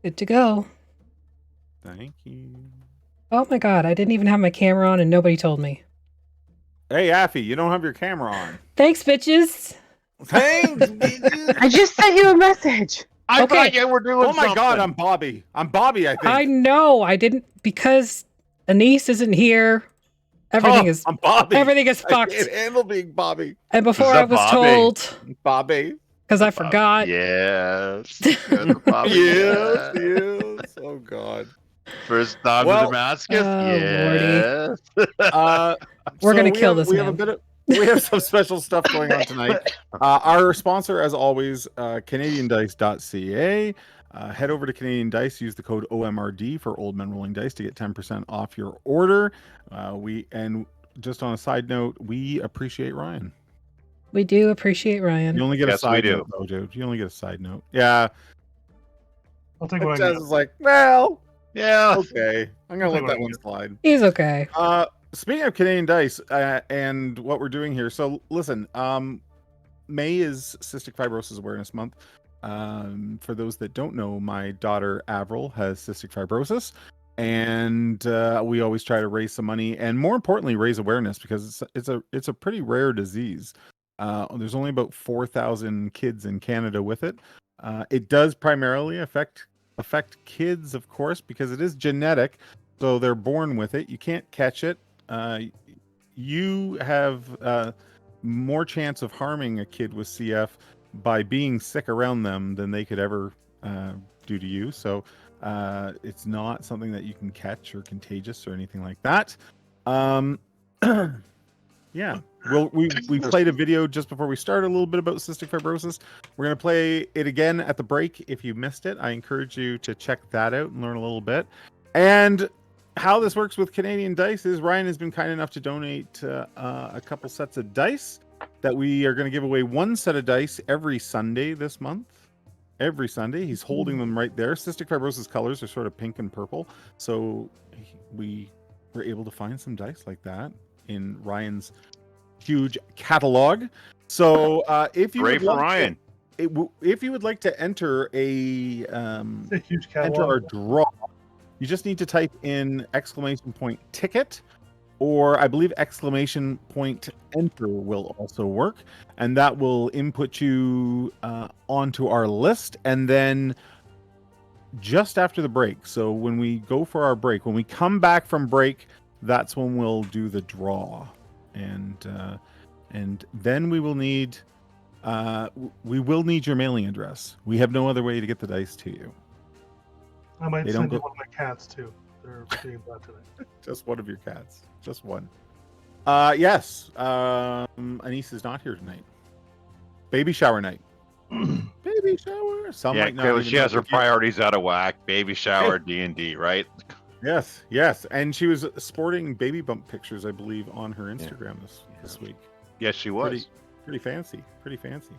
Good to go. Thank you. Oh my god, I didn't even have my camera on and nobody told me. Hey, Affy, you don't have your camera on. Thanks, bitches. Thanks, bitches. I just sent you a message. I Okay. thought you were doing Oh my something. god, I'm Bobby. I'm Bobby, I think. I know. I didn't because Anise isn't here. Everything is I'm Bobby. everything is I fucked. can't handle being Bobby. And before Is I that was Bobby? told, Bobby. because I forgot. Yes. Good, Bobby. Yes, yes. Oh god. First time Well, to Damascus. Oh, Yes. We're gonna we kill have, this we have a man. bit of we have some special stuff going on tonight. Our sponsor, as always, CanadianDice.ca. Head over to Canadian Dice. Use the code OMRD for Old Men Rolling Dice to get 10% off your order. And just on a side note, we appreciate Ryan. We do appreciate You Ryan. only get a Yes, we side do. note, though, dude. You only get a side note. Yeah. I'll take what I Jazz get. is like, well, Yeah. okay. I'm gonna I'll let take that what I one get. slide. He's okay. Speaking of Canadian Dice and what we're doing here, so listen, May is Cystic Fibrosis Awareness Month. For those that don't know, my daughter Avril has cystic fibrosis, and we always try to raise some money and, more importantly, raise awareness because it's a pretty rare disease. There's only about 4,000 kids in Canada with it. It does primarily affect kids, of course, because it is genetic. So they're born with it. You can't catch it. You have more chance of harming a kid with CF by being sick around them than they could ever do to you. So it's not something that you can catch or contagious or anything like that. Yeah. Well, we played a video just before we started a little bit about cystic fibrosis. We're going to play it again at the break. If you missed it, I encourage you to check that out and learn a little bit. And how this works with Canadian Dice is Ryan has been kind enough to donate a couple sets of dice that we are going to give away one set of dice every Sunday this month. Every Sunday. He's holding them right there. Cystic fibrosis colors are sort of pink and purple. So we were able to find some dice like that in Ryan's huge catalog. So if you Great for Ryan. if you would like to enter a It's a huge enter catalog. our draw, you just need to type in !ticket, or I believe !enter will also work, and that will input you onto our list. And then just after the break, so when we go for our break, when we come back from break, that's when we'll do the draw, and then we will need your mailing address. We have no other way to get the dice to you. I might They don't send you go- one of my cats too. They're being brought today. Just one of your cats. Just one. Yes. Anise is not here tonight. Baby shower night. Baby shower. Some Yeah, might not clearly even she has know her it yet. priorities out of whack. Baby shower, D&D, right? Yes, yes. And she was sporting baby bump pictures, I believe, on her Instagram this week. Yes, she was. Pretty fancy. Pretty fancy.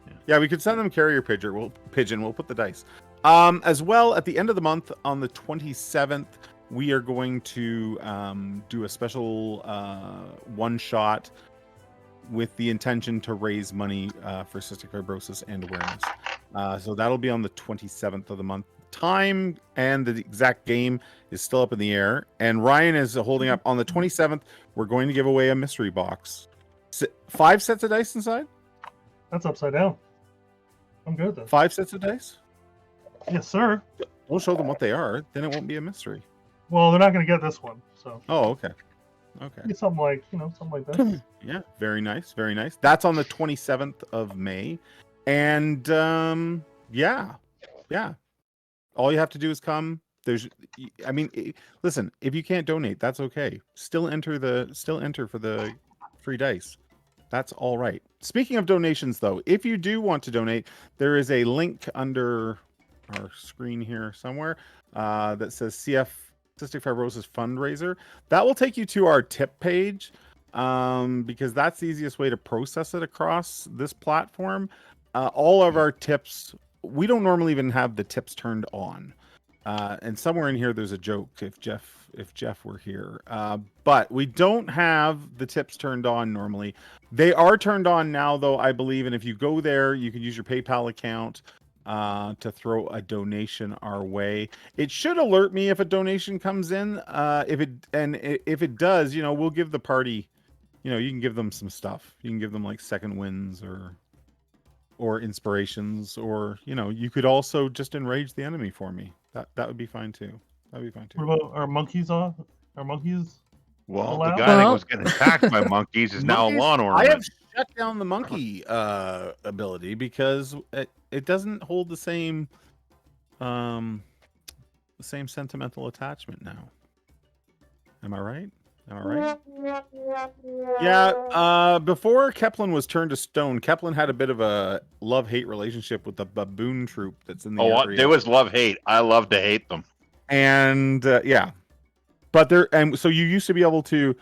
Yeah. Yeah, we could send them carrier pigeon. We'll put the dice. As well, at the end of the month, on the 27th, we are going to do a special one shot with the intention to raise money for cystic fibrosis and awareness. So that'll be on the 27th of the month. Time and the exact game is still up in the air. And Ryan is holding up on the 27th. We're going to give away a mystery box. 5 sets of dice inside? That's upside down. I'm good then. 5 sets of dice? Yes, sir. We'll show them what they are. Then it won't be a mystery. Well, they're not going to get this one, so Oh, okay. Okay. maybe something like that. Yeah, very nice. Very nice. That's on the 27th of May. And yeah. All you have to do is come. Listen, if you can't donate, that's okay. Still enter for the free dice. That's all right. Speaking of donations, though, if you do want to donate, there is a link under our screen here somewhere that says CF Cystic Fibrosis Fundraiser. That will take you to our tip page because that's the easiest way to process it across this platform. All of our tips, we don't normally even have the tips turned on. And somewhere in here, there's a joke if Jeff were here. But we don't have the tips turned on normally. They are turned on now, though, I believe. And if you go there, you can use your PayPal account to throw a donation our way. It should alert me if a donation comes in. If it does, we'll give the party, you can give them some stuff. You can give them like second winds or inspirations, or you could also just enrage the enemy for me. That would be fine too. That'd be fine too. What about our monkeys on? Our monkeys? Well, the Allowed? guy that Well- was getting attacked by monkeys is now a Monkeys- lawn I ornament. have shut down the monkey ability because it doesn't hold the same sentimental attachment now. Am I right? Yeah, before Keplin was turned to stone, Keplin had a bit of a love-hate relationship with the baboon troop that's in the area. There was love-hate. I love to hate them. And yeah. But so you used to be able to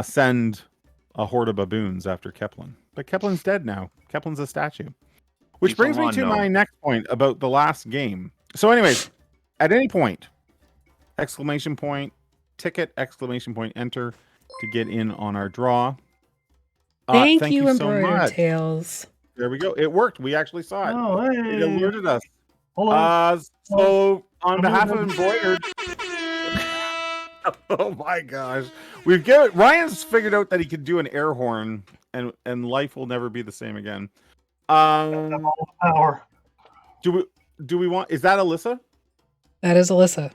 send a horde of baboons after Keplin. But Keplin's dead now. Keplin's a statue. Which He's brings me on to no. my next point about the last game. So anyways, at any point, exclamation point, ticket, exclamation point, enter to get in on our draw. Thank you, so Embroidered much. Tales. There we go. It worked. We actually saw it. Oh, It hey. alerted us. Hold on. So on I'm behalf of moving. Embroidered, oh my gosh, Ryan's figured out that he could do an air horn, and life will never be the same again. Power. Do we want? Is that Alyssa? That is Alyssa.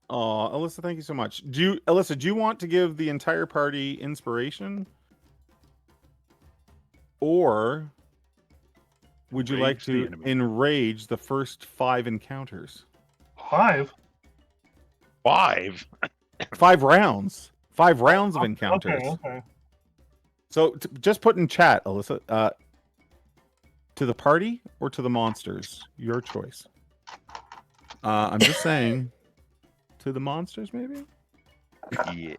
Oh, Alyssa, thank you so much. Alyssa, do you want to give the entire party inspiration, or would you like Enrage the to enemy. enrage the first 5 encounters? 5? 5. 5 rounds. 5 rounds of encounters. Okay. So just put in chat, Alyssa. To the party or to the monsters? Your choice. I'm just saying. To the monsters, maybe? Yeah.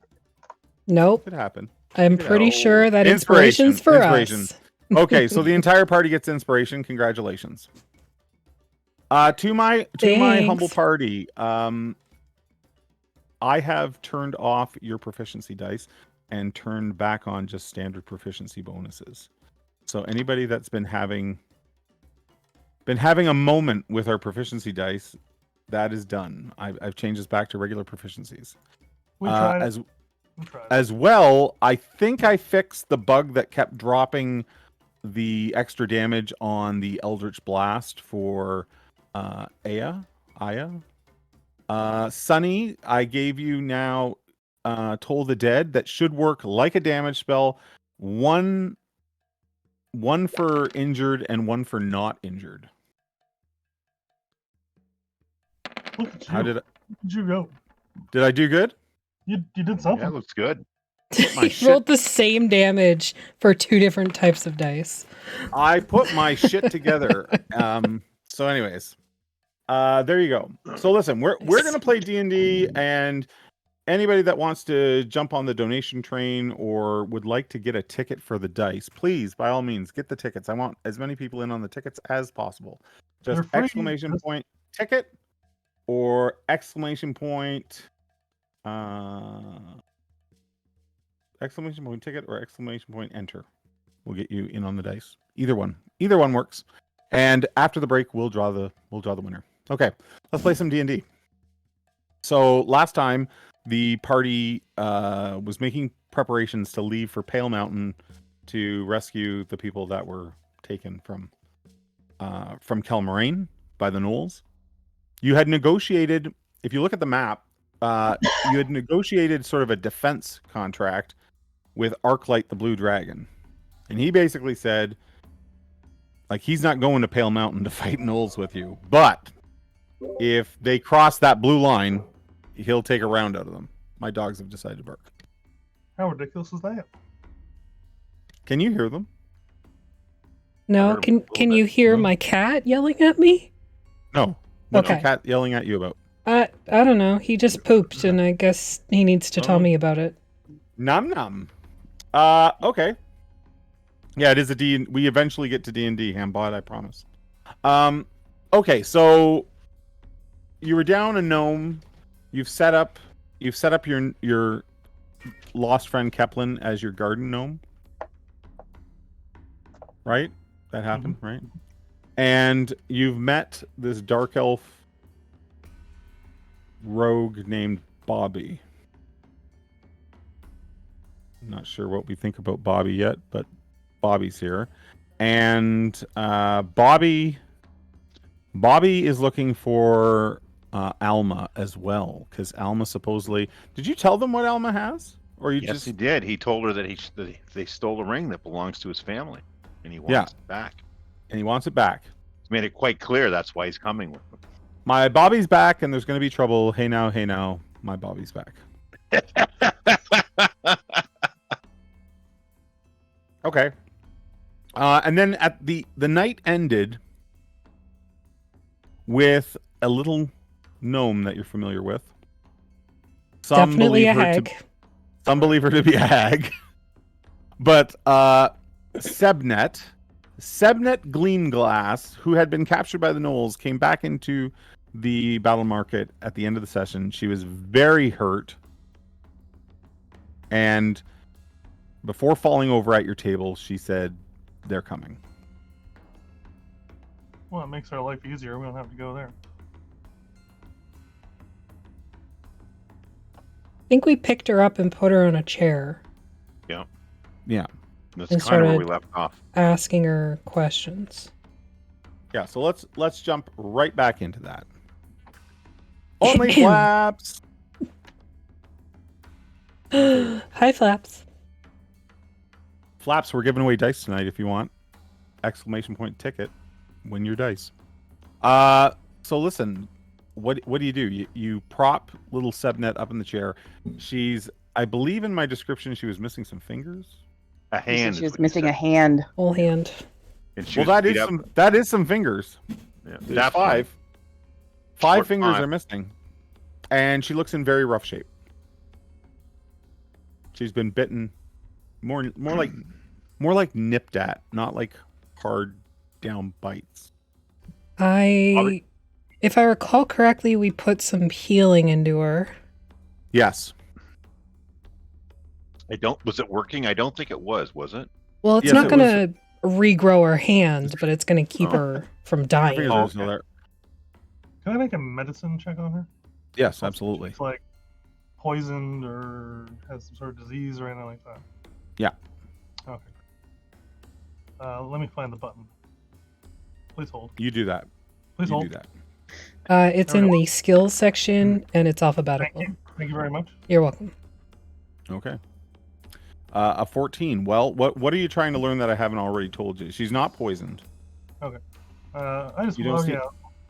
Nope. Could happen. I'm pretty No. sure that Inspiration. inspiration's for Inspiration. us. Okay, so the entire party gets inspiration. Congratulations. To my humble Thanks. party, I have turned off your proficiency dice and turned back on just standard proficiency bonuses. So anybody that's been having a moment with our proficiency dice, that is done. I've changed this back to regular proficiencies. We tried it. We tried it. As well, I think I fixed the bug that kept dropping the extra damage on the Eldritch Blast for Aya. Sunny, I gave you now Toll the Dead. That should work like a damage spell. One for injured and one for not injured. Look at you. How Look at you go. did I do good? You did Yeah, something. looks good. my He shit- rolled the same damage for 2 different types of dice. I put my shit together. So anyways, there you go. So listen, we're gonna play D&D, and anybody that wants to jump on the donation train or would like to get a ticket for the dice, please, by all means, get the tickets. I want as many people in on the tickets as possible. Just They're free. exclamation point ticket or exclamation point exclamation point ticket or exclamation point enter will get you in on the dice. Either one works. And after the break, we'll draw the winner. Okay, let's play some D&D. So last time the party was making preparations to leave for Pale Mountain to rescue the people that were taken from Kelmoraine by the Gnolls. You had negotiated, if you look at the map, you had negotiated sort of a defense contract with Arclight the Blue Dragon. And he basically said, like, he's not going to Pale Mountain to fight Gnolls with you. But if they cross that blue line, he'll take a round out of them. My dogs have decided to bark. How ridiculous is that? Can you hear them? No, heard him a little can you bit. hear No. my cat yelling at me? No. What's your Okay. cat yelling at you about? I don't know. He just pooped, and I guess he needs to tell Oh. me about it. Nom nom. Okay. Yeah, it is a D. We eventually get to D&D, Hambot, I promise. Okay, so you were down a gnome. You've set up your lost friend Keplin as your garden gnome. Right? That happened, right? And you've met this dark elf rogue named Bobby. I'm not sure what we think about Bobby yet, but Bobby's here. And Bobby is looking for Almah as well, because Almah supposedly... Did you tell them what Almah has? Or you Yes, just... he did. He told her that they stole a ring that belongs to his family, and he wants it back. And he wants it back. He's made it quite clear that's why he's coming with them. My Bobby's back, and there's going to be trouble. Hey now, my Bobby's back. Okay. And then at the night ended with a little gnome that you're familiar with. Some Definitely a believe her hag. Some believe her to be a hag. But Sebnet Gleamglass, who had been captured by the gnolls, came back into the battle market at the end of the session. She was very hurt. And before falling over at your table, she said, "They're coming." Well, it makes our life easier. We don't have to go there. I think we picked her up and put her on a chair, Yeah. That's And kind of where started- we left off. asking her questions. Yeah, so let's jump right back into that. Only flaps. Hi, Flaps. Flaps, we're giving away dice tonight if you want. Exclamation point ticket. Win your dice. So listen, what do? You prop little Sebnet up in the chair. I believe in my description she was missing some fingers. A You said hand. she is was what he missing said. a hand. Whole hand. And she Well, was that is some fingers. Yeah, There's that's five. fine. 5 fingers five. are missing. And she looks in very rough shape. She's been bitten more like nipped at, not like hard down bites. If I recall correctly, we put some healing into her. Yes. Was it working? I don't think it was it? Well, it's Yes, not it going to regrow her hand, but it's going to keep Oh. her from Her dying. fingers are still okay. there. Can I make a medicine check on her? Yes, absolutely. It's like poisoned or has some sort of disease or anything like that. Yeah. Okay. Let me find the button. Please hold. You do that. Please You hold. do that. It's in the skills section, and it's Thank alphabetical. you. Thank you very much. You're welcome. Okay. A 14. Well, what are you trying to learn that I haven't already told you? She's not poisoned. I just You don't see-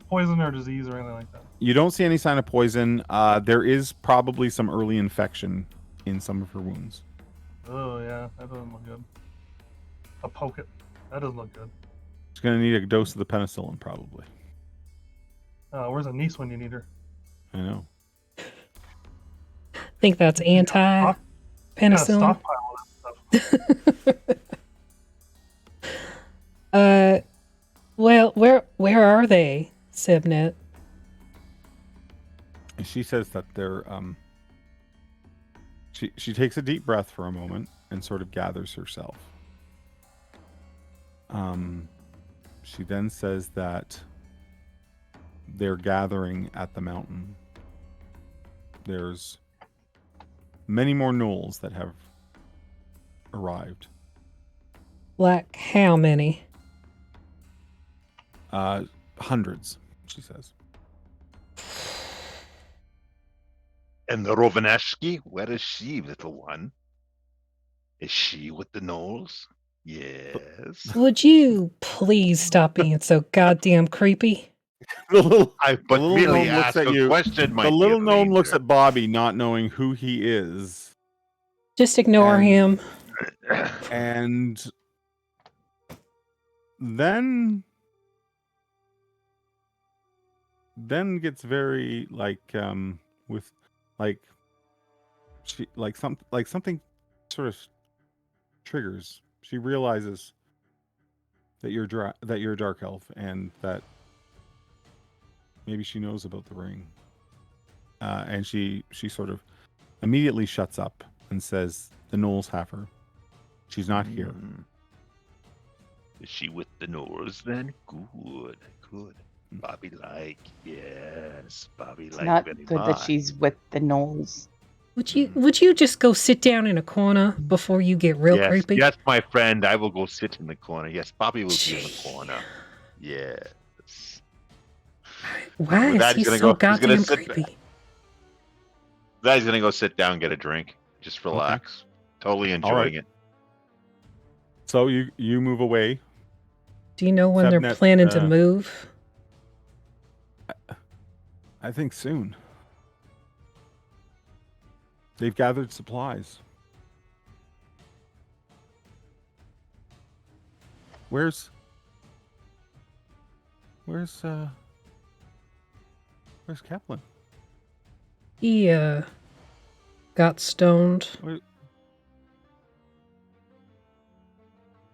poison or disease or anything like that. You don't see any sign of poison. There is probably some early infection in some of her wounds. Oh yeah, that doesn't look good. I'll poke it. That doesn't look good. She's going to need a dose of the penicillin, probably. Where's a niece when you need her? I know. I think that's Got a anti-penicillin. stockpile of that stuff. Well, where are they, Sebnet? And she says that they're she takes a deep breath for a moment and sort of gathers herself. She then says that they're gathering at the mountain. There's many more gnolls that have arrived. Like how many? Hundreds, she says. And the Rovineshki, where is she, little one? Is she with the gnolls? Yes. Would you please stop being so goddamn creepy? The little, I but little really gnome looks asked at a you. question, my the little dear gnome looks ranger. at Bobby, not knowing who he is. Just ignore And- him. And then gets very with she something sort of triggers. She realizes that you're a dark elf and that maybe she knows about the ring. And she sort of immediately shuts up and says the gnolls have her. She's not here. Is she with the Knolls then? Good, good. Bobby like, yes. Bobby It's like not very good that much. she's with the Knolls. Would you just go sit down in a corner before you get real Yes, creepy? yes, my friend. I will go sit in the corner. Yes, Bobby will be in the Gee. corner. Yes. Why With is that, he he's gonna so go. He's gonna goddamn sit. creepy? That he's gonna go sit down, and get a drink, just relax. Totally enjoying it. So you move away. Do you know when they're Sebnet, planning to move? I think soon. They've gathered supplies. Where's Kaplan? He got stoned.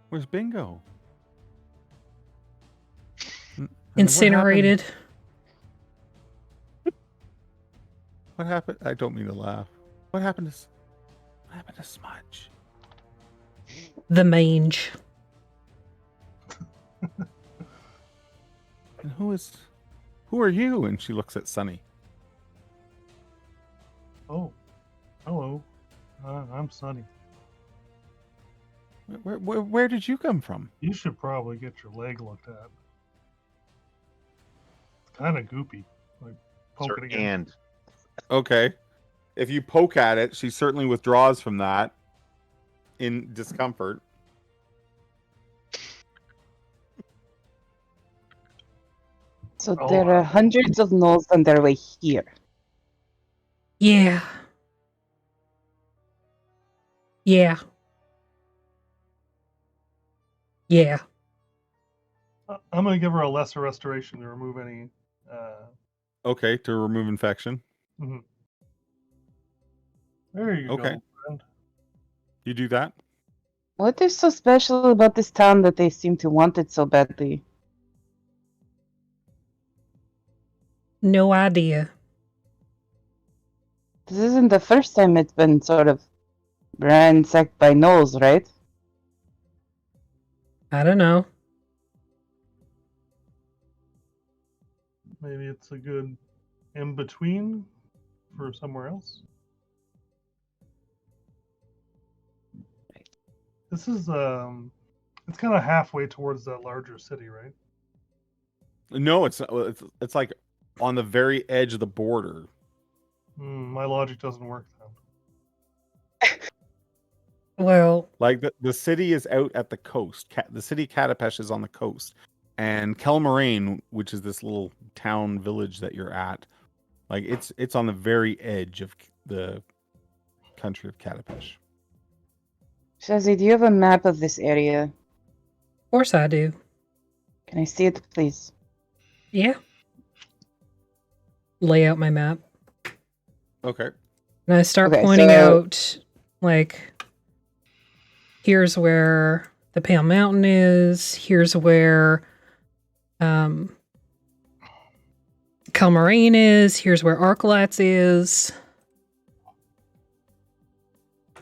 Where's Bingo? And Incinerated. What happened? I don't mean to laugh. What happened to Smudge? The mange. And who are you? And she looks at Sunny. Oh, hello. I'm Sunny. Where did you come from? You should probably get your leg looked at. It's kind of goopy. Like, poke Sir, it again. and Okay. If you poke at it, she certainly withdraws from that in discomfort. So Oh, there are hundreds of Knolls on their way here. Yeah. Yeah. Yeah. I'm gonna give her a lesser restoration to remove any. Okay, to remove infection. Mhm. There you Okay. go, friend. You do that? What is so special about this town that they seem to want it so badly? No idea. This isn't the first time it's been sort of ransacked by Knolls, right? I don't know. Maybe it's a good in between for somewhere else. This is it's kind of halfway towards that larger city, right? No, it's like on the very edge of the border. My logic doesn't work then. Well, Like the city is out at the coast. The city Katapesh is on the coast, and Kelmarain, which is this little town village that you're at, like it's on the very edge of the country of Katapesh. Shazzy, do you have a map of this area? of course I do. Can I see it, please? Yeah. Lay out my map. Okay. And I start Okay, pointing so- out, like, here's where the Pale Mountain is. Here's where Kelmarain is. Here's where Arkalats is.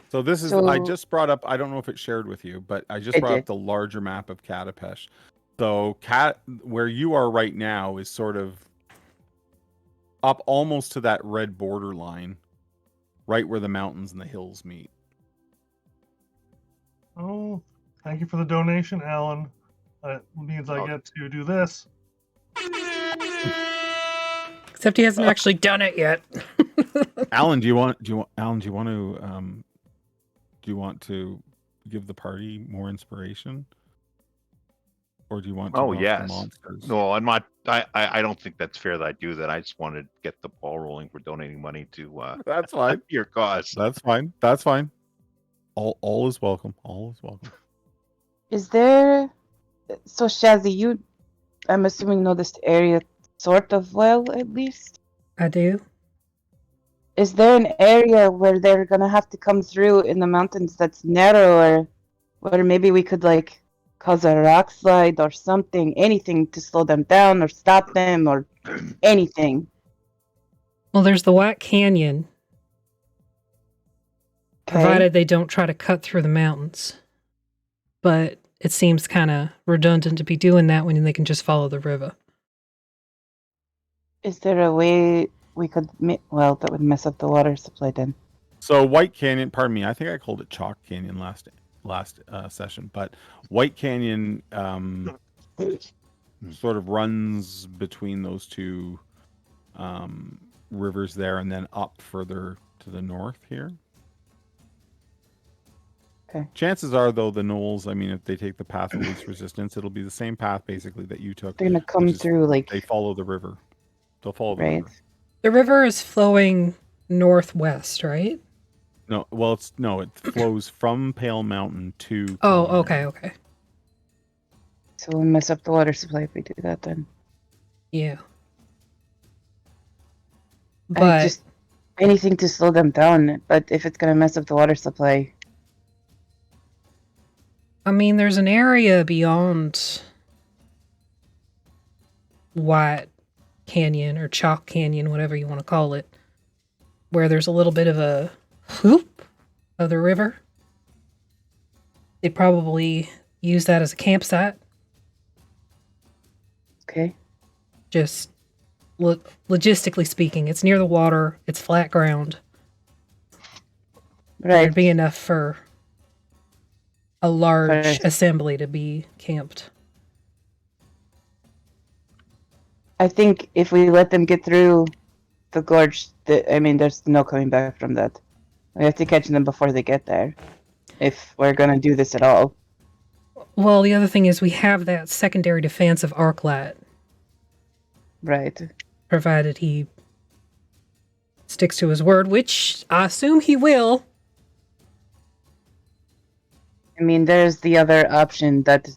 So this is I just brought up. I don't know if it shared with you, but I just It brought up did. the larger map of Katapesh. So where you are right now is sort of up almost to that red border line, right where the mountains and the hills meet. Oh, thank you for the donation, Alan. That means I get to do this. Except he hasn't actually done it yet. Alan, do you want to give the party more inspiration, or do you want to Oh, watch yes. the monsters? no, I'm not. I don't think that's fair that I do that. I just wanted to get the ball rolling for donating money to That's fine. your cause. That's fine. That's fine. All is welcome. All is welcome. Is there... So, Shazzy, you, I'm assuming, know this area sort of well, at least? I do. Is there an area where they're gonna have to come through in the mountains that's narrower, where maybe we could, like, cause a rock slide or something, anything to slow them down or stop them or anything? Well, there's the White Canyon, Okay. provided they don't try to cut through the mountains. But it seems kind of redundant to be doing that when they can just follow the river. Is there a way we could? Well, that would mess up the water supply then. So White Canyon, pardon me, I think I called it Chalk Canyon last session, but White Canyon sort of runs between those two rivers there, and then up further to the north here. Okay. Chances are, though, the Knolls, I mean, if they take the path of least resistance, it'll be the same path basically that you took. They're gonna come through like They follow the river. They'll follow the right. river. The river is flowing northwest, right? No, well, it flows from Pale Mountain to. Oh, Pale okay, Mountain. okay. So we'll mess up the water supply if we do that then. Yeah. I But just anything to slow them down, but if it's gonna mess up the water supply, I mean, there's an area beyond White Canyon or Chalk Canyon, whatever you want to call it, where there's a little bit of a whoop of the river. They'd probably use that as a campsite. okay. Just logistically speaking, it's near the water, it's flat ground. Right. There'd be enough for a large Right. assembly to be camped. I think if we let them get through the gorge, there's no coming back from that. We have to catch them before they get there, if we're gonna do this at all. Well, the other thing is we have that secondary defense of Arclight, Right. provided he sticks to his word, which I assume he will. I mean, there's the other option that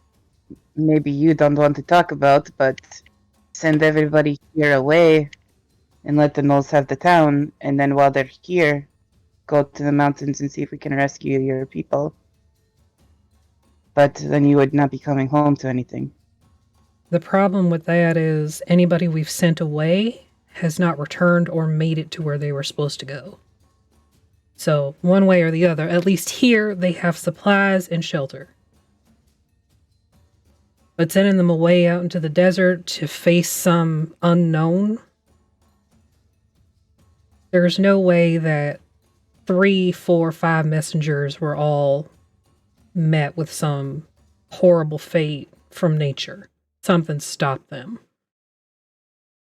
maybe you don't want to talk about, but send everybody here away and let the Knolls have the town, and then while they're here, go to the mountains and see if we can rescue your people. But then you would not be coming home to anything. The problem with that is anybody we've sent away has not returned or made it to where they were supposed to go. So, one way or the other, at least here, they have supplies and shelter. But sending them away out into the desert to face some unknown, there's no way that 3, 4, 5 messengers were all met with some horrible fate from nature. Something stopped them.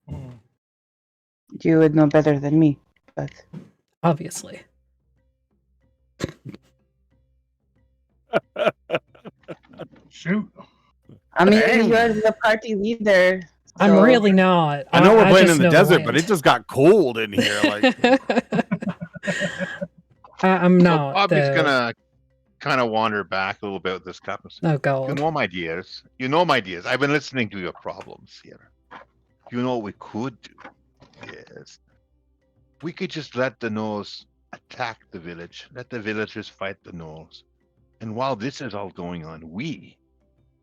Hmm. You would know better than me, but Obviously. Shoot. I mean, Dang. you're the party leader. I'm so- really not. I know we're playing just in the know desert, land. but it just got cold in here. Like, I'm So not. Bobby's though. gonna kind of wander back a little bit with this cup. Oh, You God. know my ideas. You know my ideas. I've been listening to your problems here. You know what we could do? Yes. We could just let the Knolls attack the village. Let the villagers fight the Knolls. And while this is all going on, we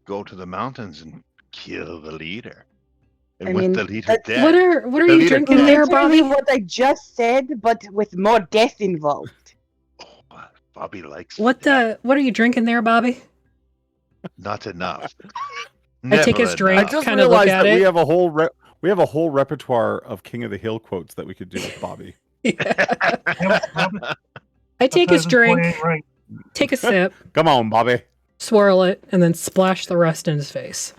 go to the mountains and kill the leader. And I with mean, the leader that's- dead. What are The you leader drinking dead. there, Literally Bobby? what I just said, but with more death involved. Oh, Bobby likes What are you drinking there, Bobby? Not enough. I take his Never drink. I enough. just Kinda look realized at that we it. have a whole repertoire of King of the Hill quotes that we could do with Bobby. I take his drink, Right. take a sip, Come on, Bobby. swirl it, and then splash the rest in his face.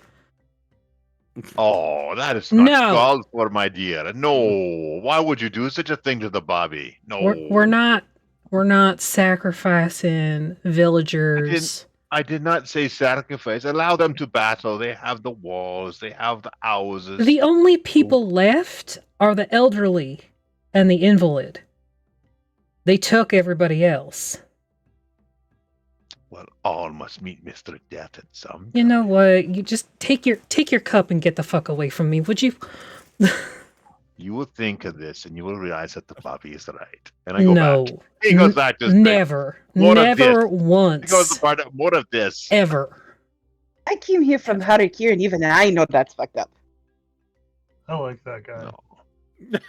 Oh, that is not No. called for, my dear. No. Why would you do such a thing to the Bobby? No. We're not sacrificing villagers. I did not say sacrifice. Allow them to battle. They have the walls. They have the houses. The only people left are the elderly and the invalid. They took everybody else. Well, all must meet Mr. Death at some. You know what? You just take your cup and get the fuck away from me, would you? You will think of this and you will realize that the Bobby is right. And I go No. back. He goes back to Never. More of Never this. He once. goes to part of more of this. Ever. I came here from Har'Akir, and even I know that's fucked up. I like that guy. No.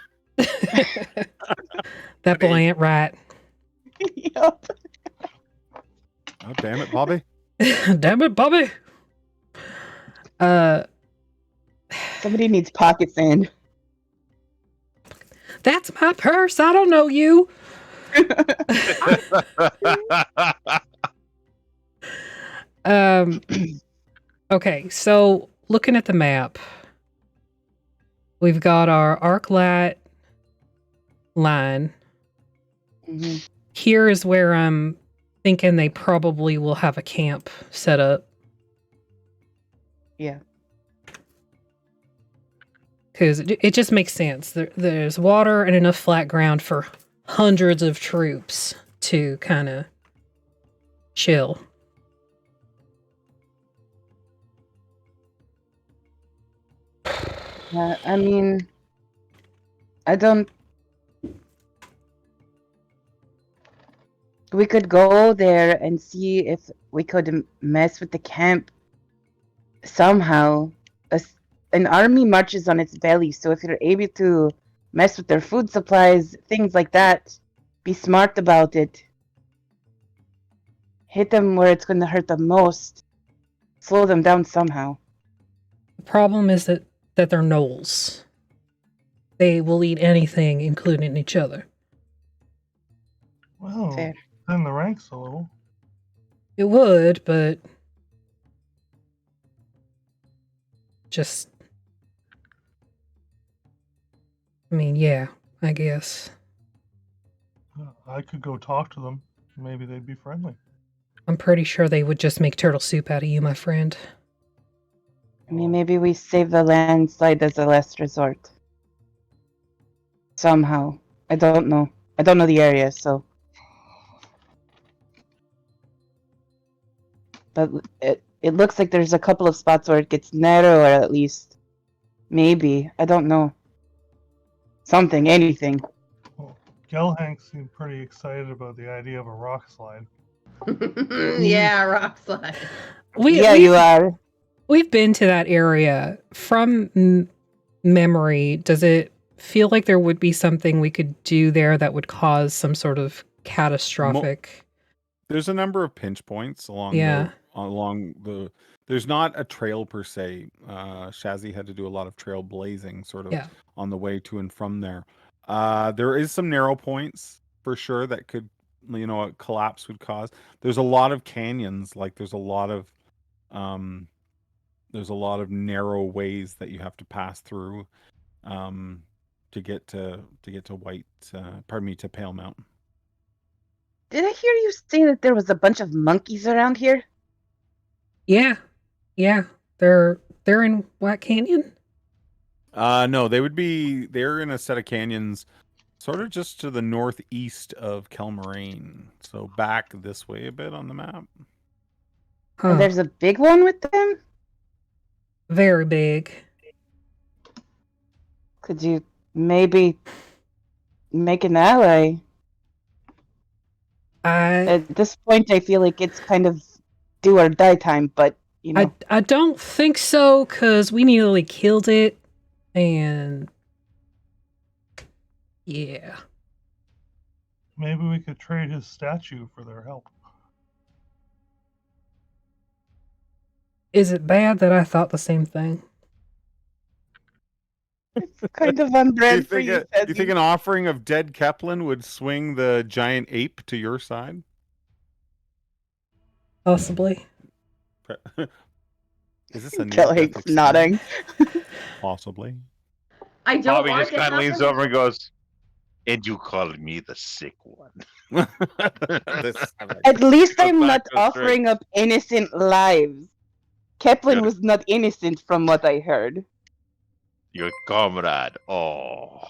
That boy ain't right. Yup. Oh, damn it, Bobby. Damn it, Bobby. Somebody needs pocket sand. That's my purse. I don't know you. Okay, so looking at the map, we've got our arc light line. Mhm. Here is where I'm thinking they probably will have a camp set up. Yeah. Because it just makes sense. There's water and enough flat ground for hundreds of troops to kind of chill. I mean, I don't. We could go there and see if we could mess with the camp somehow. An army marches on its belly, so if you're able to mess with their food supplies, things like that, be smart about it. Hit them where it's going to hurt them most. Slow them down somehow. The problem is that they're gnolls. They will eat anything, including each other. Well, Fair. then the ranks a little. It would, but just, I mean, yeah, I guess. I could go talk to them. Maybe they'd be friendly. I'm pretty sure they would just make turtle soup out of you, my friend. I mean, maybe we save the landslide as a last resort. Somehow. I don't know. I don't know the area, so. But it looks like there's a couple of spots where it gets narrower, at least. Maybe. I don't know. Something, anything. Well, Gelhank seemed pretty excited about the idea of a rock slide. Yeah, rock slide. You are. We've been to that area. From memory, does it feel like there would be something we could do there that would cause some sort of catastrophic? There's a number of pinch points along the. There's not a trail per se. Shazzy had to do a lot of trail blazing sort of on the way to and from there. There is some narrow points for sure that could, a collapse would cause. There's a lot of canyons, like there's a lot of narrow ways that you have to pass through to get to to Pale Mountain. Did I hear you say that there was a bunch of monkeys around here? Yeah. They're in White Canyon? No, they're in a set of canyons sort of just to the northeast of Kelmoraine. So back this way a bit on the map. Huh. And there's a big one with them? Very big. Could you maybe make an ally? At this point, I feel like it's kind of do or die time, but, I don't think so, because we nearly killed it, and yeah. Maybe we could trade his statue for their help. Is it bad that I thought the same thing? It's kind of on brand for you, Do you think an offering of dead Keplin would swing the giant ape to your side? Possibly. Is this a Gelhank's nodding. Possibly. I don't Bobby want just to kind of happen. leans over and goes, "And you called me the sick one." At least Goes I'm back not to straight. offering up innocent lives. Keplin Yeah. was not innocent from what I heard. Your comrade. Oh,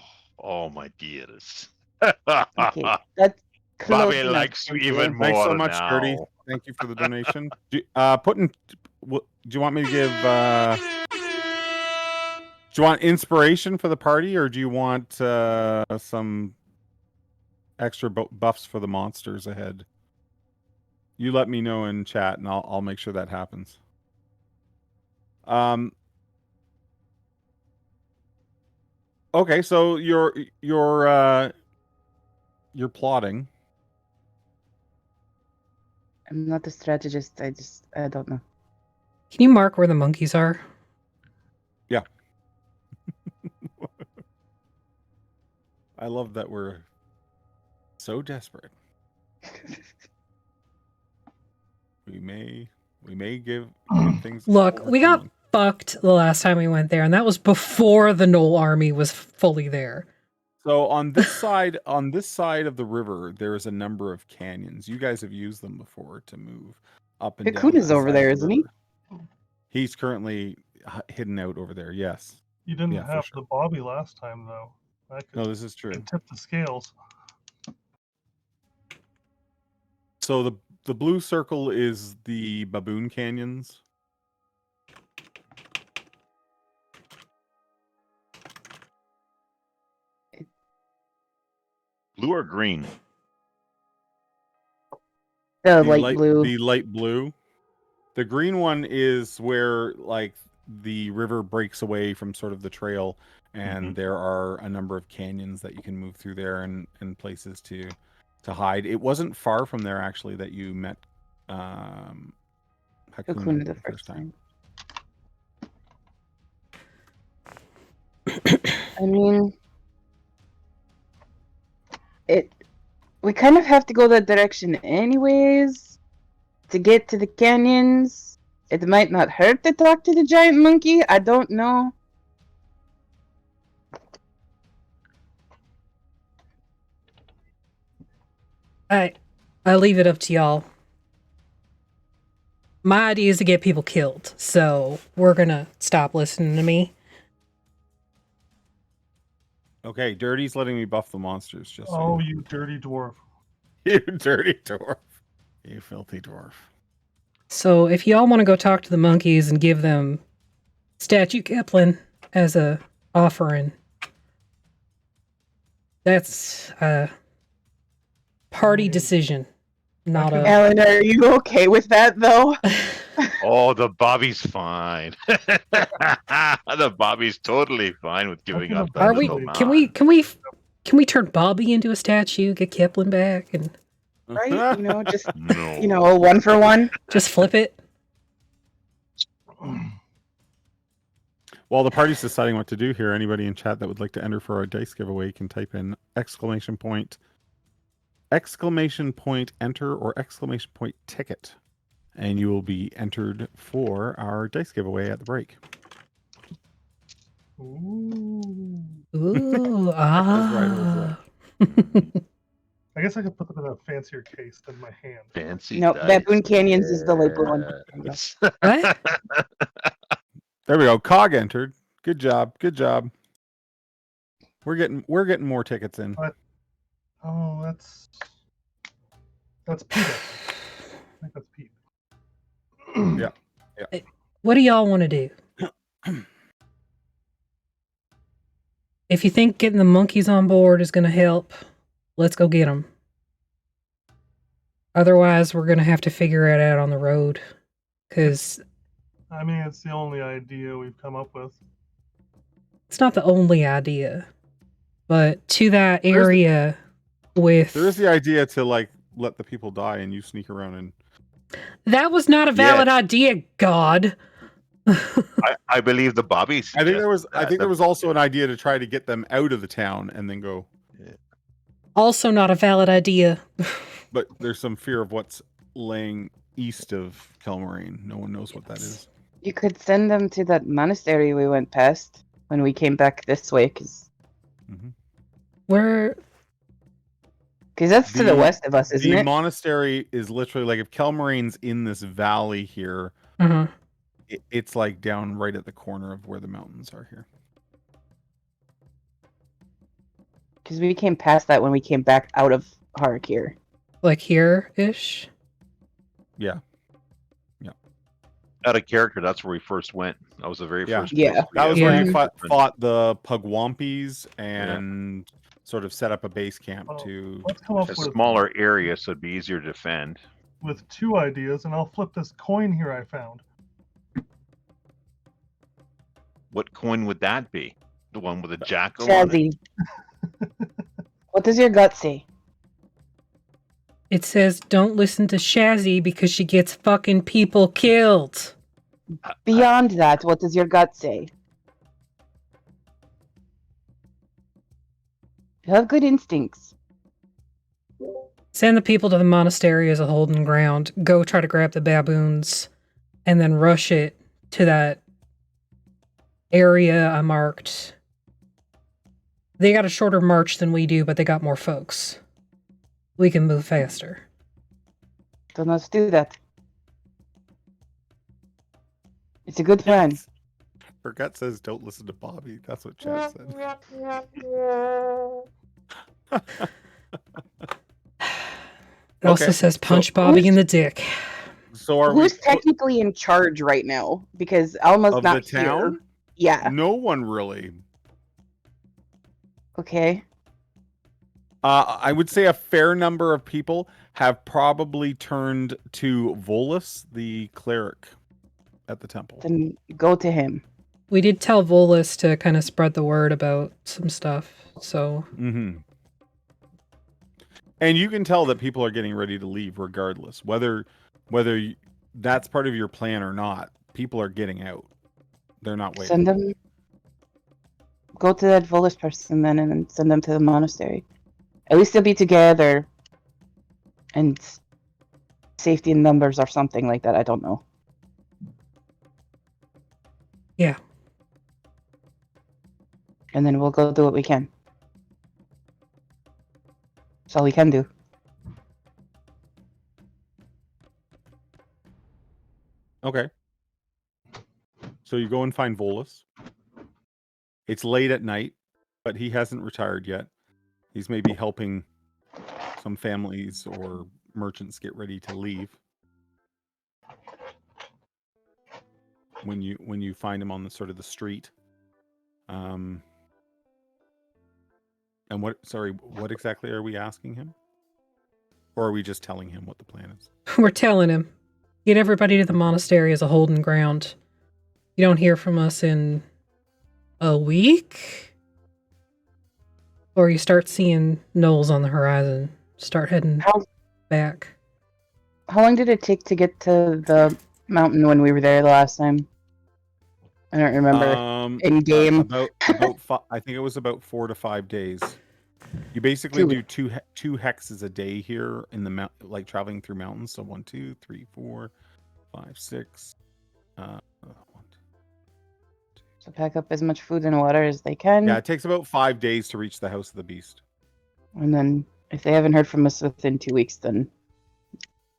my dears. Okay, that's close Bobby enough. likes you Thank you. even more Thanks so much, now. Gertie. Thank you for the donation. Do you want me to give? Do you want inspiration for the party, or do you want some extra buffs for the monsters ahead? You let me know in chat, and I'll make sure that happens. Okay, so you're plotting. I'm not a strategist. I don't know. Can you mark where the monkeys are? I love that we're so desperate. We may give things. Look, over we to got monkeys. fucked the last time we went there, and that was before the Knoll army was fully there. So on this side of the river, there is a number of canyons. You guys have used them before to move up and down. Cocoon is that over side there, of the isn't he? river. He's currently hidden out over there. Yes. You didn't Yeah, for have sure. the Bobby last time, though. That No, could, this is true. could tip the scales. So the blue circle is the Baboon Canyons. Blue or green? The light blue. The light blue. The green one is where like the river breaks away from sort of the trail, and there are a number of canyons that you can move through there and places to hide. It wasn't far from there actually that you met Cocoon Hakuna the first time. I mean, we kind of have to go that direction anyways to get to the canyons. It might not hurt to talk to the giant monkey. I don't know. I leave it up to y'all. My idea is to get people killed, so we're gonna stop listening to me. Okay, Dirty's letting me buff the monsters. Just so Oh, you you dirty dwarf. know. You dirty dwarf. You filthy dwarf. So if y'all want to go talk to the monkeys and give them Statue Kepler as a offering, that's a party decision, not a... Alan, are you okay with that though? Oh, the Bobby's fine. The Bobby's totally fine with giving up that Are we? little Can we turn Bobby into a statue? Get Kepler back and Right? You know, just No. 1 for 1. just flip it. While the party's deciding what to do here, anybody in chat that would like to enter for our dice giveaway can type in exclamation point enter or exclamation point ticket, and you will be entered for our dice giveaway at the break. Ooh. Ooh, right, I guess I could put them in a fancier case than my hand. Fancy. No, dice. Baboon Canyons is the light blue one. Yes. What? There we go. Cog entered. Good job. Good job. We're getting more tickets in. Oh, that's Pete. I think that's Pete. Yeah. What do y'all want to do? If you think getting the monkeys on board is going to help, let's go get them. Otherwise, we're going to have to figure it out on the road. Because I mean, it's the only idea we've come up with. it's not the only idea. But to that area with... There is the idea to like let the people die and you sneak around and... That was not a valid idea, God. I believe the Bobby's. I think there was also an idea to try to get them out of the town and then go. Also not a valid idea. But there's some fear of what's laying east of Kelmarine. No one knows what that is. You could send them to that monastery we went past when we came back this way, because Where... that's to the west of us, isn't the it? monastery is literally like if Kelmarine's in this valley here, it's like down right at the corner of where the mountains are here. Because we came past that when we came back out of Har'Akir. Like here-ish? Yeah. Out of character, that's where we first went. That was the very first. Yeah. place we That was ever where you went. fought the Pugwampis and sort of set up a base camp to... Let's come up A with smaller area, so it'd be easier to defend. with 2 ideas, and I'll flip this coin here I found. What coin would that be? The one with a jackal on it? Jazzy. What does your gut say? It says don't listen to Shazzy because she gets fucking people killed. Beyond that, what does your gut say? You have good instincts. Send the people to the monastery as a holding ground. Go try to grab the baboons, and then rush it to that area I marked. They got a shorter march than we do, but they got more folks. We can move faster. So let's do that. It's a good plan. Her gut says don't listen to Bobby. That's what Chad said. It also Okay, says so punch Bobby who's- in the dick. So are Who's we technically in charge right now? Because Alma's of not the town? Here. Yeah. No one really. Okay. I would say a fair number of people have probably turned to Volus, the cleric at the temple. Then go to him. We did tell Volus to kind of spread the word about some stuff, so... Mm-hmm. And you can tell that people are getting ready to leave regardless. Whether that's part of your plan or not, people are getting out. They're not waiting. Send them. Go to that Volus person then and then send them to the monastery. At least they'll be together. And safety in numbers or something like that. I don't know. Yeah. And then we'll go do what we can. That's all we can do. Okay. So you go and find Volus. It's late at night, but he hasn't retired yet. He's maybe helping some families or merchants get ready to leave. When you find him on the sort of the street. And what exactly are we asking him? Or are we just telling him what the plan is? We're telling him. Get everybody to the monastery as a holding ground. You don't hear from us in a week? Or you start seeing knolls on the horizon. Start heading back. How long did it take to get to the mountain when we were there the last time? I don't remember. In game. About I think it was about 4 to 5 days. You basically do two hexes a day here in the like traveling through mountains. So 1, 2, 3, 4, 5, 6. So pack up as much food and water as they can. Yeah, it takes about 5 days to reach the House of the Beast. And then if they haven't heard from us within 2 weeks, then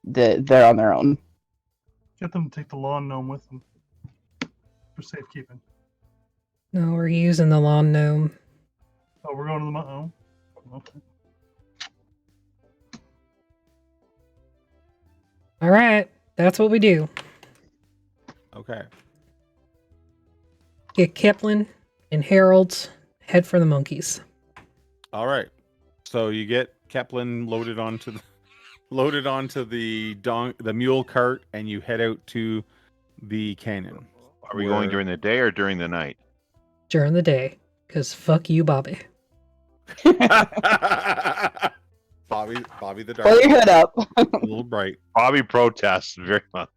they're on their own. Get them to take the lawn gnome with them for safekeeping. No, we're using the lawn gnome. Oh, we're going to the mountain. Oh, okay. All right, that's what we do. Okay. Get Kepler and Harold, head for the monkeys. All right. So you get Kepler loaded onto the mule cart, and you head out to the canyon. Are we going during the day or during the night? During the day, because fuck you, Bobby. Bobby the Pull your dark, hood up. a little bright. Bobby protests very much.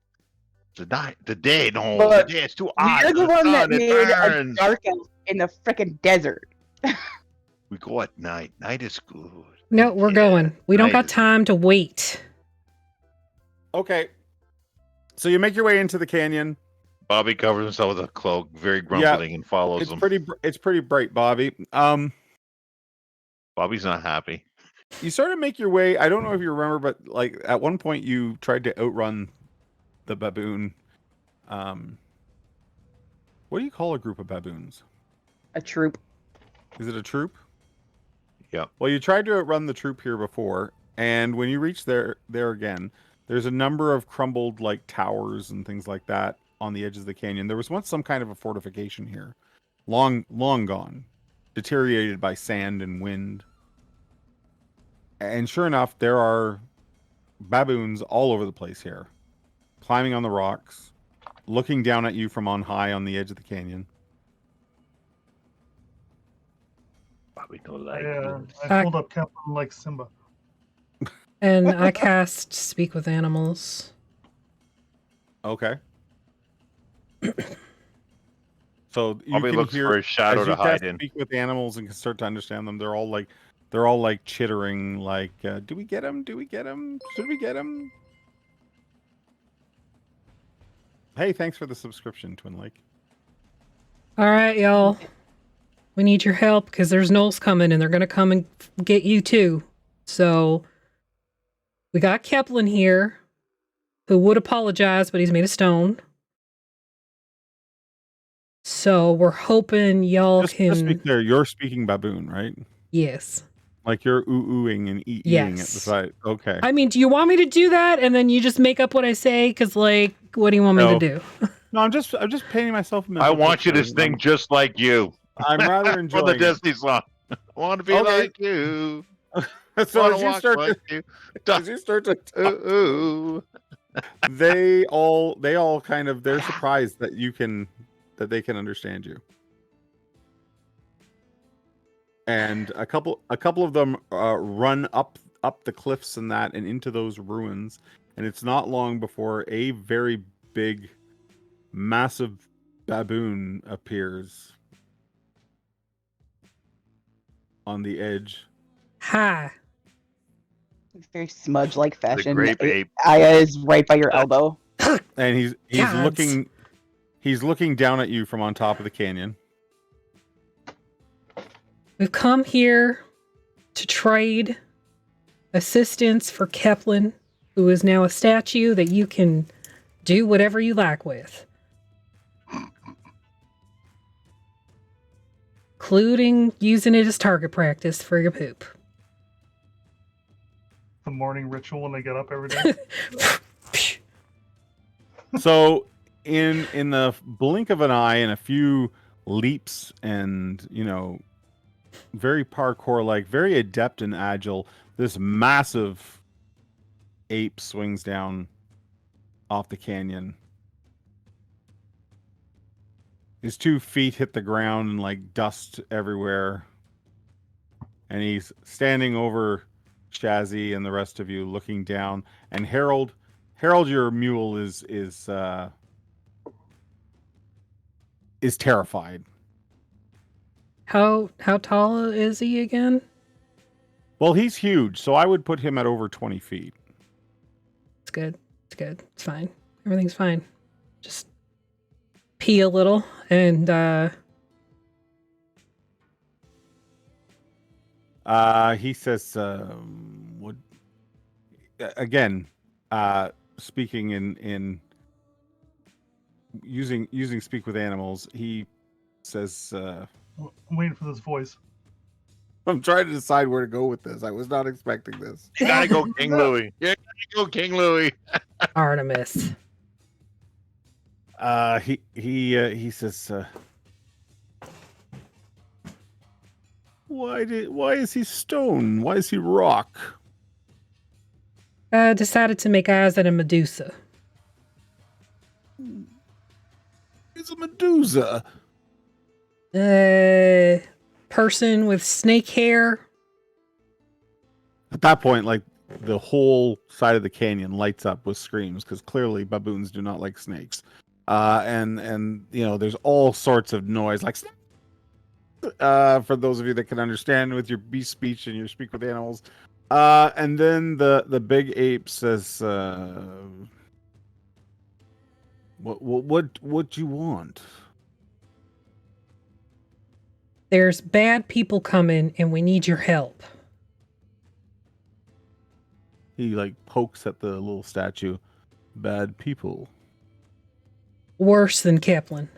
The night, the day, no, But the day, it's too hot. You're the one that sun, it made a burns. dark elf in the frickin' desert. We go at night. Night is good. No, we're Yeah, going. We don't night got is- time to wait. Okay. So you make your way into the canyon. Bobby covers himself with a cloak, very grumbling, and follows It's him. it's pretty bright, Bobby. Bobby's not happy. You sort of make your way. I don't know if you remember, but like at one point you tried to outrun the baboon. What do you call a group of baboons? A troop. Is it a troop? Yeah. Well, you tried to outrun the troop here before, and when you reach there again, there's a number of crumbled like towers and things like that on the edges of the canyon. There was once some kind of a fortification here, long gone, deteriorated by sand and wind. And sure enough, there are baboons all over the place here, climbing on the rocks, looking down at you from on high on the edge of the canyon. Bobby no like. I Uh, pulled up Captain like Simba. And I cast Speak with Animals. Okay. So you Probably can looks hear for a shadow as you to hide cast in. speak with animals and can start to understand them. They're all like chittering, like, "Do we get him? Do we get him? Should we get him?" Hey, thanks for the subscription, Twin Lake. All right, y'all. We need your help because there's gnolls coming and they're going to come and get you too. So we got Keplin here who would apologize, but he's made of stone. So we're hoping y'all Just to be can. clear, you're speaking baboon, right? Yes. Like you're oohing and eating at the Yes. side. Okay. I mean, do you want me to do that and then you just make up what I say? Because, like, what do you want me to do? No, I'm just painting myself a I mental want you to picture. sing just like you. I'm rather For the enjoying it. Disney song. I want to be Okay. like you. So Wanna as you walk start like to, you. as you start to talk, Ooh, ooh. they all kind of, they're surprised that they can understand you. And a couple of them run up the cliffs and into those ruins, and it's not long before a very big, massive baboon appears on the edge. Hi. Very smudge-like fashion. grape ape. Aya is right by your elbow. And he's Gods. looking down at you from on top of the canyon. We've come here to trade assistance for Keplin, who is now a statue that you can do whatever you like with. Including using it as target practice for your poop. The morning ritual when they get up every day. So in the blink of an eye and a few leaps and, very parkour like, very adept and agile, this massive ape swings down off the canyon. His 2 feet hit the ground and like dust everywhere. And he's standing over Shazzy and the rest of you looking down. And Harold, your mule is terrified. How tall is he again? Well, he's huge, so I would put him at over 20 feet. It's good. It's good. It's fine. Everything's fine. Just pee a little and He says, "What?" Again, speaking in using speak with animals, he says, I'm waiting for this voice. "I'm trying to decide where to go with this. I was not expecting this." You gotta go King Louis. You gotta go King Louis. Artemis. He says, why is he stone? Why is he rock? Decided to make eyes at a Medusa. He's a Medusa. Person with snake hair. At that point, like, the whole side of the canyon lights up with screams because clearly baboons do not like snakes. And there's all sorts of noise, like, for those of you that can understand with your beast speech and your speak with animals. And then the big ape says, what do you want? There's bad people coming and we need your help. He like pokes at the little statue. Bad people. Worse than Keplin.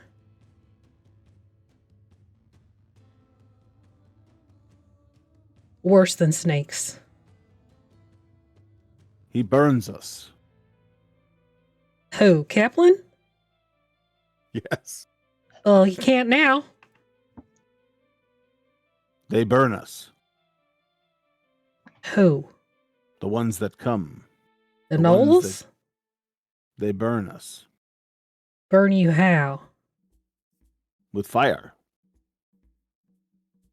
Worse than snakes. He burns us. Who, Keplin? Yes. Oh, he can't now. They burn us. Who? The ones that come. The The ones gnolls? They burn us. Burn you how? With fire.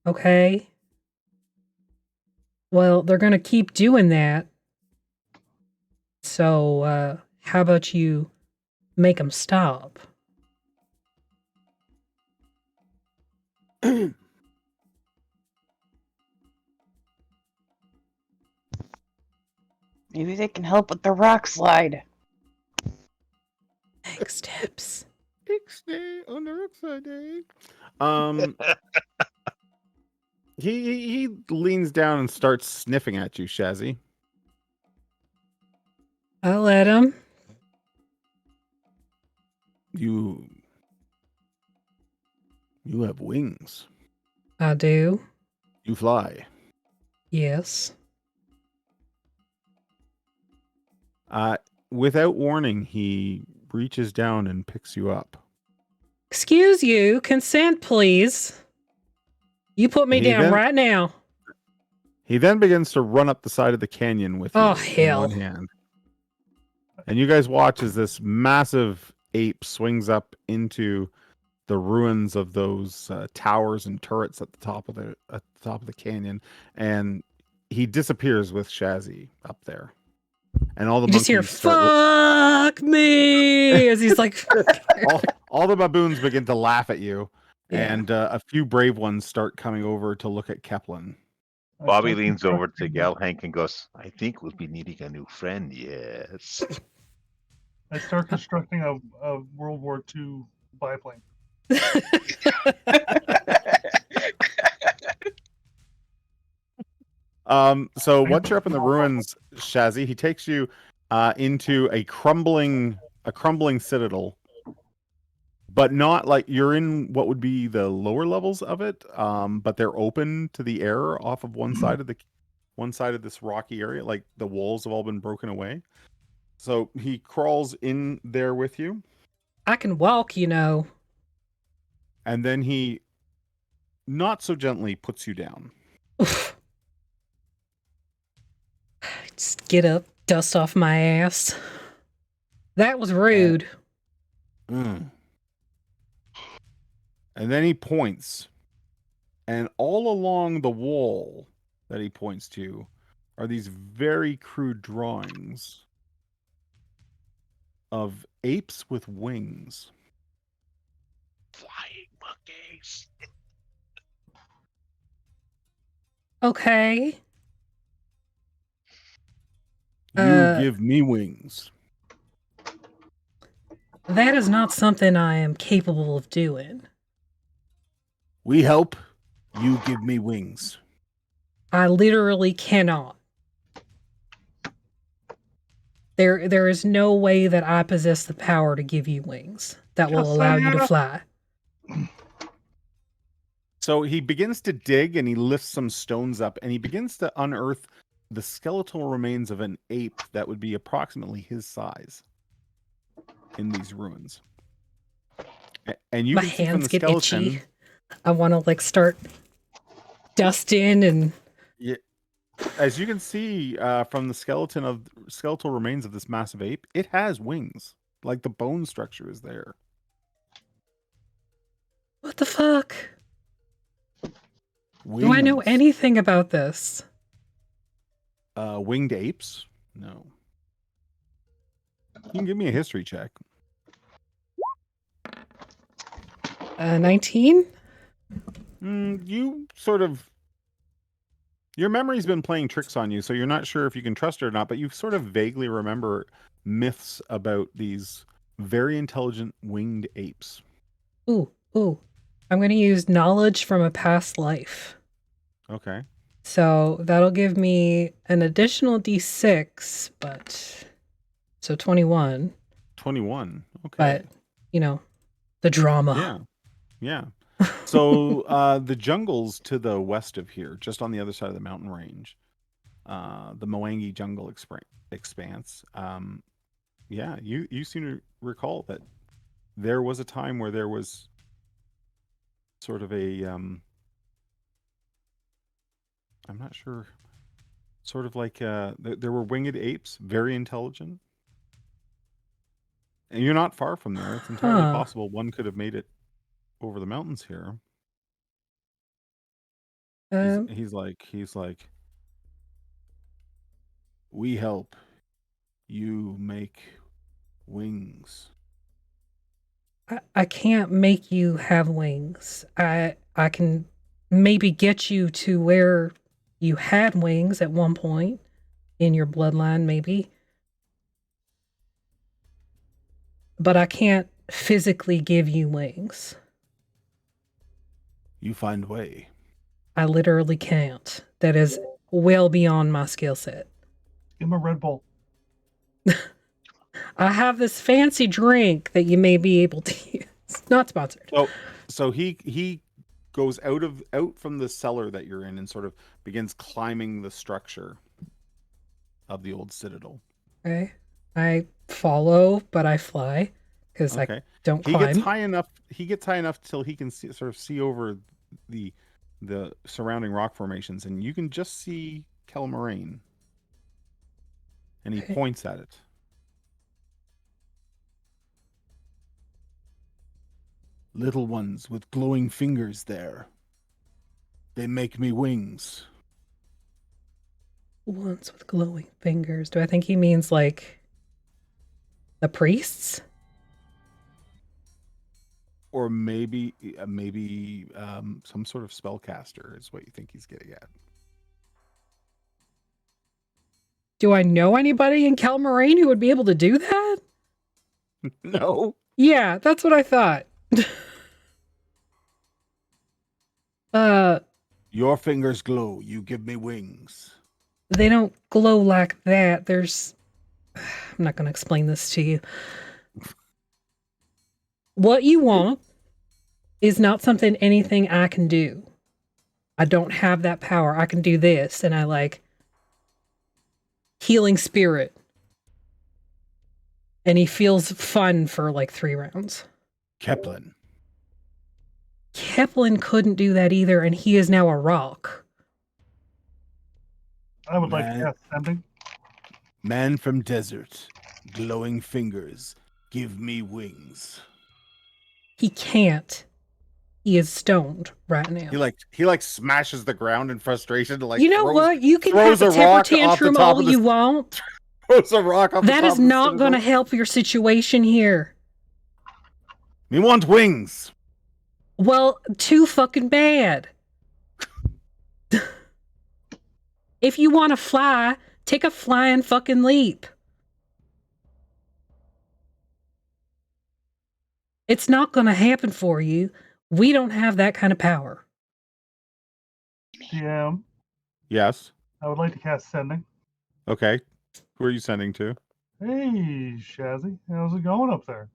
Okay. Well, they're gonna keep doing that So, how about you make them stop? Maybe they can help with the rock slide. Next steps. Ixnay on the upside day. He leans down and starts sniffing at you, Shazzy. I'll let him. You have wings. I do. You fly. Yes. Without warning, he reaches down and picks you up. Excuse you. Consent, please. You put me He down then- right now. He then begins to run up the side of the canyon with you Oh, in hell. one hand. And you guys watch as this massive ape swings up into the ruins of those towers and turrets at the top of the canyon, and he disappears with Shazzy up there. And all the You just hear, monkeys start. fuck me, as he's like, all the baboons begin to laugh at you, Yeah. and a few brave ones start coming over to look at Keplin. I Bobby start leans over to constructing- Galhank and goes, I think we'll be needing a new friend, yes. I start constructing a World War II biplane. So once you're up in the ruins, Shazzy, he takes you into a crumbling citadel, but not like you're in what would be the lower levels of it. But they're open to the air off of one side of this rocky area. Like the walls have all been broken away. So he crawls in there with you, I can walk, you know. and then he not so gently puts you down. Oof. Just get up, dust off my ass. That was rude. Mm. And then he points, and all along the wall that he points to are these very crude drawings of apes with wings. Flying monkeys. Okay. You give me wings. That is not something I am capable of doing. We help. You give me wings. I literally cannot. There is no way that I possess the power to give you wings that will allow you to fly. So he begins to dig, and he lifts some stones up, and he begins to unearth the skeletal remains of an ape that would be approximately his size in these ruins. And you My can see from hands the get skeleton, itchy. I want to like start dusting and as you can see from the skeletal remains of this massive ape, it has wings. Like the bone structure is there. what the fuck? Do I know Wings. anything about this? Winged apes? No. You can give me a history check. 19? You sort of. Your memory's been playing tricks on you, so you're not sure if you can trust it or not, but you sort of vaguely remember myths about these very intelligent winged apes. Ooh. I'm going to use knowledge from a past life. Okay. So that'll give me an additional d6, but so 21. 21. Okay. But, you know, the drama. Yeah. So the jungles to the west of here, just on the other side of the mountain range, the Mwangi jungle expanse. Yeah, you seem to recall that there was a time where there was sort of a I'm not sure, sort of like there were winged apes, very intelligent. And you're not far from there. It's entirely Huh. possible one could have made it over the mountains here. He's like, we help. you make wings. I can't make you have wings. I can maybe get you to where you had wings at one point in your bloodline, maybe. But I can't physically give you wings. You find way. I literally can't. That is well beyond my skill set. Give him a Red Bull. I have this fancy drink that you may be able to use. Not sponsored. So he goes out from the cellar that you're in and sort of begins climbing the structure of the old citadel. Okay. I follow, but I fly because Okay. I don't He climb. gets high enough. He gets high enough till he can sort of see over the surrounding rock formations, and you can just see Kelmarain. And he Okay. points at it. Little ones with glowing fingers there. They make me wings. Ones with glowing fingers. Do I think he means like the priests? Or maybe some sort of spellcaster is what you think he's getting at. Do I know anybody in Kelmarain who would be able to do that? No. Yeah, that's what I thought. Your fingers glow. You give me wings. They don't glow like that. There's I'm not going to explain this to you. What you want is not something anything I can do. I don't have that power. I can do this, and I like healing spirit. And he feels fun for like 3 rounds. Keplin. Keplin couldn't do that either, and he is now a rock. I would like Man. to cast Sending. Man from desert. Glowing fingers. Give me wings. He can't. He is stoned right now. He smashes the ground in frustration to you know throws, what? You can throws have a a temper rock off the tantrum top all of the- you want. throws a rock off the That top is of the not going to citadel. help your situation here. We want wings. Well, too fucking bad. If you want to fly, take a flying fucking leap. It's not going to happen for you. We don't have that kind of power. DM. Yes. I would like to cast Sending. Okay. Who are you sending to? Hey, Shazzy. How's it going up there?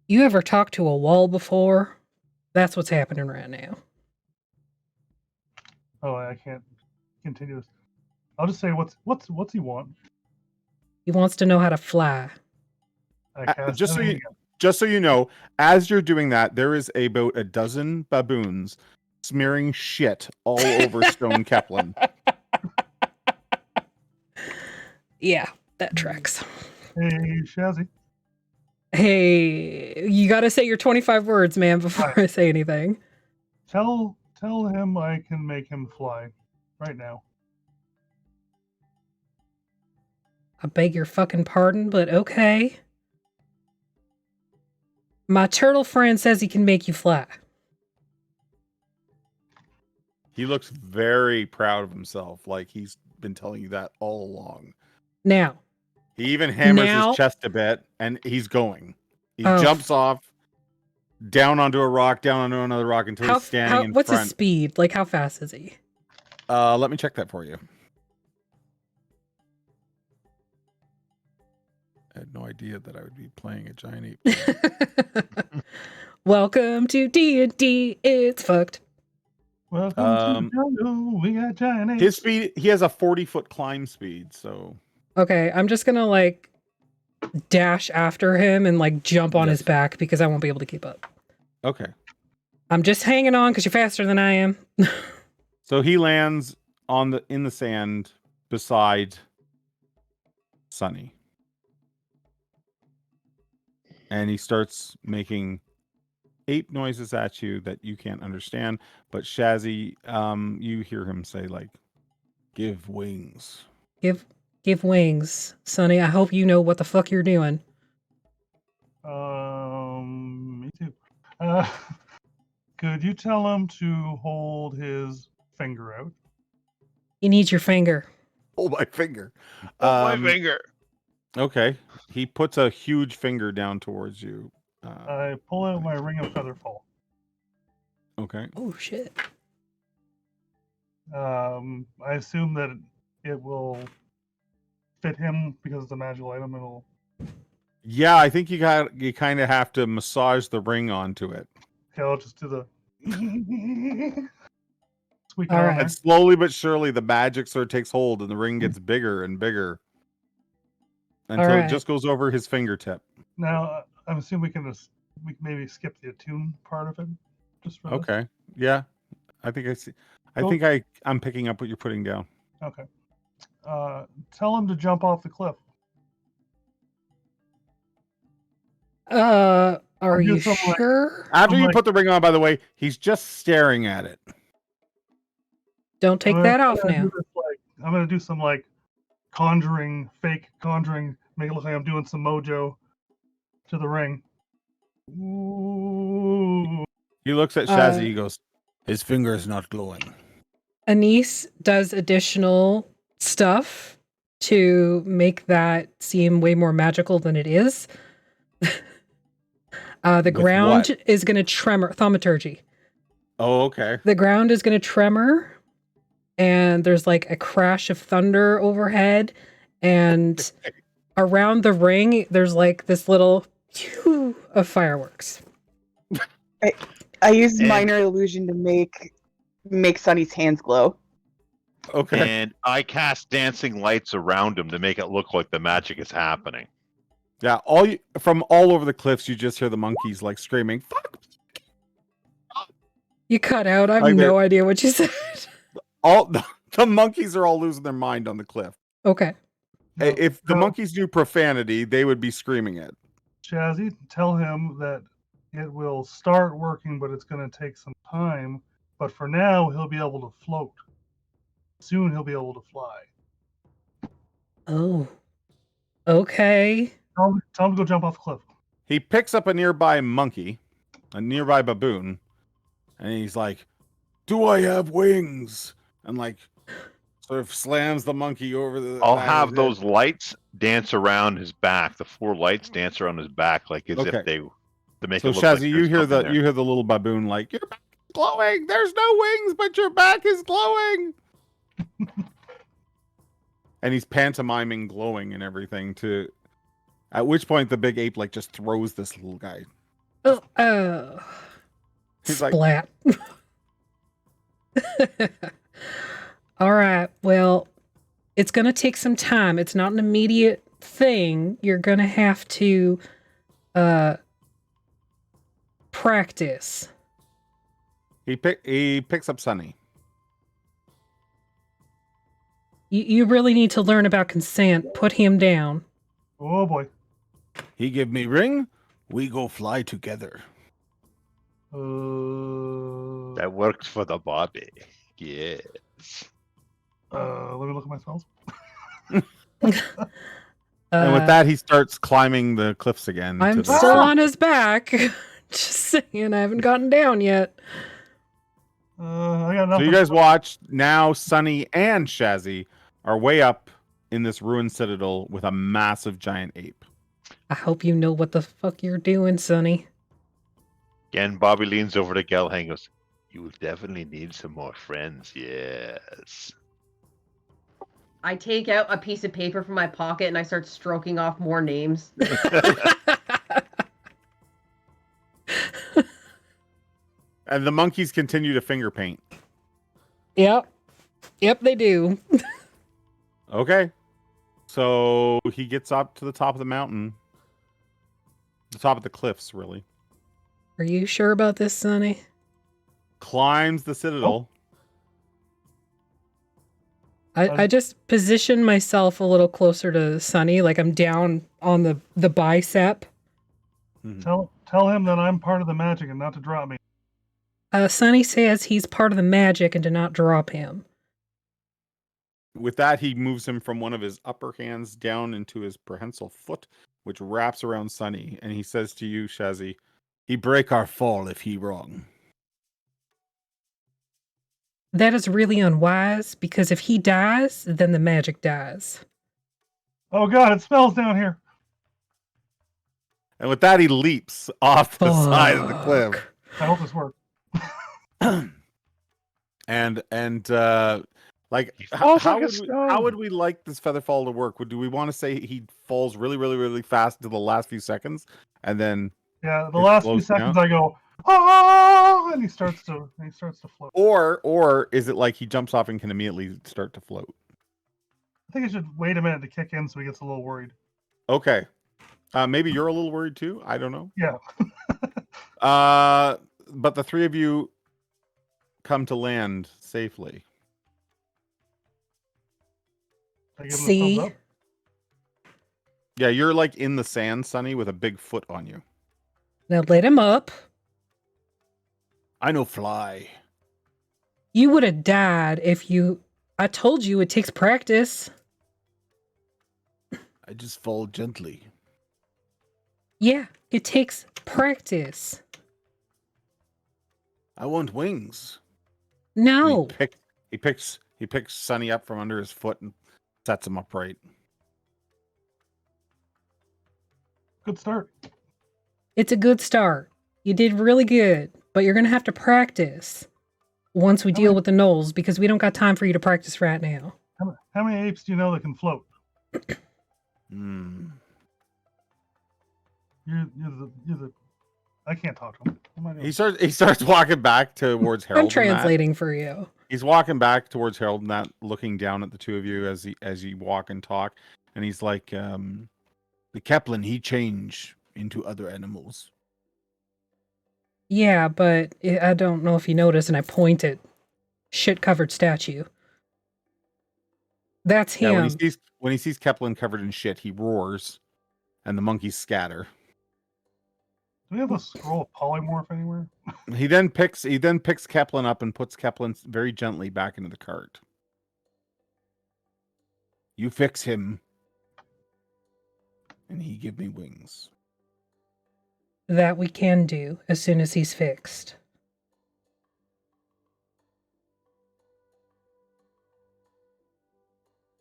You ever talked to a wall before? That's what's happening right now. Oh, I can't continue this. I'll just say what's he want? He wants to know how to fly. I cast Just so Sending you again. Just so you know, as you're doing that, there is about a dozen baboons smearing shit all over Stone Keplin. Yeah, that tracks. Hey, Shazzy. Hey, you got to say your 25 words, man, before I say anything. Tell him I can make him fly right now. I beg your fucking pardon, but okay. My turtle friend says he can make you fly. He looks very proud of himself, like he's been telling you that all along. Now, He even hammers Now- his chest a bit, and he's going. He Oh. jumps off, down onto a rock, down onto another rock until he's standing in what's front. his speed? Like, how fast is he? Let me check that for you. I had no idea that I would be playing a giant ape. Welcome to D&D. It's fucked. Welcome to the jungle. We got giant apes. His speed, he has a 40-foot climb speed, so Okay, I'm just gonna like dash after him and like jump on his Yes. back because I won't be able to keep up. okay. I'm just hanging on because you're faster than I am. So he lands in the sand beside Sunny. And he starts making ape noises at you that you can't understand. But Shazzy, you hear him say, like, give wings. Give wings, Sonny. I hope you know what the fuck you're doing. Me too. Could you tell him to hold his finger out? He needs your finger. Hold my finger. Oh, my finger. Okay. He puts a huge finger down towards you. I pull out my ring of featherfall. Okay. Oh shit. I assume that it will fit him because it's a magical item. It'll. Yeah, I think you kind of have to massage the ring onto it. Okay, I'll just do the. Squeak All on right. there. And slowly but surely the magic sort of takes hold and the ring gets bigger and bigger until right. it just goes over his fingertip. Now, I'm assuming we can maybe skip the attune part of it. Just for this. Okay. Yeah. I think I see. I Cool. think I'm picking up what you're putting down. Okay. Tell him to jump off the cliff. Are I'll do you something like- sure? After I'm you like- put the ring on, by the way, he's just staring at it. Don't take I'm that gonna off do now. this, I'm gonna do some conjuring, fake conjuring, make it look like I'm doing some mojo to the ring. Ooh. He looks at Shazzy. He goes, "His finger is not glowing." Anise does additional stuff to make that seem way more magical than it is. The With ground what? is going to tremor. Thaumaturgy. Oh, okay. The ground is going to tremor, and there's like a crash of thunder overhead, and around the ring, there's like this little phew of fireworks. I used And- minor illusion to make Sunny's hands glow. Okay. And I cast dancing lights around him to make it look like the magic is happening. Yeah. From all over the cliffs, you just hear the monkeys like screaming. Fuck! You cut out. I have Like no idea what you said. All the monkeys are all losing their mind on the cliff. Okay. If the No. monkeys knew profanity, they would be screaming it. Shazzy, tell him that it will start working, but it's going to take some time. But for now, he'll be able to float. Soon he'll be able to fly. Oh. Okay. Tell him to go jump off the cliff. He picks up a nearby monkey, a nearby baboon, and he's like, "Do I have wings?" And like, sort of slams the monkey over the. I'll back of have his those head. lights dance around his back. The 4 lights dance around his back, like as Okay. if they to make So it look Shazzy, like you there's hear something there. you hear the little baboon like, "Your back is glowing. There's no wings, but your back is glowing." And he's pantomiming glowing and everything to. At which point the big ape like just throws this little guy. Oh. He's like- Splat. All right. Well, it's going to take some time. It's not an immediate thing. You're going to have to practice. He picks up Sunny. You really need to learn about consent. Put him down. Oh boy. He give me ring. We go fly together. That works for the body. Yes. Let me look at my spells. And with that, he starts climbing the cliffs again. I'm to the still city. on his back. Just saying, I haven't gotten down yet. I got So nothing. you guys watch now. Sunny and Shazzy are way up in this ruined citadel with a massive giant ape. I hope you know what the fuck you're doing, Sonny. Again, Bobby leans over to Gelhang and goes, "You will definitely need some more friends, yes." I take out a piece of paper from my pocket and I start stroking off more names. And the monkeys continue to finger paint. Yep, they do. Okay. So he gets up to the top of the mountain. The top of the cliffs, really. Are you sure about this, Sonny? Climbs the citadel. I just position myself a little closer to Sonny, like I'm down on the bicep. Tell him that I'm part of the magic and not to drop me. Sonny says he's part of the magic and to not drop him. With that, he moves him from one of his upper hands down into his prehensile foot, which wraps around Sunny, and he says to you, Shazzy, "He break our fall if he wrong." That is really unwise, because if he dies, then the magic dies. Oh god, it smells down here. And with that, he leaps off the side of the cliff. Fuck. I hope this works. and like falls how like a would stone. how would we like this feather fall to work? Do we want to say he falls really, really, really fast into the last few seconds, and then Yeah, the it last few slows seconds down? I go, oh, and he starts to float. Or is it like he jumps off and can immediately start to float? I think I should wait a minute to kick in so he gets a little worried. Okay. Maybe you're a little worried too. I don't know. Yeah. But the three of you come to land safely. I give him a See? thumbs up. Yeah, you're like in the sand, Sonny, with a big foot on you. Now let him up. I know fly. You would have died if you... I told you it takes practice. I just fall gently. Yeah, it takes practice. I want wings. No. He picks Sonny up from under his foot and sets him upright. Good start. It's a good start. You did really good, but you're going to have to practice once we deal with the gnolls, because we don't got time for you to practice right now. How many apes do you know that can float? Hmm. You're the. I can't talk to him. What am I doing? He starts walking back towards Harold. I'm and Matt. translating for you. He's walking back towards Harold and Matt, looking down at the two of you as you walk and talk, and he's like, "The Keplin, he change into other animals." Yeah, but I don't know if you noticed, and I point at shit-covered statue. That's him. Yeah, when he sees Keplin covered in shit, he roars, and the monkeys scatter. Do we have a scroll of polymorph anywhere? He then picks Keplin up and puts Keplin very gently back into the cart. You fix him, and he give me wings. That we can do as soon as he's fixed.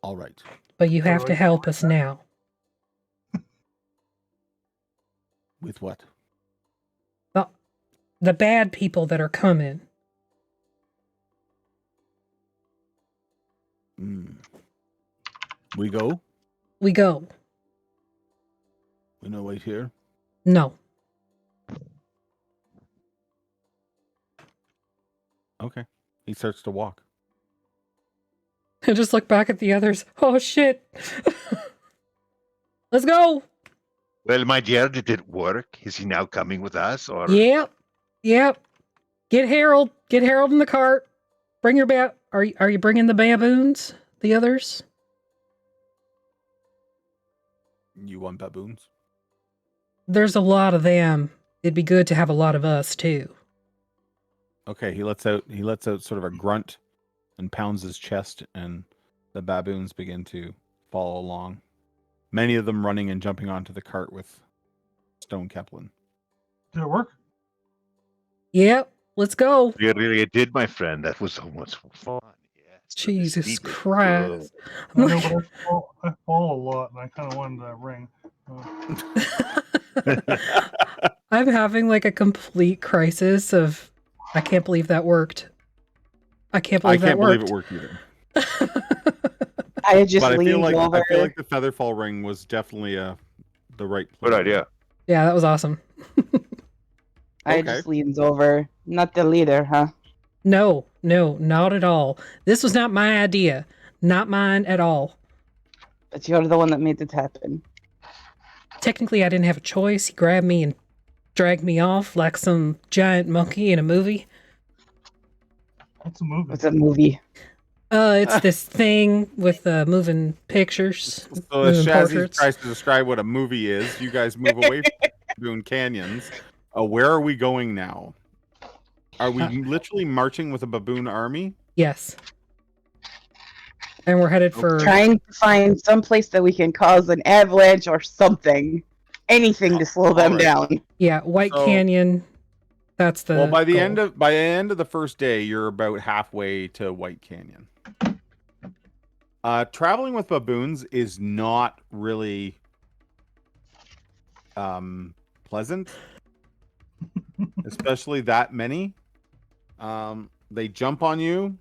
All right. But you have to help us now. With what? The bad people that are coming. We go? We go. We no wait here? No. Okay. He starts to walk. I just look back at the others. Oh, shit. Let's go. Well, my dear, did it work? Is he now coming with us? Or Yep. Get Harold. Get Harold in the cart. Bring your Are you bringing the baboons? The others? You want baboons? There's a lot of them. It'd be good to have a lot of us too. Okay, he lets out sort of a grunt and pounds his chest, and the baboons begin to follow along. Many of them running and jumping onto the cart with Stone Keplin. Did it work? Yep. Let's go. you really did, my friend. That was so much fun. Yes. Jesus This needed Christ. I know, but I fall a lot, and I kind of wanted that ring. I'm having like a complete crisis of I can't believe that worked. I can't believe it worked either. I just But I leaned feel like over. the Featherfall ring was definitely the right Good play. idea. Yeah, that was awesome. I Okay. just leans over. Not the leader, huh? No, not at all. This was not my idea. Not mine at all. But you're the one that made it happen. Technically, I didn't have a choice. He grabbed me and dragged me off like some giant monkey in a movie. What's a movie? It's a movie. It's this thing with moving pictures, So as moving Shazzy portraits. tries to describe what a movie is, you guys move away from Boone Canyons. Where are we going now? Are we literally marching with a baboon army? Yes. And we're headed for Trying to find some place that we can cause an avalanche or something. Anything to slow them Alright. down. White So- Canyon. That's the Well, by the goal. end of the first day, you're about halfway to White Canyon. Traveling with baboons is not really pleasant, especially that many. They jump on you.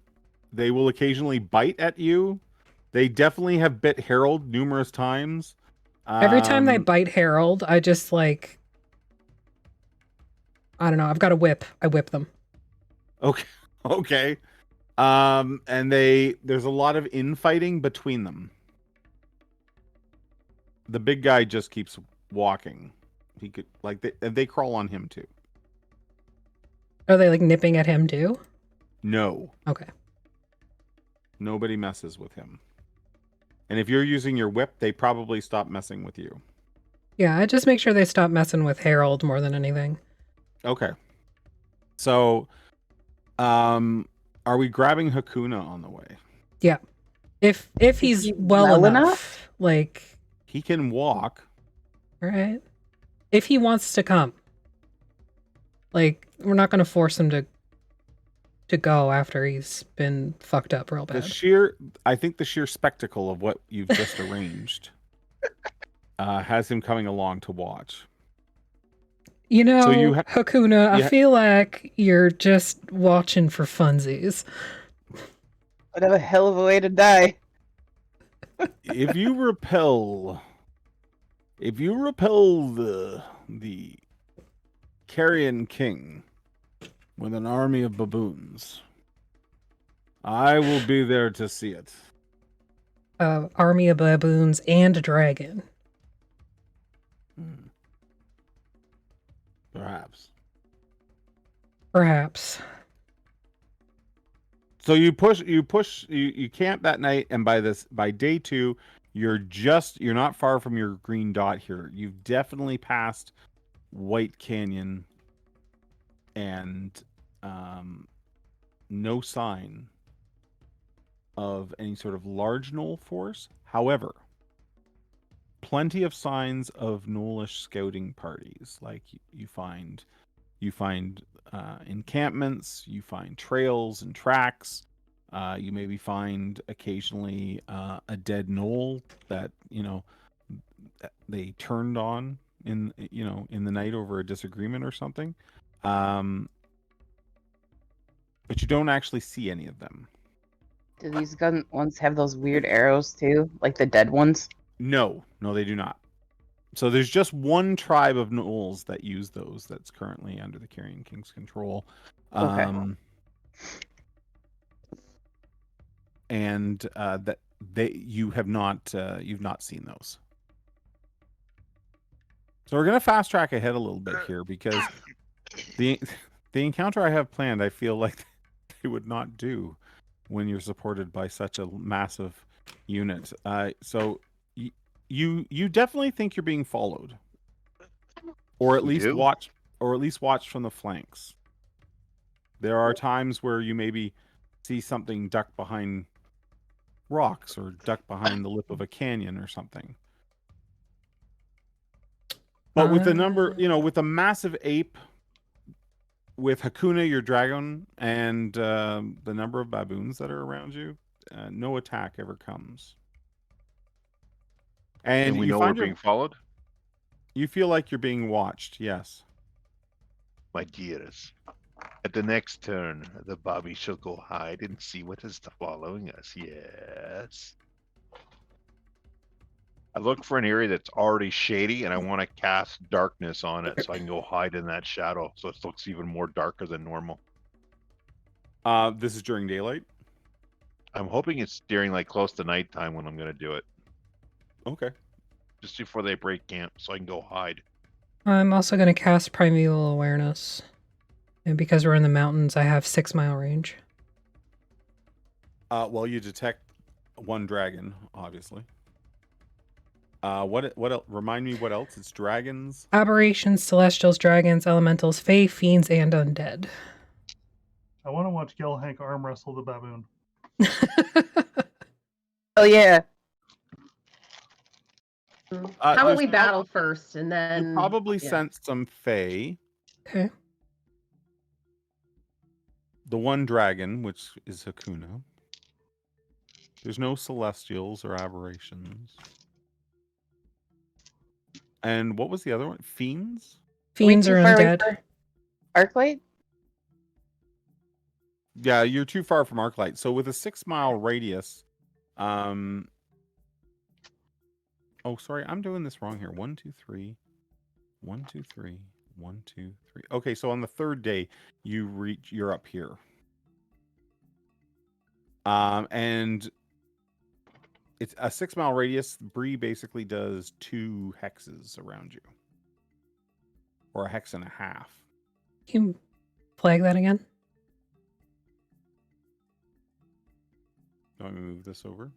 They will occasionally bite at you. They definitely have bit Harold numerous times. Every time they bite Harold, I just like, I don't know. I've got a whip. I whip them. Okay. And there's a lot of infighting between them. The big guy just keeps walking. He could they crawl on him too. Are they like nipping at him too? No, Okay. nobody messes with him. And if you're using your whip, they probably stop messing with you. Yeah, I just make sure they stop messing with Harold more than anything. Okay. So, are we grabbing Hakuna on the way? Yeah. If he's he well well enough, enough? like, He can walk. right? If he wants to come. Like, we're not going to force him to go after he's been fucked up real bad. I think the sheer spectacle of what you've just arranged has him coming along to watch. You know, So you Hakuna, I feel like you're just watching for funsies. What a hell of a way to die. If you repel the Carrion King with an army of baboons, I will be there to see it. Army of baboons and a dragon. Perhaps. So you camp that night, and by day 2, you're not far from your green dot here. You've definitely passed White Canyon, and no sign of any sort of large gnoll force. However, plenty of signs of gnollish scouting parties. Like you find encampments, you find trails and tracks. You maybe find occasionally a dead gnoll that they turned on in the night over a disagreement or something. But you don't actually see any of them. Do these gun ones have those weird arrows too? Like the dead ones? No, they do not. So there's just one tribe of gnolls that use those that's currently under the Carrion King's control. Okay. And that you've not seen those. So we're gonna fast track ahead a little bit here because the encounter I have planned, I feel like they would not do when you're supported by such a massive unit. So you definitely think you're being followed, or at least watch from the flanks. There are times where you maybe see something duck behind rocks or duck behind the lip of a canyon or something. But with the number, with a massive ape, with Hakuna, your dragon, and the number of baboons that are around you, no attack ever comes. And we you know find we're being followed? You feel like you're being watched, yes. My dears, at the next turn, the Bobby shall go hide and see what is following us. Yes. I look for an area that's already shady, and I want to cast darkness on it so I can go hide in that shadow, so it looks even more darker than normal. This is during daylight? I'm hoping it's during like close to nighttime when I'm going to do it. Okay. Just before they break camp, so I can go hide. I'm also going to cast Primeval Awareness. And because we're in the mountains, I have 6-mile range. Well, you detect one dragon, obviously. What else? Remind me what else? It's dragons. Aberrations, celestials, dragons, elementals, fae, fiends, and undead. I want to watch Gelhank arm wrestle the baboon. Oh yeah. How about there's we prob- battle first, and You then probably yeah. sent some Fae. Okay. The one dragon, which is Hakuna. There's no celestials or aberrations. And what was the other one? Fiends? Fiends are undead. Arclight? Yeah, you're too far from Arclight. So with a 6-mile radius, oh sorry, I'm doing this wrong here. 1, 2, 3. 1, 2, 3. 1, 2, 3. Okay, so on the third day, you're up here. And it's a 6-mile radius. Bree basically does 2 hexes around you. Or a hex and a half. Can you flag that again? Do I move this over?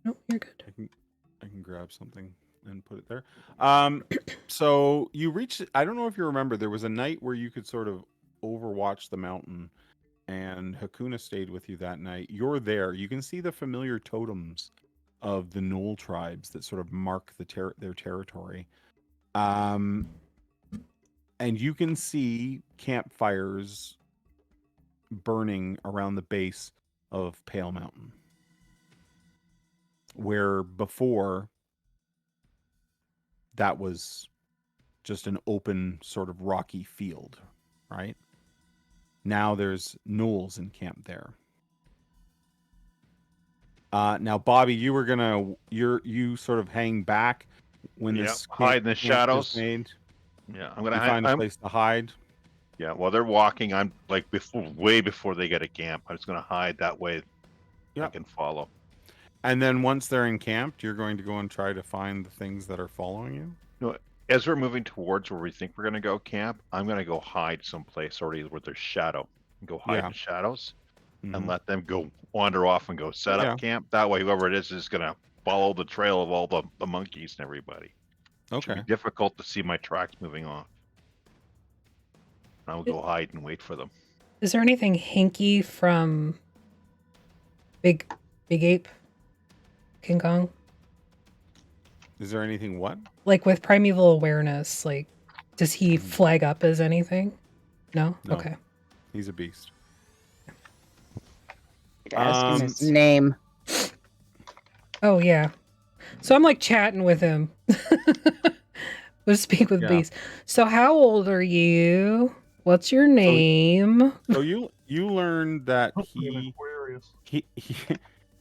No, you're good. I can grab something and put it there. So you reach. I don't know if you remember. There was a night where you could sort of overwatch the mountain, and Hakuna stayed with you that night. You're there. You can see the familiar totems of the Knoll tribes that sort of mark their territory. And you can see campfires burning around the base of Pale Mountain, where before that was just an open sort of rocky field, right? Now there's gnolls in camp there. Now, Bobby, you sort of hang back when this hide in the camp is shadows. made. Yeah, I'm gonna You hide. find a place to hide. Yeah, while they're walking, I'm like way before they get a camp. I'm just gonna hide that way. I Yep. can follow. And then once they're encamped, you're going to go and try to find the things that are following you. No, as we're moving towards where we think we're gonna go camp, I'm gonna go hide someplace already where there's shadow. Go hide in the shadows and Mhm. let them go wander off and go set up camp. That way, whoever it is gonna follow the trail of all the monkeys and everybody. It should Okay. be difficult to see my tracks moving off. I'll go hide and wait for them. Is there anything hinky from Big Ape? King Kong? Is there anything what? Like with primeval awareness, like does he flag up as anything? No? No. Okay. He's a beast. Ask him his name. Oh yeah. So I'm like chatting with him. Let's speak with Beast. So how old are you? What's your name? So you learn that Hopefully an he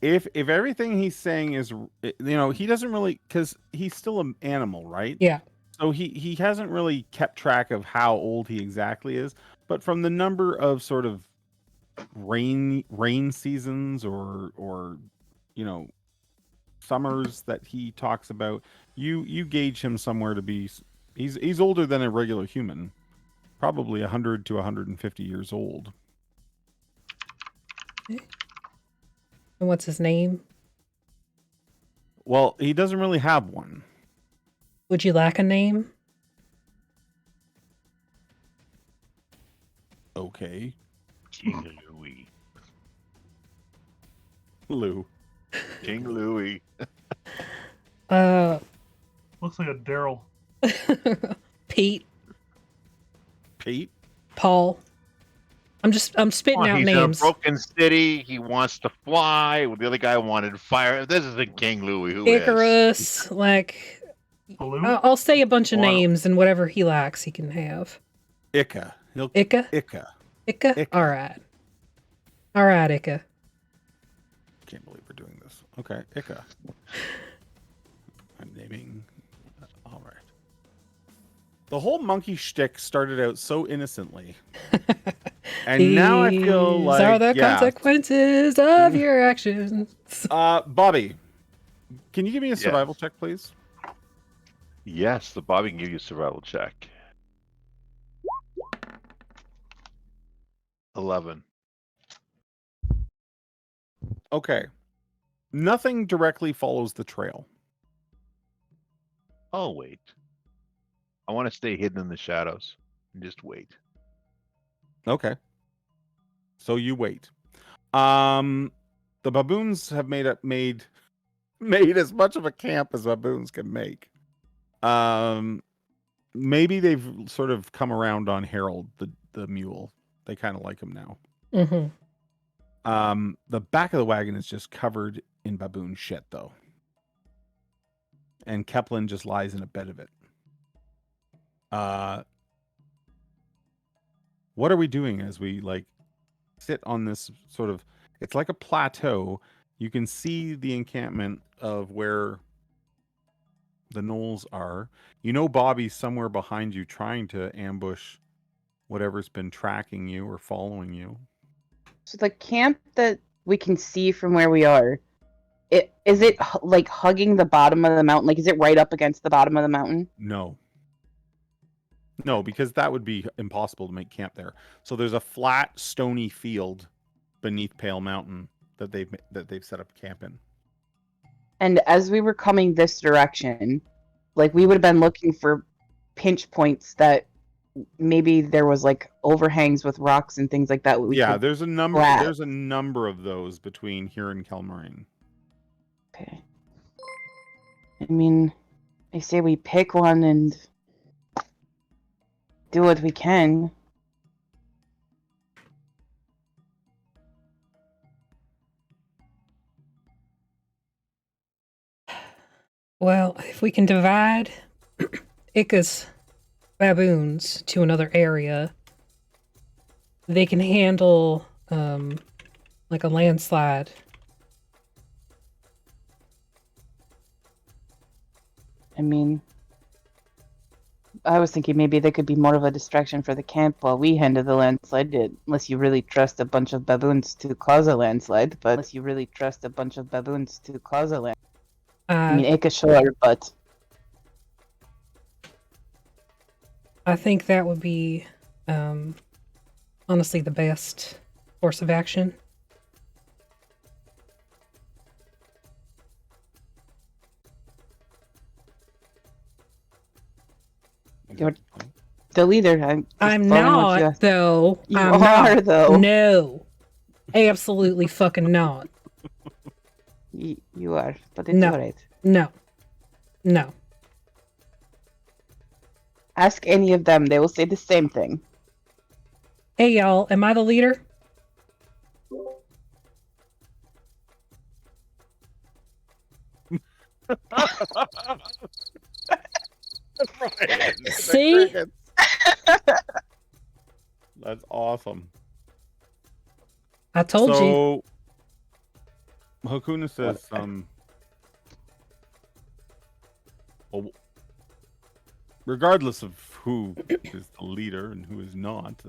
if everything he's saying is, he doesn't really, because he's still an animal, right? Yeah. So he hasn't really kept track of how old he exactly is, but from the number of sort of rain seasons or summers that he talks about, you gauge him somewhere to be he's older than a regular human, probably 100 to 150 years old. And what's his name? Well, he doesn't really have one. Would you like a name? Okay. King Louis. Lou. King Louis. Looks like a Daryl. Pete. Pete. Paul. I'm spitting out he's names. in a broken city. He wants to fly. The other guy wanted fire. If this isn't King Louis, who is? Icarus, like I'll say a bunch of names and whatever he lacks he can have. Ika. Ika? Ika. All right. All right, Ika. Can't believe we're doing this. Okay, Ika. I'm naming. All right. The whole monkey shtick started out so innocently. And now I feel like these are the consequences of your actions. Bobby, can you give me a survival check, please? Yes, the Bobby can give you a survival check. 11. Okay. Nothing directly follows the trail. I'll wait. I want to stay hidden in the shadows and just wait. Okay. So you wait. The baboons have made made as much of a camp as baboons can make. Maybe they've sort of come around on Harold, the mule. They kind of like him now. Mm-hmm. The back of the wagon is just covered in baboon shit, though. And Keplin just lies in a bed of it. What are we doing as we sit on this sort of, it's like a plateau. You can see the encampment of where the gnolls are. You know Bobby's somewhere behind you trying to ambush whatever's been tracking you or following you. So the camp that we can see from where we are, is it like hugging the bottom of the mountain? Like, is it right up against the bottom of the mountain? No, because that would be impossible to make camp there. So there's a flat, stony field beneath Pale Mountain that they've set up camp in. And as we were coming this direction, like, we would have been looking for pinch points that maybe there was like overhangs with rocks and things like that. There's a number. grab. There's a number of those between here and Kelmarine. Okay. I mean, I say we pick one and do what we can. Well, if we can divide Ika's baboons to another area, they can handle like a landslide. I mean, I was thinking maybe they could be more of a distraction for the camp while we handle the landslide, unless you really trust a bunch of baboons to cause a landslide. But I mean, Ika, sure, but I think that would be honestly the best course of action. you're the leader. I'm not, though. You I'm are, not. though. No. Absolutely fucking not. You are, but it's No. alright. No. No. Ask any of them; they will say the same thing. Hey, y'all. Am I the leader? See? That's awesome. I told you. So, Hakuna says, well, regardless of who is the leader and who is not,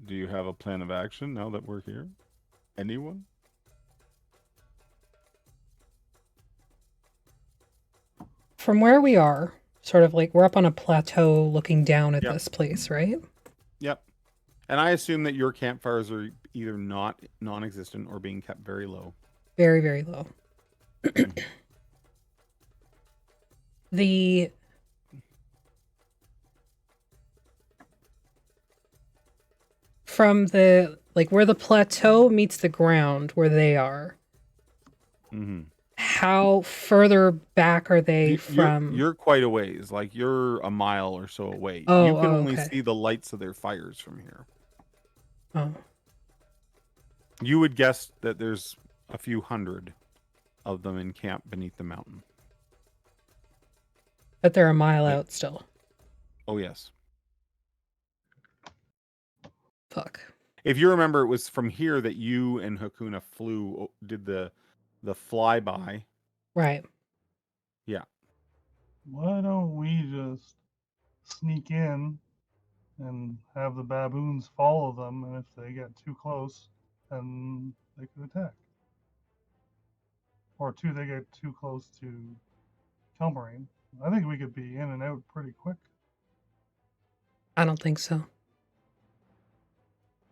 do you have a plan of action now that we're here? Anyone? From where we are, sort of like we're up on a plateau looking down at Yep. this place, right? Yep. And I assume that your campfires are either not non-existent or being kept very low. Very, very low. From the, like, where the plateau meets the ground, where they are, Mm-hmm. how further back are they from? You're quite a ways. Like, you're a mile or so away. Oh, you can only okay. see the lights of their fires from here. Oh, You would guess that there's a few hundred of them in camp beneath the mountain. but they're a mile Right. out still. Oh, yes. Fuck. If you remember, it was from here that you and Hakuna did the flyby. Right. Why don't we just sneak in and have the baboons follow them, and if they get too close, then they could attack. Or they get too close to Kelmarine. I think we could be in and out pretty quick. I don't think so.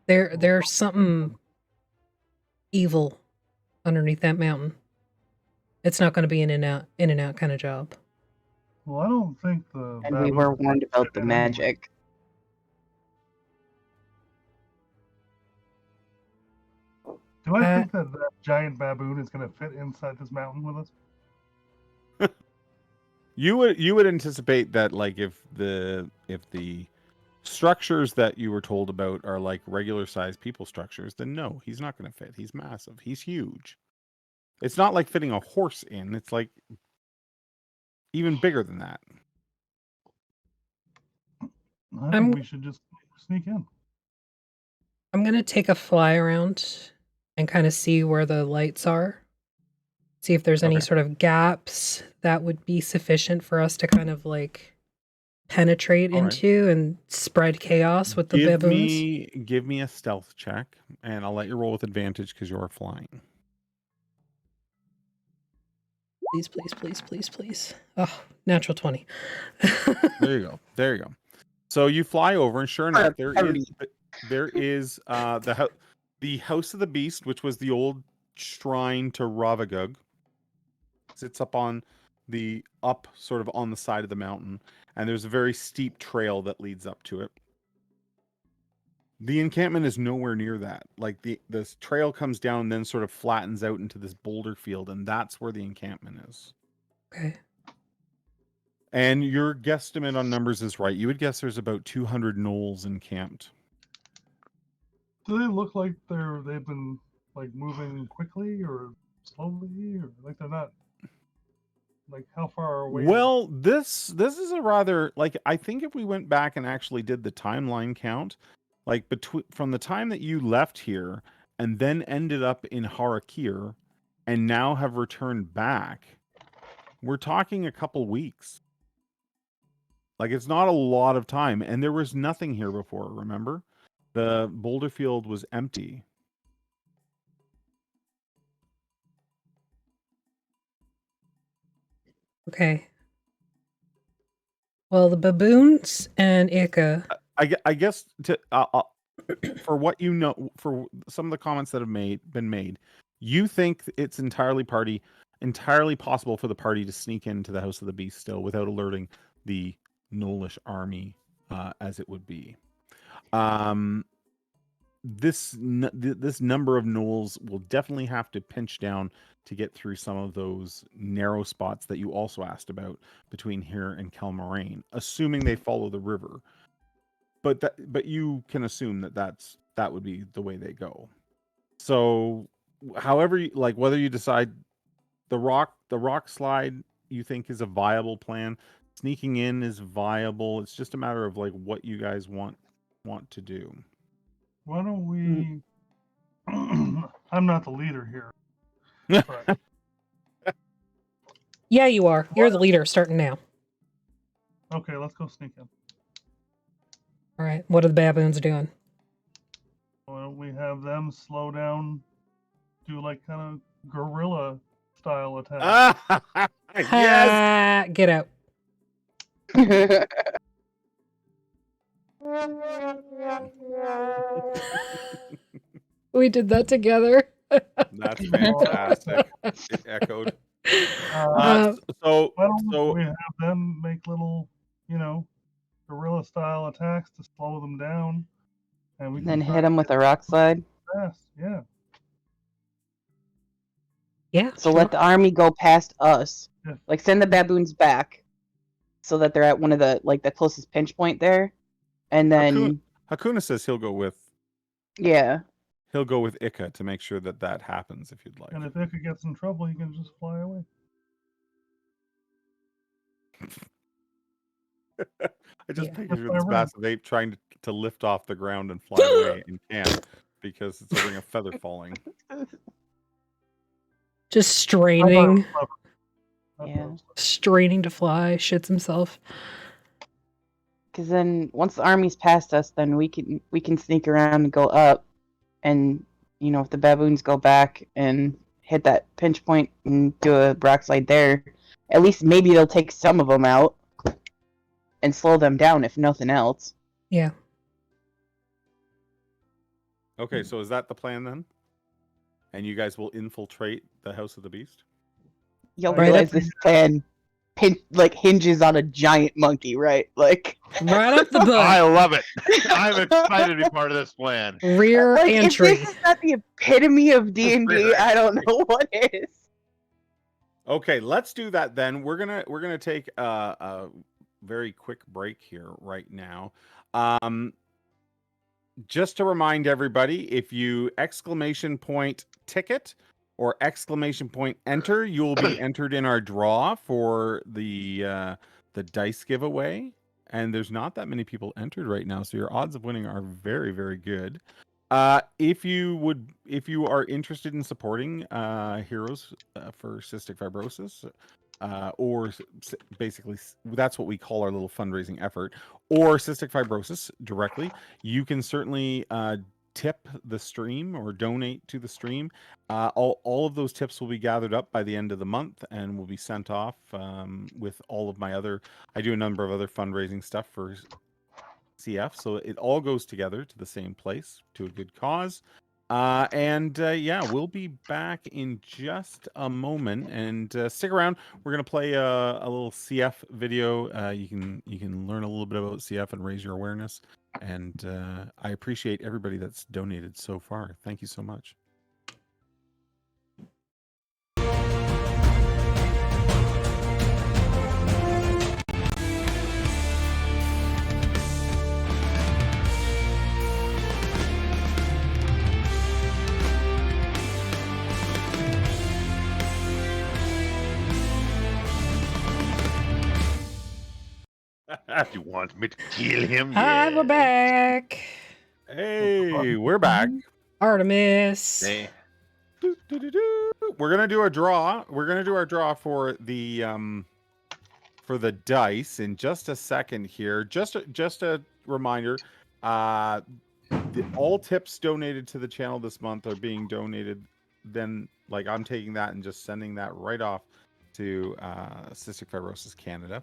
There's something evil underneath that mountain. It's not going to be an in and out kind of job. Well, I don't think the And we were baboons warned about the anyway. magic. Do I think that giant baboon is going to fit inside this mountain with us? You would anticipate that, like, if the structures that you were told about are like regular sized people structures, then no, he's not going to fit. He's massive. He's huge. It's not like fitting a horse in. It's like even bigger than that. I think we should just sneak in. I'm going to take a fly around and kind of see where the lights are. See if there's any Okay. sort of gaps that would be sufficient for us to kind of like penetrate All right. into and spread chaos with the baboons. Give me a stealth check, and I'll let you roll with advantage because you're flying. Please, please, please, please, please. Oh, natural 20. There you go. There you go. So you fly over, and sure enough, there is the House of the Beast, which was the old shrine to Ravagug. Sits up on sort of on the side of the mountain, and there's a very steep trail that leads up to it. The encampment is nowhere near that. Like this trail comes down and then sort of flattens out into this boulder field, and that's where the encampment is. Okay. And your guesstimate on numbers is right. You would guess there's about 200 gnolls encamped. Do they look like they've been like moving quickly or slowly, or like they're not? Like how far away? Well, this is a rather, like, I think if we went back and actually did the timeline count, like from the time that you left here and then ended up in Har'Akir and now have returned back, we're talking a couple weeks. Like, it's not a lot of time, and there was nothing here before, remember? The boulder field was empty. Okay. Well, the baboons and Ika. I guess for what you know, for some of the comments that have been made, you think it's entirely possible for the party to sneak into the House of the Beast still without alerting the Gnollish army, as it would be. This number of gnolls will definitely have to pinch down to get through some of those narrow spots that you also asked about between here and Kelmarain, assuming they follow the river. But you can assume that would be the way they go. So, however, like whether you decide the rock slide you think is a viable plan, sneaking in is viable. It's just a matter of like what you guys want to do. Why don't we? I'm not the leader here. But Yeah, you are. You're the leader starting now. okay, let's go sneak in. All right. What are the baboons doing? Why don't we have them slow down, do like kind of guerrilla style attack? Yes. Get out. We did that together. That's fantastic. It echoed. Why So don't we have them make little, guerrilla style attacks to slow them down, and we Then can hit them with a rock slide. fast. Yeah. Yeah. So sure. let the army go past us. Yeah. Like send the baboons back, so that they're at one of the the closest pinch point there, and then Hakuna says he'll go with Ika to make sure that happens if you'd like. And if Ika gets in trouble, he can just fly away. I just Yeah. picture That's this my massive ape trying to lift off the ground and fly away and can't because it's a ring of feather falling. Just straining Yeah. straining to fly, shits himself. Because then once the army's past us, then we can sneak around and go up, and if the baboons go back and hit that pinch point and do a rock slide there, at least maybe they'll take some of them out and slow them down if nothing else. Yeah. Okay, so is that the plan then? And you guys will infiltrate the House of the Beast? You'll Right realize up- this plan hinges on a giant monkey, right? Like Right up the butt. I love it. I'm excited to be part of this plan. Rear like entry. if this is not the epitome of D&D, I don't know what is. Okay, let's do that then. We're gonna take a very quick break here right now. Just to remind everybody, if you !ticket or !enter, you will be entered in our draw for the dice giveaway. And there's not that many people entered right now, so your odds of winning are very, very good. If you are interested in supporting Heroes for Cystic Fibrosis, or basically that's what we call our little fundraising effort, or Cystic Fibrosis directly, you can certainly tip the stream or donate to the stream. All of those tips will be gathered up by the end of the month and will be sent off with all of my other. I do a number of other fundraising stuff for CF, so it all goes together to the same place, to a good cause. Yeah, we'll be back in just a moment, and stick around. We're gonna play a little CF video. You can learn a little bit about CF and raise your awareness. And I appreciate everybody that's donated so far. Thank you so much. You want me to kill him? Hi, we're back. Hey, we're back. Artemis. Hey. We're gonna do a draw. We're gonna do our draw for the dice in just a second here. Just a reminder, all tips donated to the channel this month are being donated. Then, like, I'm taking that and just sending that right off to Cystic Fibrosis Canada.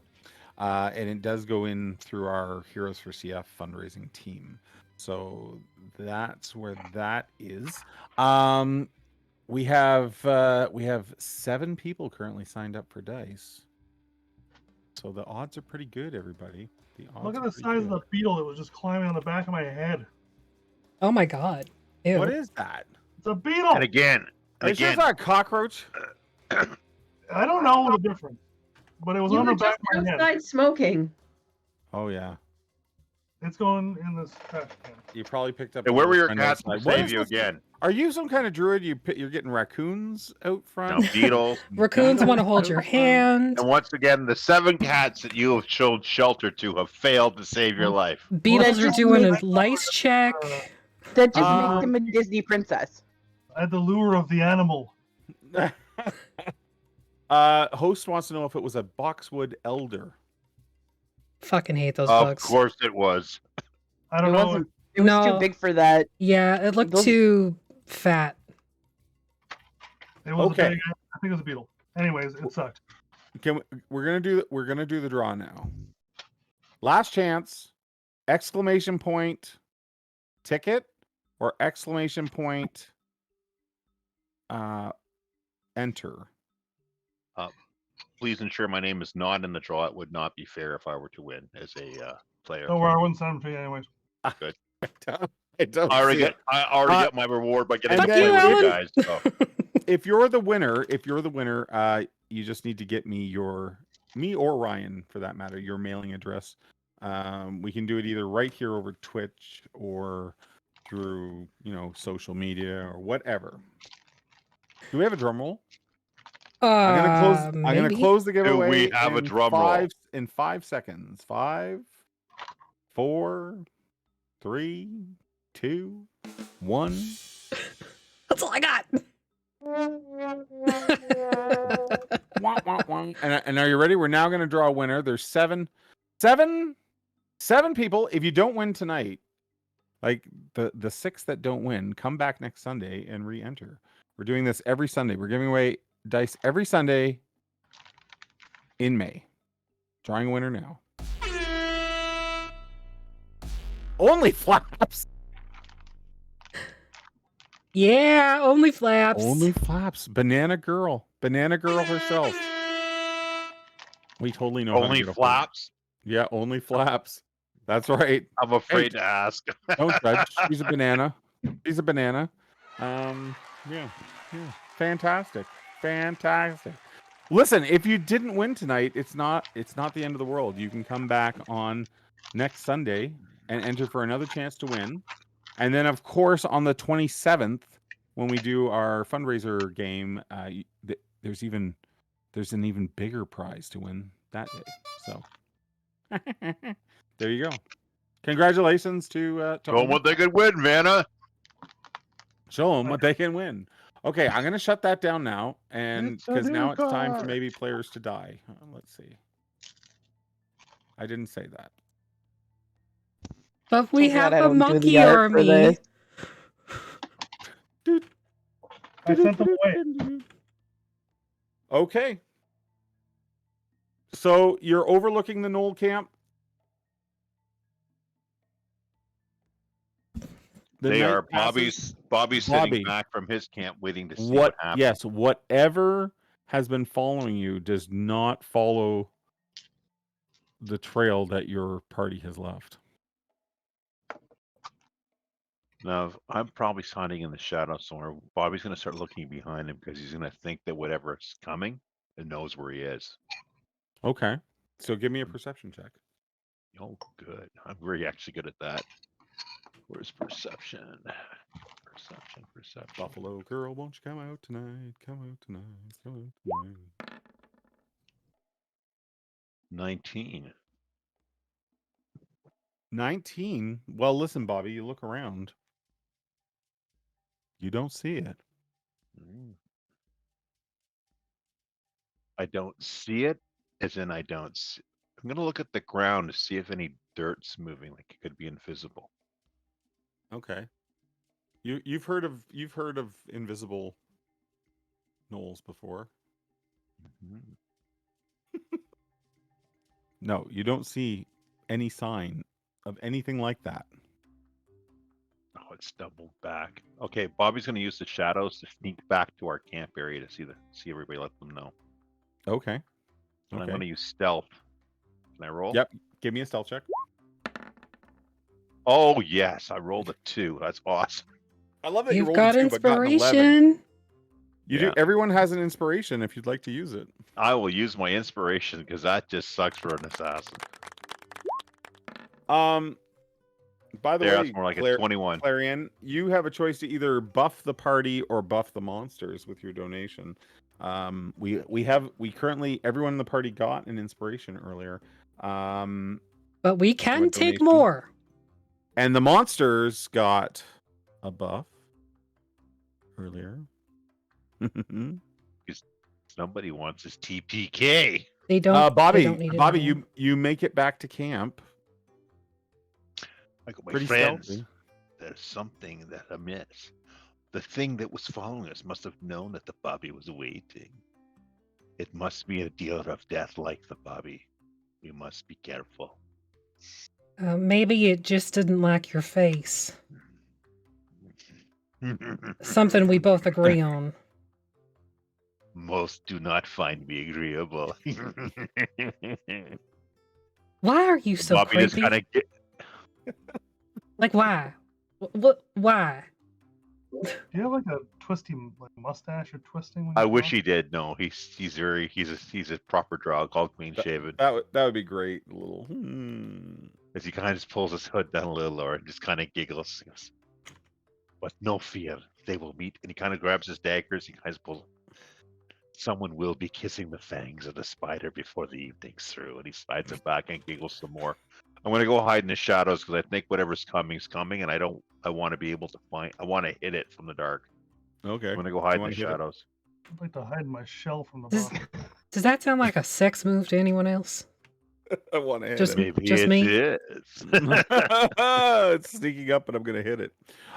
And it does go in through our Heroes for CF fundraising team. So that's where that is. We have 7 people currently signed up for dice. So the odds are pretty good, everybody. Look at the size of the beetle that was just climbing on the back of my head. Oh my god. Ew. What is that? It's a beetle. And again, Are you sure it's not a cockroach? I don't know the difference, but it was You on were the back just of my head. outside smoking. Oh yeah. It's going in this trash can. You probably picked up. and where were your friend cats to outside. What save is you this? again? Are you some kind of druid? You're getting raccoons out No, front. beetles. Raccoons want to hold your hand. And once again, the 7 cats that you have showed shelter to have failed to save your life. Beetles are just doing a makes- lice check. That just makes him a Disney princess. At the lure of the animal. Host wants to know if it was a boxwood elder. Fucking hate those Of bugs. course it was. I don't It know. wasn't. It was No. too big for that. Yeah, it looked Those- too fat. It was Okay. a big, I think it was a beetle. Anyways, it sucked. We're gonna do the draw now. Last chance! ! Ticket or ! Enter. Please ensure my name is not in the draw. It would not be fair if I were to win as a player. Don't worry, I wouldn't send him to you anyways. I don't I already see it. get my reward by getting and to then- play with you Alan. guys. So. If you're the winner, you just need to get me or Ryan, for that matter, your mailing address. We can do it either right here over Twitch or through, social media or whatever. Do we have a drum roll? I'm gonna Maybe. close the giveaway. we have a in drum roll? in 5 seconds. 5, 4, 3, 2, 1. That's all I got. And are you ready? We're now going to draw a winner. There's seven people. If you don't win tonight, like the 6 that don't win, come back next Sunday and re-enter. We're doing this every Sunday. We're giving away dice every Sunday in May. Drawing a winner now. Only flaps. Yeah, only flaps. Only flaps. Banana girl herself. We totally know how to Only get a hold. flaps. Yeah, only flaps. That's right. I'm afraid to ask. Don't judge. She's a banana. She's a banana. Yeah. Fantastic. Listen, if you didn't win tonight, it's not the end of the world. You can come back on next Sunday and enter for another chance to win. And then, of course, on the 27th, when we do our fundraiser game, there's an even bigger prize to win that day. So there you go. Congratulations to Show them what they could win, Vanna. Show them what they can win. Okay, I'm gonna shut that down now, and because now it's time for maybe players to die. Let's see. I didn't say that. But we Too bad have I a don't do the monkey art for army. this. I sent them away. Okay. So you're overlooking the Knoll camp. They night are passes. Bobby's sitting back from his camp waiting to see what happens. Yes, whatever has been following you does not follow the trail that your party has left. Now, I'm probably hiding in the shadows somewhere. Bobby's going to start looking behind him because he's going to think that whatever is coming, it knows where he is. Okay. So give me a perception check. Oh, good. I'm very actually good at that. Where's perception? Perception. Buffalo girl, won't you come out tonight? Come out tonight. 19. 19? Well, listen, Bobby, you look around. You don't see it. I don't see it, as in I don't see. I'm going to look at the ground to see if any dirt's moving, like it could be invisible. Okay. You've heard of invisible gnolls before. No, you don't see any sign of anything like that. Oh, it's doubled back. Okay, Bobby's going to use the shadows to sneak back to our camp area to see everybody, let them know. Okay. And I'm going to use stealth. Can I roll? Yep. Give me a stealth check. Oh yes, I rolled a 2. That's awesome. I love that You've you rolled got a 2 but got an 11. inspiration. You do. Everyone has an inspiration if you'd like to use it. I will use my inspiration because that just sucks for an assassin. By the way, that's more like a 21. Clarion, you have a choice to either buff the party or buff the monsters with your donation. We currently, everyone in the party got an inspiration earlier. But we can take more. And the monsters got a buff earlier. Because somebody wants his TPK. They don't. Bobby, they don't need it you make it back to camp. I go, my Pretty friends, stealthy. there's something that amiss. The thing that was following us must have known that the Bobby was waiting. It must be a dealer of death like the Bobby. We must be careful. Maybe it just didn't like your face. Something we both agree on. Most do not find me agreeable. Why are you so Bobby creepy? just kind of Like why? What? Why? Do you have like a twisty mustache or twisting? When I you wish talk? he did. No, he's a proper drug, all clean shaven. That would be great. A little. As he kind of just pulls his hood down a little lower and just kind of giggles. He goes, but no fear, they will meet. And he kind of grabs his daggers. He kind of pulls. Someone will be kissing the fangs of the spider before the evening's through. And he slides it back and giggles some more. I'm going to go hide in the shadows because I think whatever's coming is coming. And I want to be able to I want to hit it from the dark. Okay. I'm going to go hide in the shadows. I'd like to hide my shell from the Does, bottom. does that sound like a sex move to anyone else? I want to hit Just- it. Maybe just it me? is. It's sneaking up, and I'm going to hit it.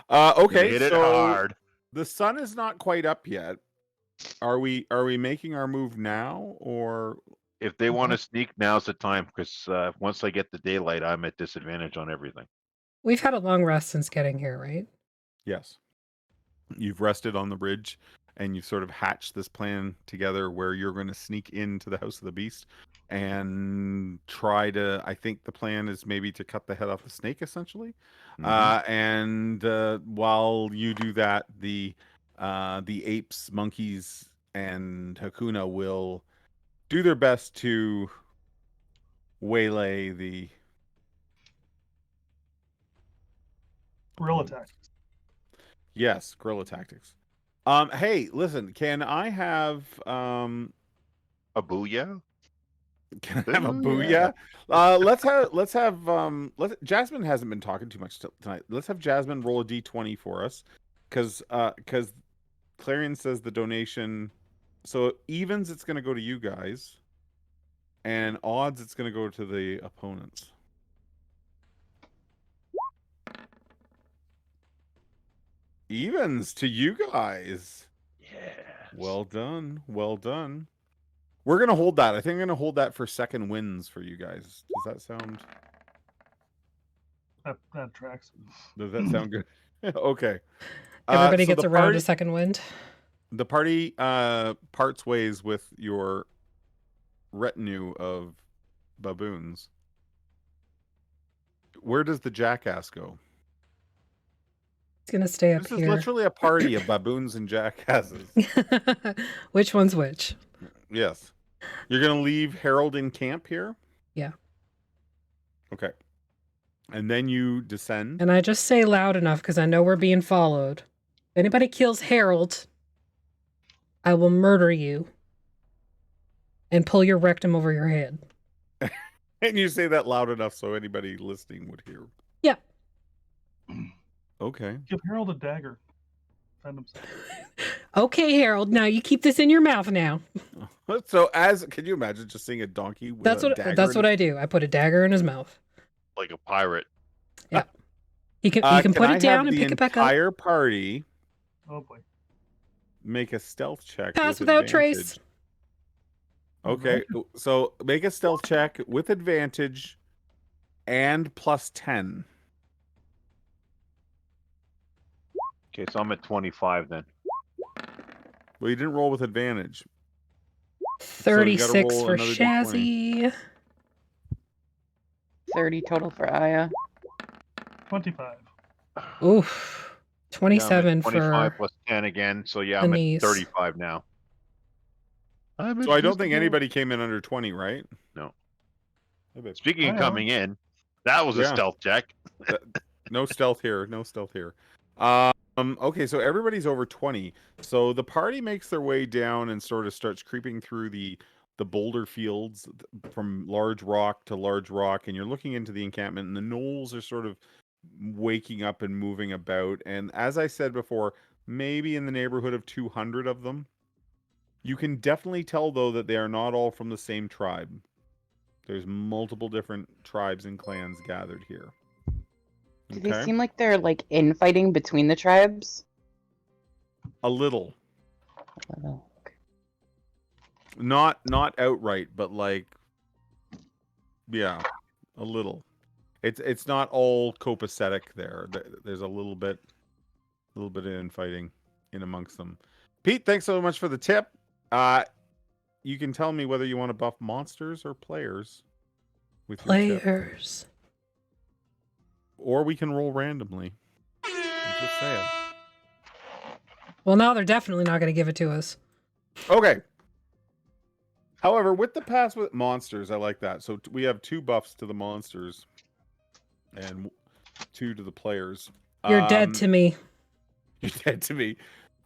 Okay, hit it so hard. the sun is not quite up yet. Are we making our move now, or If they want to sneak, now's the time. Because once I get the daylight, I'm at disadvantage on everything. We've had a long rest since getting here, right? yes? You've rested on the bridge, and you've sort of hatched this plan together where you're going to sneak into the House of the Beast and try to. I think the plan is maybe to cut the head off the snake, essentially. And while you do that, the apes, monkeys, and Hakuna will do their best to waylay the Guerrilla tactics. Yes, guerrilla tactics. Hey, listen, can I have A booyah? can I have a booyah? Let's Jasmine hasn't been talking too much tonight. Let's have Jasmine roll a d20 for us, because Clarion says the donation. So evens, it's going to go to you guys, and odds, it's going to go to the opponents. Evens to you guys. Yeah. Well done. Well done. We're going to hold that. I think I'm going to hold that for second wins for you guys. Does that sound... That tracks. Does that sound good? Okay. Everybody So gets the a round party- of second wind. The party parts ways with your retinue of baboons. Where does the jackass go? It's gonna stay up This is here. literally a party of baboons and jackasses. Which one's which? Yes. You're going to leave Harold in camp here? Yeah. Okay. And then you descend. And I just say loud enough because I know we're being followed. If anybody kills Harold, I will murder you and pull your rectum over your head. And you say that loud enough so anybody listening would hear. Yeah. Okay. Give Harold a dagger. Defend himself. Okay, Harold. Now you keep this in your mouth now. So can you imagine just seeing a donkey with That's a what dagger? that's what I do. I put a dagger in his mouth. Like a pirate. He can put it down and pick it back up. The entire party Oh boy. make a stealth check. Pass with without advantage. trace. Okay, so make a stealth check with advantage and plus 10. Okay, so I'm at 25 then. Well, you didn't roll with advantage. 36 roll for another Shazzy. 30 total for Aya. 25. Oof. 27 yeah, 25 for plus 10 again, so yeah, I'm Denise. at 35 now. So I don't think anybody came in under 20, right? No. I bet. Speaking of I know. coming in, that was a Yeah. stealth check. No stealth here. No stealth here. Okay, so everybody's over 20. So the party makes their way down and sort of starts creeping through the boulder fields from large rock to large rock, and you're looking into the encampment, and the gnolls are sort of waking up and moving about. And as I said before, maybe in the neighborhood of 200 of them. You can definitely tell, though, that they are not all from the same tribe. There's multiple different tribes and clans gathered here. Do they seem like they're like infighting between the tribes? A little. Oh, okay. Not outright, but like, yeah, a little. It's not all copacetic there. There's a little bit of infighting in amongst them. Pete, thanks so much for the tip. You can tell me whether you want to buff monsters or players with your tip. players. Or we can roll randomly. I'm just saying. Well, now they're definitely not going to give it to us. Okay. However, with the pass with monsters, I like that. So we have 2 buffs to the monsters and 2 to the players. You're dead to me. You're dead to me.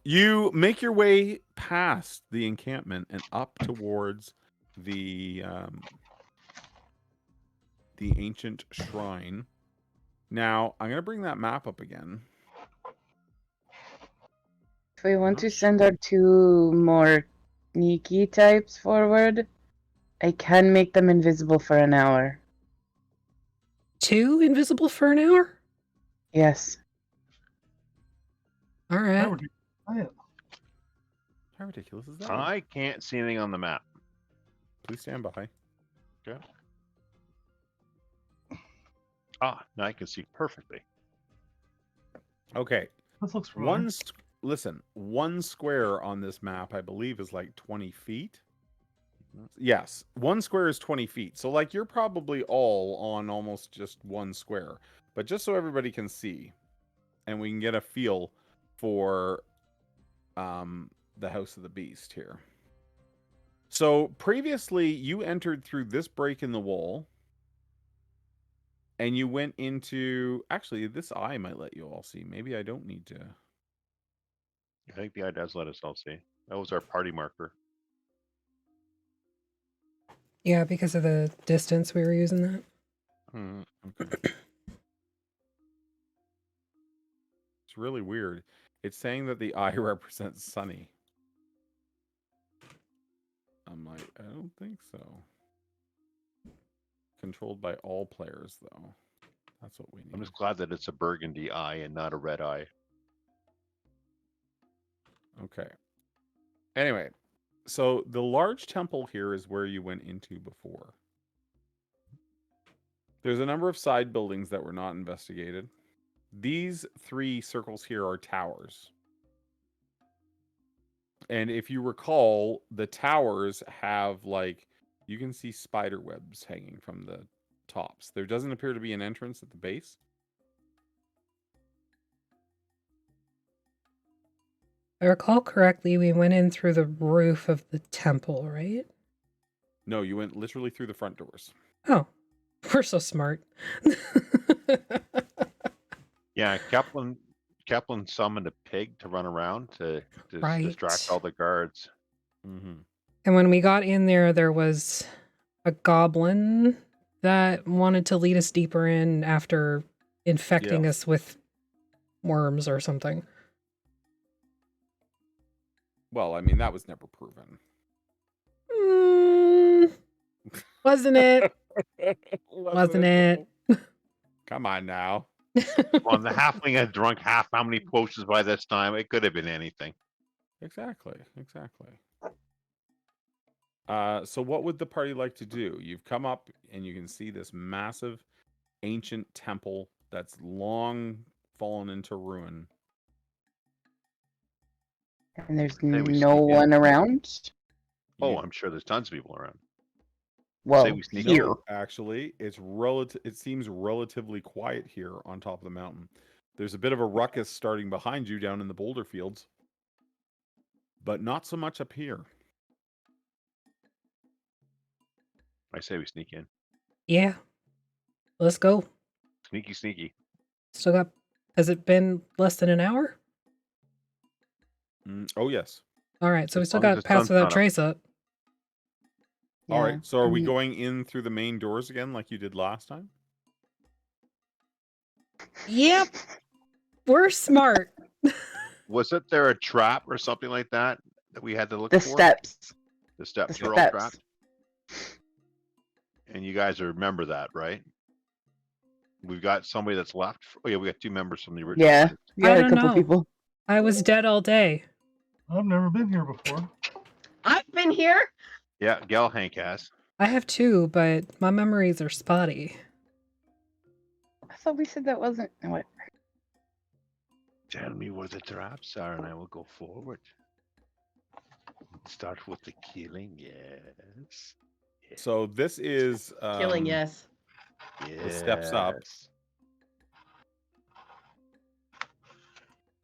You make your way past the encampment and up towards the ancient shrine. Now, I'm going to bring that map up again. If we want to send our 2 more sneaky types forward, I can make them invisible for an hour. 2 invisible for an hour? Yes. All right. How ridiculous is that? I can't see anything on the map. Please stand by. Okay. Ah, now I can see perfectly. Okay. This looks wrong. Listen, 1 square on this map, I believe, is like 20 feet. Yes, 1 square is 20 feet. So, like, you're probably all on almost just 1 square. But just so everybody can see, and we can get a feel for the House of the Beast here. So, previously, you entered through this break in the wall, and you went into... Actually, this eye might let you all see. Maybe I don't need to... I think the eye does let us all see. That was our party marker. Yeah, because of the distance we were using that. Okay. It's really weird. It's saying that the eye represents Sunny. I'm like, I don't think so. Controlled by all players, though. That's what we need. I'm just glad that it's a burgundy eye and not a red eye. Okay. Anyway, so the large temple here is where you went into before. There's a number of side buildings that were not investigated. These 3 circles here are towers. And if you recall, the towers have, like, you can see spider webs hanging from the tops. There doesn't appear to be an entrance at the base. If I recall correctly, we went in through the roof of the temple, right? No, you went literally through the front doors. Oh, we're so smart. Yeah, Kaplan summoned a pig to run around to Right. distract all the guards. Mm-hmm. And when we got in there, there was a goblin that wanted to lead us deeper in after infecting Yes. us with worms or something. Well, I mean, that was never proven. Wasn't it? Wasn't it? Come on now. Well, the halfling had drunk how many potions by this time? It could have been anything. Exactly. So what would the party like to do? You've come up and you can see this massive ancient temple that's long fallen into ruin. And there's Say we no sneak in. one around. Oh, You- I'm sure there's tons of people around. Well, we sneak here. No, actually, it seems relatively quiet here on top of the mountain. There's a bit of a ruckus starting behind you down in the boulder fields, but not so much up here. I say we sneak in. Yeah. Let's go. Sneaky. Still got... Has it been less than an hour? Oh, yes. All right, so we As still long as got the Pass sun's Without not up. Trace up. All right. So are we Mhm. going in through the main doors again like you did last time? Yep. We're smart. Wasn't there a trap or something like that we had to look The for? steps. The steps The were all steps. trapped. And you guys remember that, right? We've got somebody that's left. Oh yeah, we got 2 members from the original. Yeah, group. we got a don't couple know. people. I was dead all day. I've never been here before. I've been here. Yeah, Gal Hank has. I have 2, but my memories are spotty. I thought we said that wasn't. What? Tell me where the traps are, and I will go forward. Start with the killing, yes. So this is Killing, yes. the steps up. Yes.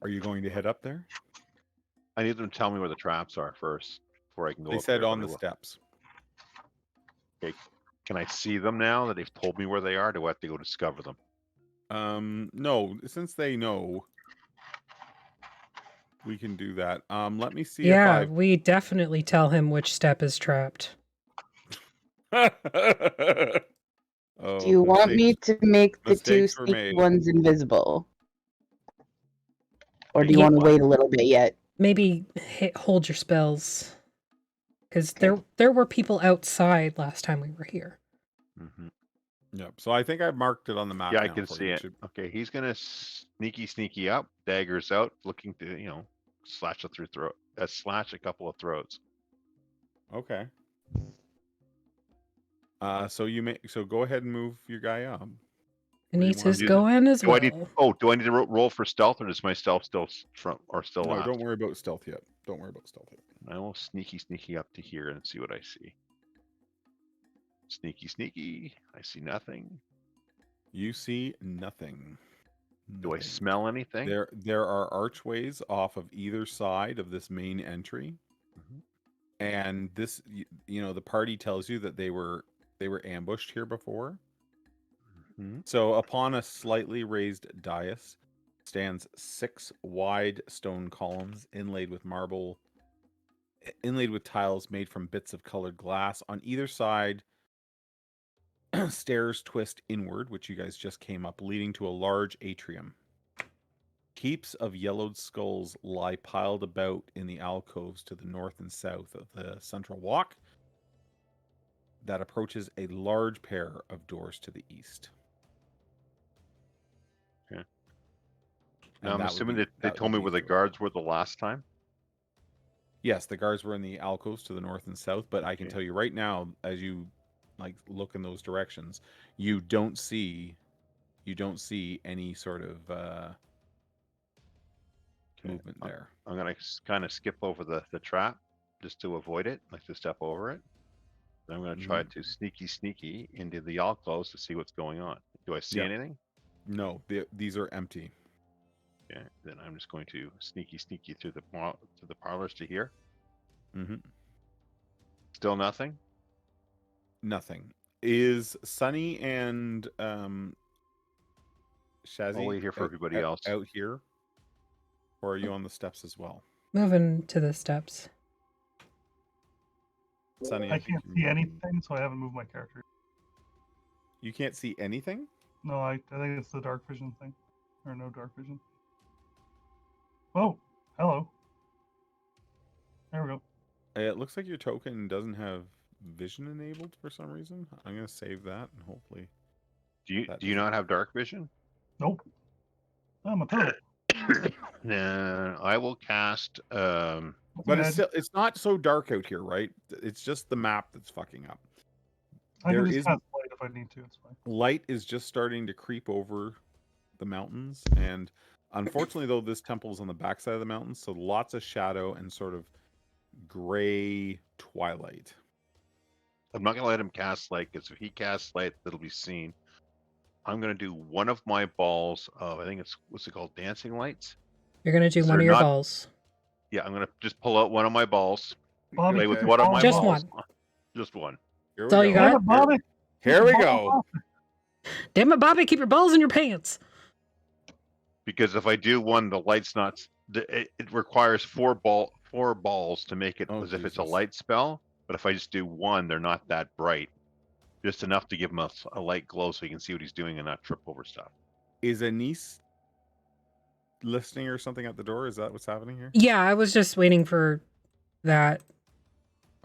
Are you going to head up there? I need them to tell me where the traps are first before I can go. They up said there, on but I the will. steps. Can I see them now that they've told me where they are? Do I have to go discover them? No, since they know, we can do that. Let me see Yeah, if we definitely tell him which step is trapped. I. Do you want me to make the 2 Mistakes were sneaky made. ones invisible? Or do you Yeah. want to wait a little bit yet? Maybe hold your spells. Because there were people outside last time we were here. Mm-hmm. Yep. So I think I marked it on the map. Yeah, I now can for see you. it. Okay, he's gonna sneaky up, daggers out, looking to slash a couple of throats. Okay. So go ahead and move your guy up. Anita's do going as Do well. I need to roll for stealth, or is my stealth still still No, last? don't worry about stealth yet. I will sneaky up to here and see what I see. Sneaky, sneaky. I see nothing. You see nothing. Do I Nothing. smell anything? There are archways off of either side of this main entry. Mhm. And this, you know, the party tells you that they were ambushed here before. Mhm. So upon a slightly raised dais stands 6 wide stone columns inlaid with tiles made from bits of colored glass. On either side, stairs twist inward, which you guys just came up, leading to a large atrium. Heaps of yellowed skulls lie piled about in the alcoves to the north and south of the central walk that approaches a large pair of doors to the east. Okay. And Now I'm that would assuming be- that they that told would me be where the through- guards were the last time. Yes, the guards were in the alcoves to the north and south, but I can Okay. tell you right now, as you look in those directions, you don't see any sort of Okay. movement there. I'm gonna kind of skip over the trap just to avoid it, like to step over it. Then I'm gonna try to sneaky into the alcoves to see what's going on. Do I see Yeah. anything? No, these are empty. Okay. Then I'm just going to sneaky through the parlors to here. Mm-hmm. Still nothing. Nothing. Is Sunny and Shazzy I'll wait here for everybody else. out here? Or are you on the steps as well? Moving to the steps. Sunny, I think can't you're see moving. anything, so I haven't moved my character. You can't see anything? No, I think it's the dark vision thing. Or no dark vision. Oh, hello. There we go. It looks like your token doesn't have vision enabled for some reason. I'm gonna save that and hopefully. Do you That not have dark vision? Nope. I'm a turtle. Nah, I will cast. But it's not so dark out here, right? It's just the map that's fucking up. I there can just is- cast light if I need to. It's fine. Light is just starting to creep over the mountains, and unfortunately, though, this temple is on the backside of the mountains, so lots of shadow and sort of gray twilight. I'm not gonna let him cast light because if he casts light, that'll be seen. I'm gonna do one of my balls of I think it's what's it called, dancing lights. You're gonna do Is one there of your not- balls. Yeah, I'm gonna just pull out one of my balls. Bobby, Play keep with your one of ball my Just balls. one. Just one. Here That's all you Damn got? it, Bobby. Here we Ball go. off. Damn it, Bobby, keep your balls in your pants. Because if I do one, the light's not. It requires four balls to make it Oh, as if it's a Jesus. light spell. But if I just do one, they're not that bright. Just enough to give him a light glow so he can see what he's doing and not trip over stuff. Is Anise listening or something at the door? Is that what's happening here? Yeah, I was just waiting for that,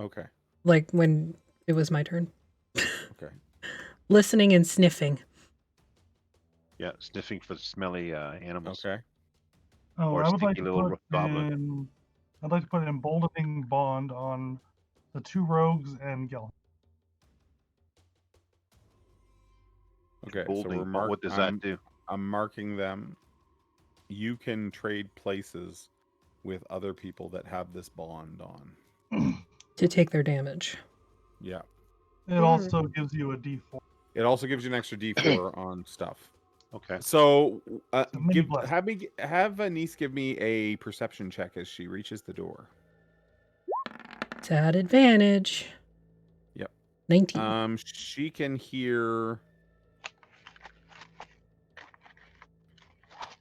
Okay. like when it was my turn. Okay. Listening and sniffing. Yeah, sniffing for smelly animals. Okay. Oh, Or I would like stinky to little put goblin. in. I'd like to put an emboldening bond on the two rogues and Gil. Okay. So Holding, we're what does that do? I'm marking them. You can trade places with other people that have this bond on. To take their damage. Yeah. It also gives you a D4. It also gives you an extra D4 on stuff. Okay. So a mini blast. have Anise give me a perception check as she reaches the door. It's at advantage. Yep. 19. She can hear.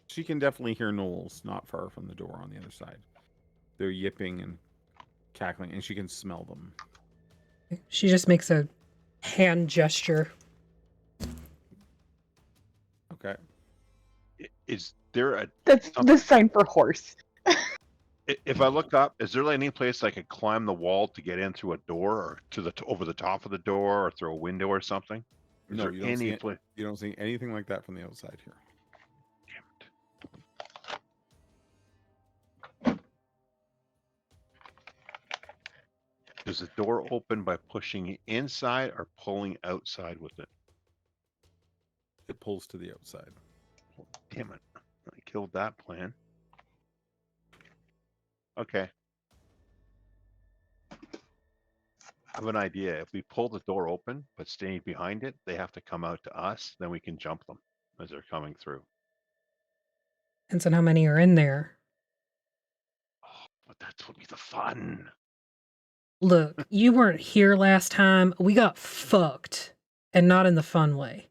She can definitely hear gnolls not far from the door on the other side. They're yipping and cackling, and she can smell them. She just makes a hand gesture. Okay. Is there a That's the sign for horse. if I look up, is there any place I could climb the wall to get in through a door or to over the top of the door or through a window or something? Is No, there you don't see any it. place? You don't see anything like that from the outside here. Does the door open by pushing inside or pulling outside with it? It pulls to the outside. Damn it. I killed that plan. Okay. I have an idea. If we pull the door open, but stay behind it, they have to come out to us. Then we can jump them as they're coming through. Depends on how many are in there. Oh, but that's would be the fun. Look, you weren't here last time. We got fucked. And not in the fun way.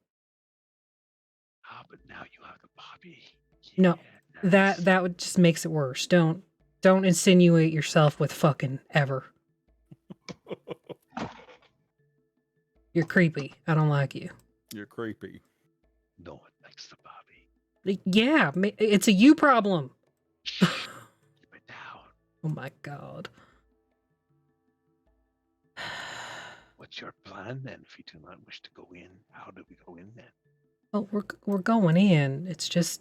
Ah, but now you have the Bobby. No, Yes. that would just makes it worse. Don't insinuate yourself with fucking ever. You're creepy. I don't like you. You're creepy. No one likes the Bobby. Yeah, it's a you problem. Shh, keep it down. Oh my god. What's your plan then? If you do not wish to go in, how do we go in then? Well, we're going in. It's just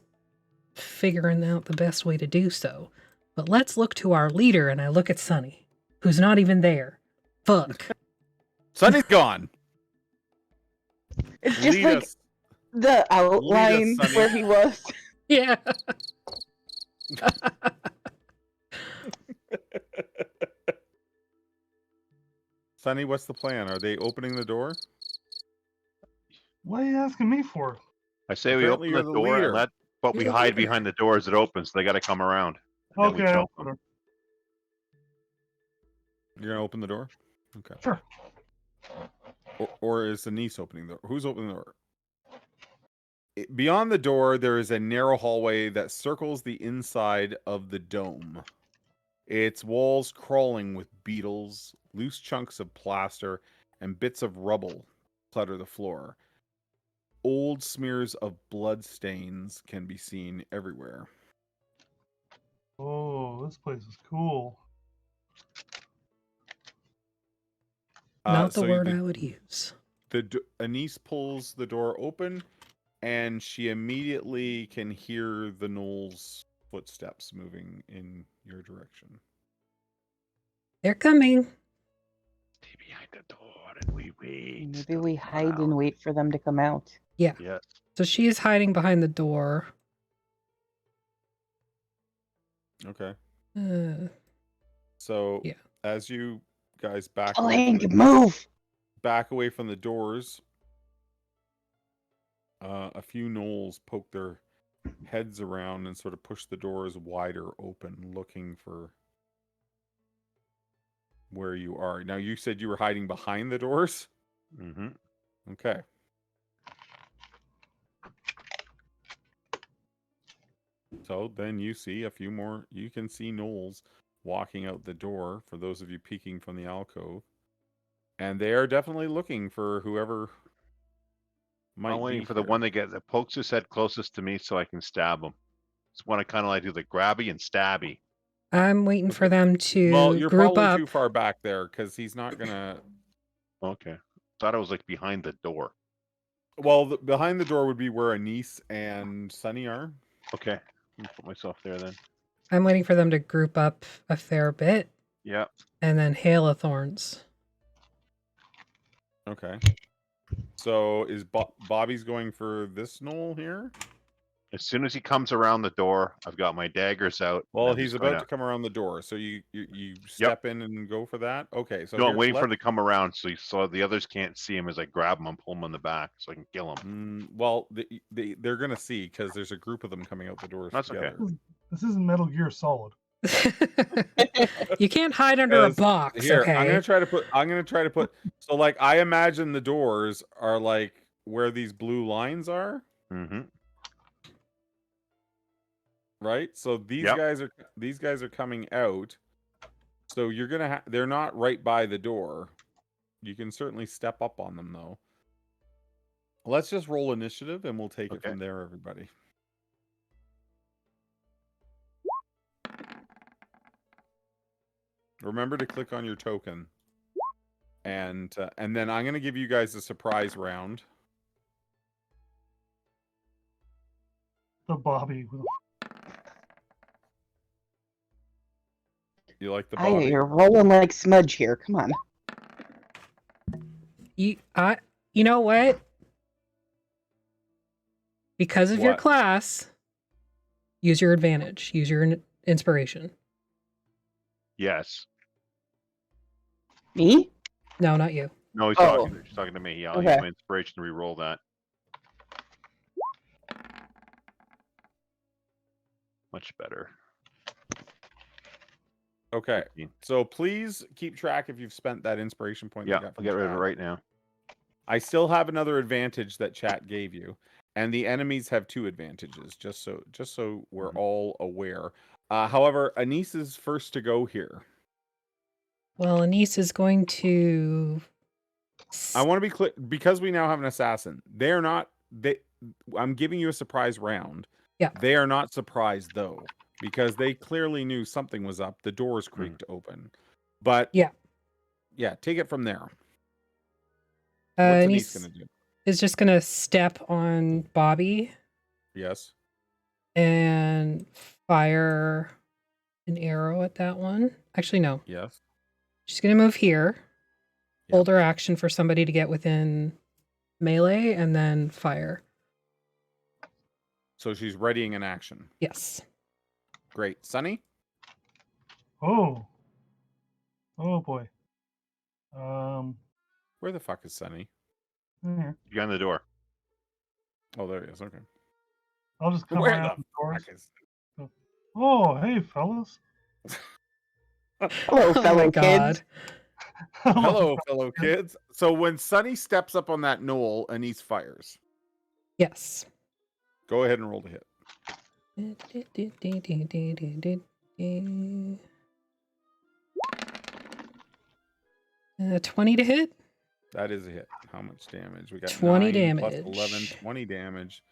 figuring out the best way to do so. But let's look to our leader, and I look at Sunny, who's not even there. Fuck. Sunny's gone. It's just Lead like us. the outline Sunny. where he was. Yeah. Sunny, what's the plan? Are they opening the door? What are you asking me for? I say we Apparently open the you're the door leader. and but we You're the hide leader. behind the door as it opens. They got to come around. And then we Okay. jump them. You're gonna open the door? Okay. Sure. Or is the niece opening the door? Who's opening the door? Beyond the door, there is a narrow hallway that circles the inside of the dome. Its walls crawling with beetles, loose chunks of plaster, and bits of rubble clutter the floor. Old smears of blood stains can be seen everywhere. Oh, this place is cool. Not the So word I would use. Anise pulls the door open, and she immediately can hear the gnolls' footsteps moving in your direction. They're coming. Stay behind the door and we wait. Maybe till we they come hide and out. wait for them to come out. Yeah. Yes. So she is hiding behind the door. Okay. Uh, So Yeah. as you guys back Oh, away from Hank, the, move! back away from the doors, a few gnolls poke their heads around and sort of push the doors wider open, looking for where you are. Now, you said you were hiding behind the doors? Mm-hmm. Okay. So then you see a few more. You can see gnolls walking out the door, for those of you peeking from the alcove. And they are definitely looking for whoever might I'm waiting be for the here. one that pokes his head closest to me so I can stab him. It's one I kind of like do the grabby and stabby. I'm waiting for them to Well, you're group probably up. too far back there, because he's not gonna. Okay. Thought it was like behind the door. Well, behind the door would be where Anise and Sunny are. Okay. Let me put myself there then. I'm waiting for them to group up a fair bit, Yeah. and then Hail of Thorns. Okay. So is Bobby's going for this gnoll here? As soon as he comes around the door, I've got my daggers out. Well, I'm he's just about gonna- to come around the door, so you step in and go for that. Okay, so No, I'm here, waiting for him to come around so the others can't see him as I grab him and pull him in the back so I can kill him. Well, they're gonna see, because there's a group of them coming out the doors That's okay. together. This isn't Metal Gear Solid. You can't hide under a Because box, Here, okay? I'm gonna try to put. So, like, I imagine the doors are like where these blue lines are, Mm-hmm. right? So these Yep. guys are coming out. So you're gonna they're not right by the door. You can certainly step up on them, though. Let's just roll initiative, and we'll take it Okay. from there, everybody. Remember to click on your token, and then I'm gonna give you guys a surprise round. The Bobby. You like the Hey, Bobby? you're rolling like smudge here. Come on. You know what? Because of your What? class, use your advantage. Use your inspiration. Yes. Me? No, not you. No, he's Oh. talking to me. Yeah, I'll Okay. use my inspiration to re-roll that. Much better. Okay. 15. So please keep track if you've spent that inspiration point. Yeah, that you got I'll from get rid of it chat. right now. I still have another advantage that chat gave you, and the enemies have 2 advantages. Just so we're all aware. However, Anise is first to go here. Well, Anise is going to. I want to be clear because we now have an assassin. They're not. I'm giving you a surprise round. Yeah. They are not surprised though, because they clearly knew something was up. The doors creaked open, but Yeah. Take it from there. What's Anise Anise gonna do? is just going to step on Bobby Yes. and fire an arrow at that one. Actually, no. Yes. She's going to move here, Yep. hold her action for somebody to get within melee, and then fire. So she's readying an action. Yes. Great. Sunny? Oh. Oh boy. Where the fuck is Sunny? Here. Behind the door. Oh, there he is. Okay. I'll just come Where right the out the doors. fuck is... Oh, hey, fellas. Hello, Oh fellow my god. kids. Hello, fellow kids. So when Sunny steps up on that knoll, Anise fires. Yes. Go ahead and roll to hit. 20 to hit. That is a hit. How much damage? We got 20 9 plus damage. 11, 20 damage.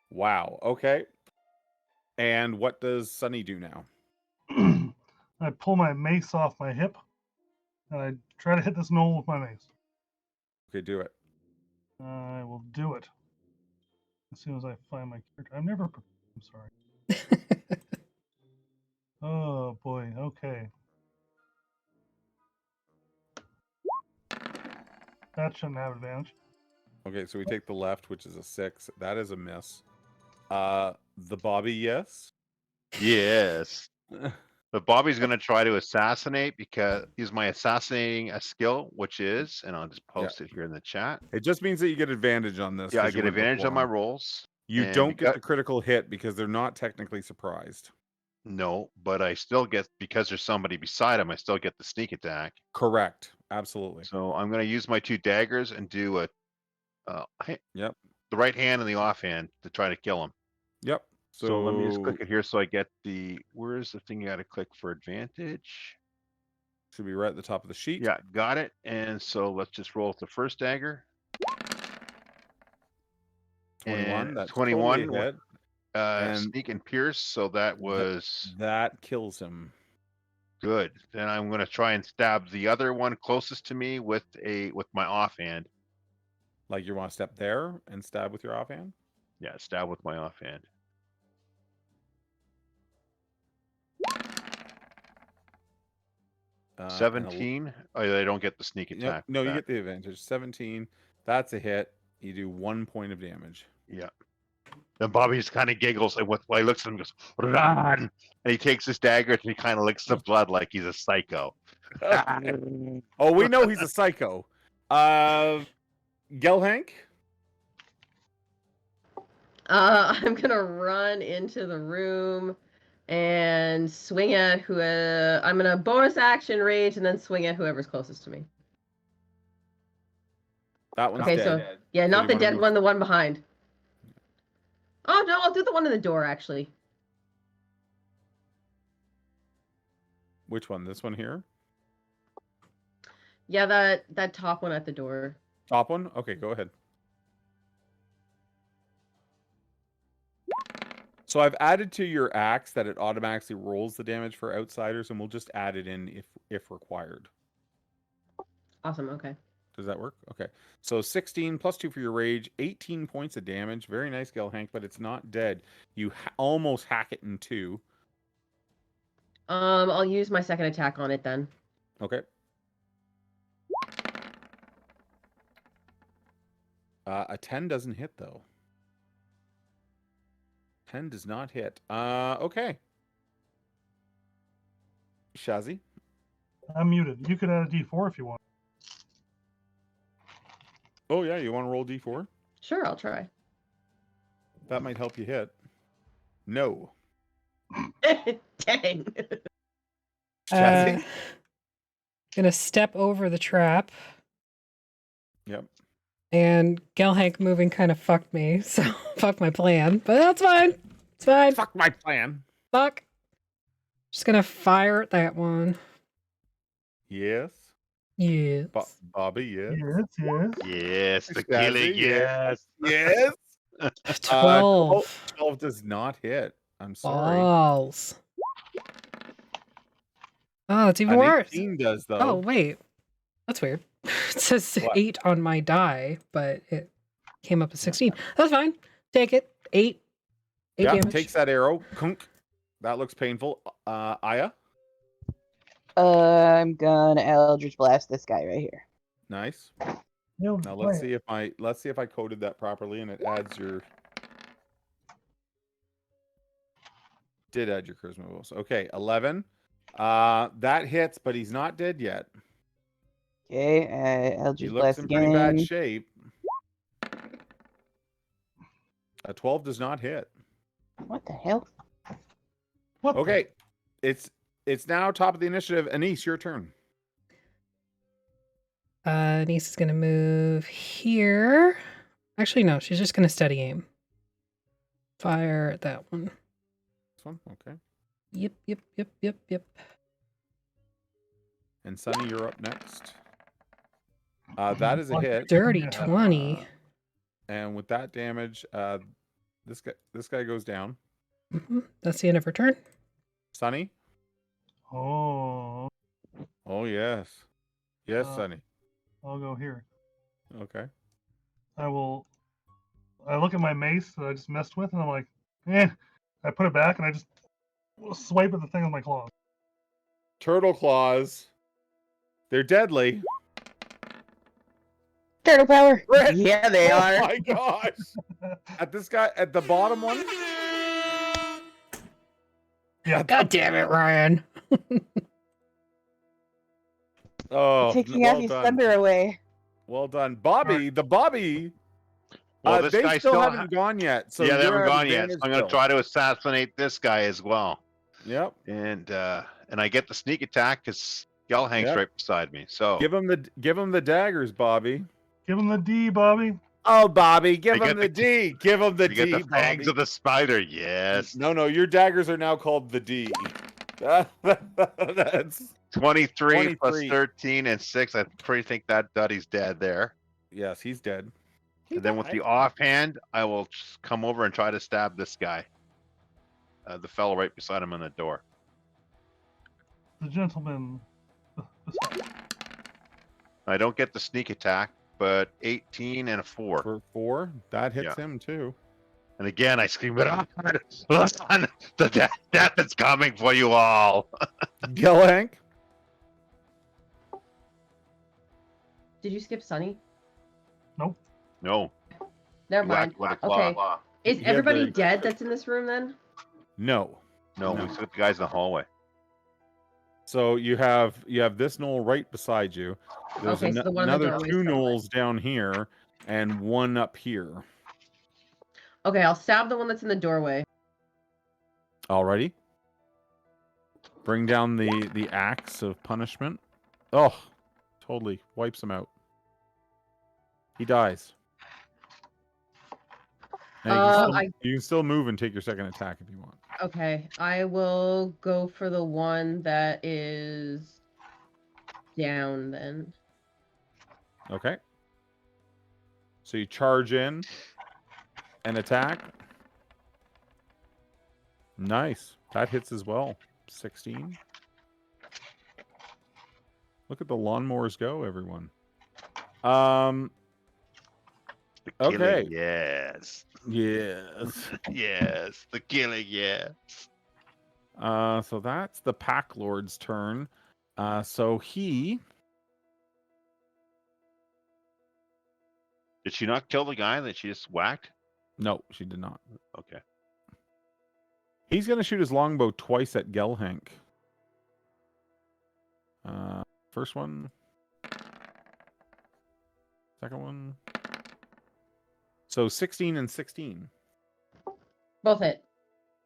Wow. Okay. And what does Sunny do now? I pull my mace off my hip, and I try to hit this knoll with my mace. Okay, do it. I will do it as soon as I find my character. I'm sorry. Oh boy. Okay. That shouldn't have advantage. Okay, so we take the left, which is a 6. That is a miss. The Bobby, yes. Yes. But Bobby's going to try to assassinate because he's my assassinating a skill, which is, and I'll just post it here in the chat. It just means that you get advantage on this. Yeah, I 'cause you get went advantage on my before 'em. rolls. You and don't get becau- the critical hit because they're not technically surprised. No, but I still get, because there's somebody beside him, I still get the sneak attack. Correct. Absolutely. So I'm going to use my 2 daggers and do a Yep. the right hand and the offhand to try to kill him. Yep. So let me just click it here so I get the, where's the thing you got to click for advantage? Should be right at the top of the sheet. Yeah, got it. And so let's just roll with the first dagger. 21. And That's 21 totally a hit. And sneak and pierce, so that was that kills him. good. Then I'm going to try and stab the other one closest to me with my offhand. Like you want to step there and stab with your offhand? Yeah, stab with my offhand. And 17. Oh, they don't get the sneak attack. no, you back. get the advantage. 17. That's a hit. You do 1 point of damage. Yeah. Then Bobby just kind of giggles and he looks at him and goes, "Run!" And he takes his dagger and he kind of licks the blood like he's a psycho. Oh, we know he's a psycho. Gelhank? I'm gonna run into the room and swing at who. I'm gonna bonus action rage and then swing at whoever's closest to me. That one's Okay, dead. so yeah, So not you the wanna dead move- one, the one behind. Oh no, I'll do the one in the door actually. Which one? This one here? Yeah, that top one at the door. Top one? Okay, go ahead. So I've added to your axe that it automatically rolls the damage for outsiders, and we'll just add it in if required. Awesome. Okay. Does that work? Okay. So 16 plus 2 for your rage, 18 points of damage. Very nice, Gelhank, but it's not dead. You almost hack it in 2. I'll use my second attack on it then. Okay. A 10 doesn't hit though. 10 does not hit. Okay. Shazzy? I'm muted. You could add a D4 if you want. Oh yeah, you want to roll d4? Sure, I'll try. That might help you hit. No. Dang. Jazzy? Gonna step over the trap, Yep. and Gelhank moving kind of fucked me, so fuck my plan. But that's fine. It's fine. Fuck my plan. Fuck. Just gonna fire at that one. Yes. Yes. Bobby, yes. Yes. Yes, the Jazzy, killing, yes. Yes. 12. 12 does not hit. I'm sorry. Balls. Oh, it's even An worse. 18 does though. Oh, wait. That's weird. It says What? 8 on my die, but it came up as 16. That's fine. Take it. 8. 8 Yeah, damage. takes that arrow. Kunk. That looks painful. Aya. I'm gonna Eldritch Blast this guy right here. Nice. No, Now let's see if I coded that properly and it adds your did add your charisma bonus. Okay, 11. That hits, but he's not dead yet. Okay, He Eldritch looks Blast in pretty bad again. shape. A 12 does not hit. What the hell? What the- Okay. It's now top of the initiative. Anise, your turn. Niece is gonna move here. Actually, no, she's just gonna steady aim. Fire at that one. This one? Okay. Yep. And Sunny, you're up next. That is a hit. Dirty Yeah. 20. And with that damage, this guy goes down. That's the end of her turn. Sunny? Oh, Oh yes. Yes, Uh, Sunny. I'll go here. Okay. I look at my mace that I just messed with, and I'm like, eh. I put it back, and I just swipe at the thing with my claw. Turtle claws. They're deadly. Turtle power. Crit! Yeah, they Oh are. my gosh. At this guy, at the bottom one. Yeah. God damn it, Ryan. Oh, Taking well out his done. thunder away. Well done. Bobby, the Bobby. Well, this they guy still still haven't gone yet. So yeah, they you're haven't at gone yet. So advantage I'm going to still. try to assassinate this guy as well. Yep. And I get the sneak attack because Gelhank's Yep. right beside me. So Give him the daggers, Bobby. Give him the D, Bobby. Oh, Bobby, give I get him the D. Give him the you D, get the fangs Bobby. of the spider. Yes. No, your daggers are now called the D. That's 23 plus 23. 13 and 6. I pretty think that Duddy's dead there. yes, he's dead. And then with the offhand, I will just come over and try to stab this guy. The fellow right beside him on the door. The gentleman. I don't get the sneak attack, but 18 and a 4. For 4, that hits Yeah. him too. And again, I scream, listen, the death is coming for you all. Gelhank. Did you skip Sunny? No. Never you mind. whacked with a claw. Okay. Is Yeah, everybody the- dead that's in this room then? No. No, No. we took the guys in the hallway. So you have this knoll right beside you. There's Okay, so the one in the another doorway 2 is somewhere. knolls down here and one up here. Okay, I'll stab the one that's in the doorway. Alrighty. Bring down the axe of punishment. Oh, totally wipes him out. He dies. Now, you can still move and take your second attack if you want. Okay, I will go for the one that is down then. Okay. So you charge in and attack. Nice. That hits as well. 16. Look at the lawnmowers go, everyone. The killing, Okay. yes. Yes. Yes. The killing, yes. So that's the Pack Lord's turn. So he... Did she not kill the guy that she just whacked? No, she did not. Okay. He's going to shoot his longbow twice at Gelhank. First one. Second one. So 16 and 16. Both hit.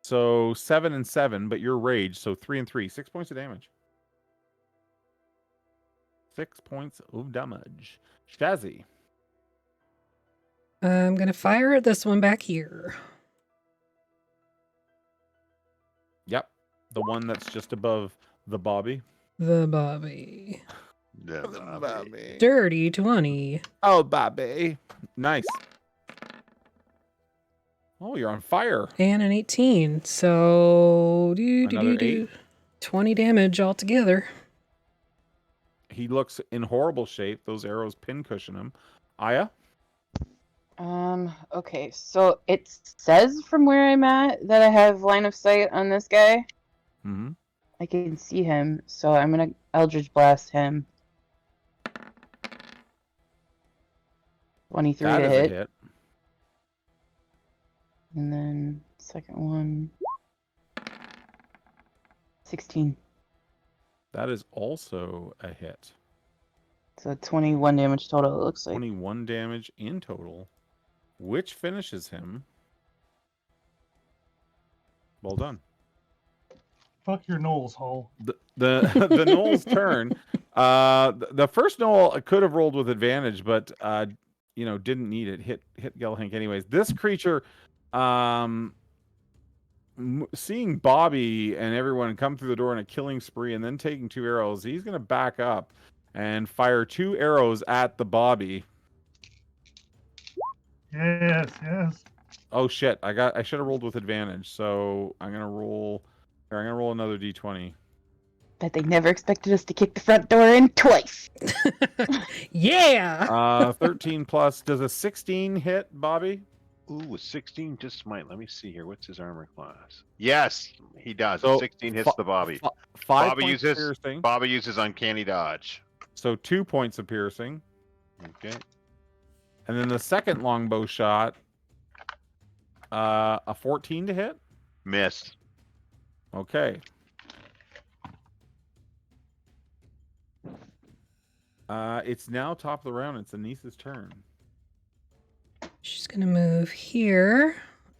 So 7 and 7, but you're raged, so 3 and 3. 6 points of damage. 6 points of damage. Shazzy. I'm going to fire at this one back here. Yep. The one that's just above the Bobby. The Bobby. Yeah, Bobby. Dirty 20. Oh, Bobby. Nice. Oh, you're on fire. And an 18. So, Another 8. 20 damage altogether. He looks in horrible shape. Those arrows pincushion him. Aya? Okay, so it says from where I'm at that I have line of sight on this guy. Mm-hmm. I can see him, so I'm gonna Eldritch Blast him. 23 That to is hit. a hit. And then second one. 16. That is also a hit. So 21 damage total, it looks like. 21 damage in total, which finishes him. Well done. Fuck your Knowles, Hull. The Knoll's turn. The first Knoll could have rolled with advantage, but didn't need it. Hit Gelhank anyways. This creature, seeing Bobby and everyone come through the door in a killing spree and then taking 2 arrows, he's going to back up and fire 2 arrows at the Bobby. Yes. Oh shit! I should have rolled with advantage, so I'm gonna roll another d20. Bet they never expected us to kick the front door in twice. Yeah! 13 plus. Does a 16 hit, Bobby? Ooh, a 16 just might. Let me see here. What's his armor class? Yes, he does. So, A 16 hits the Bobby. 5 Bobby points uses piercing. Bobby uses uncanny dodge. So 2 points of piercing. Okay. And then the second longbow shot, a 14 to hit. Miss. Okay. It's now top of the round. It's Anissa's turn. She's going to move here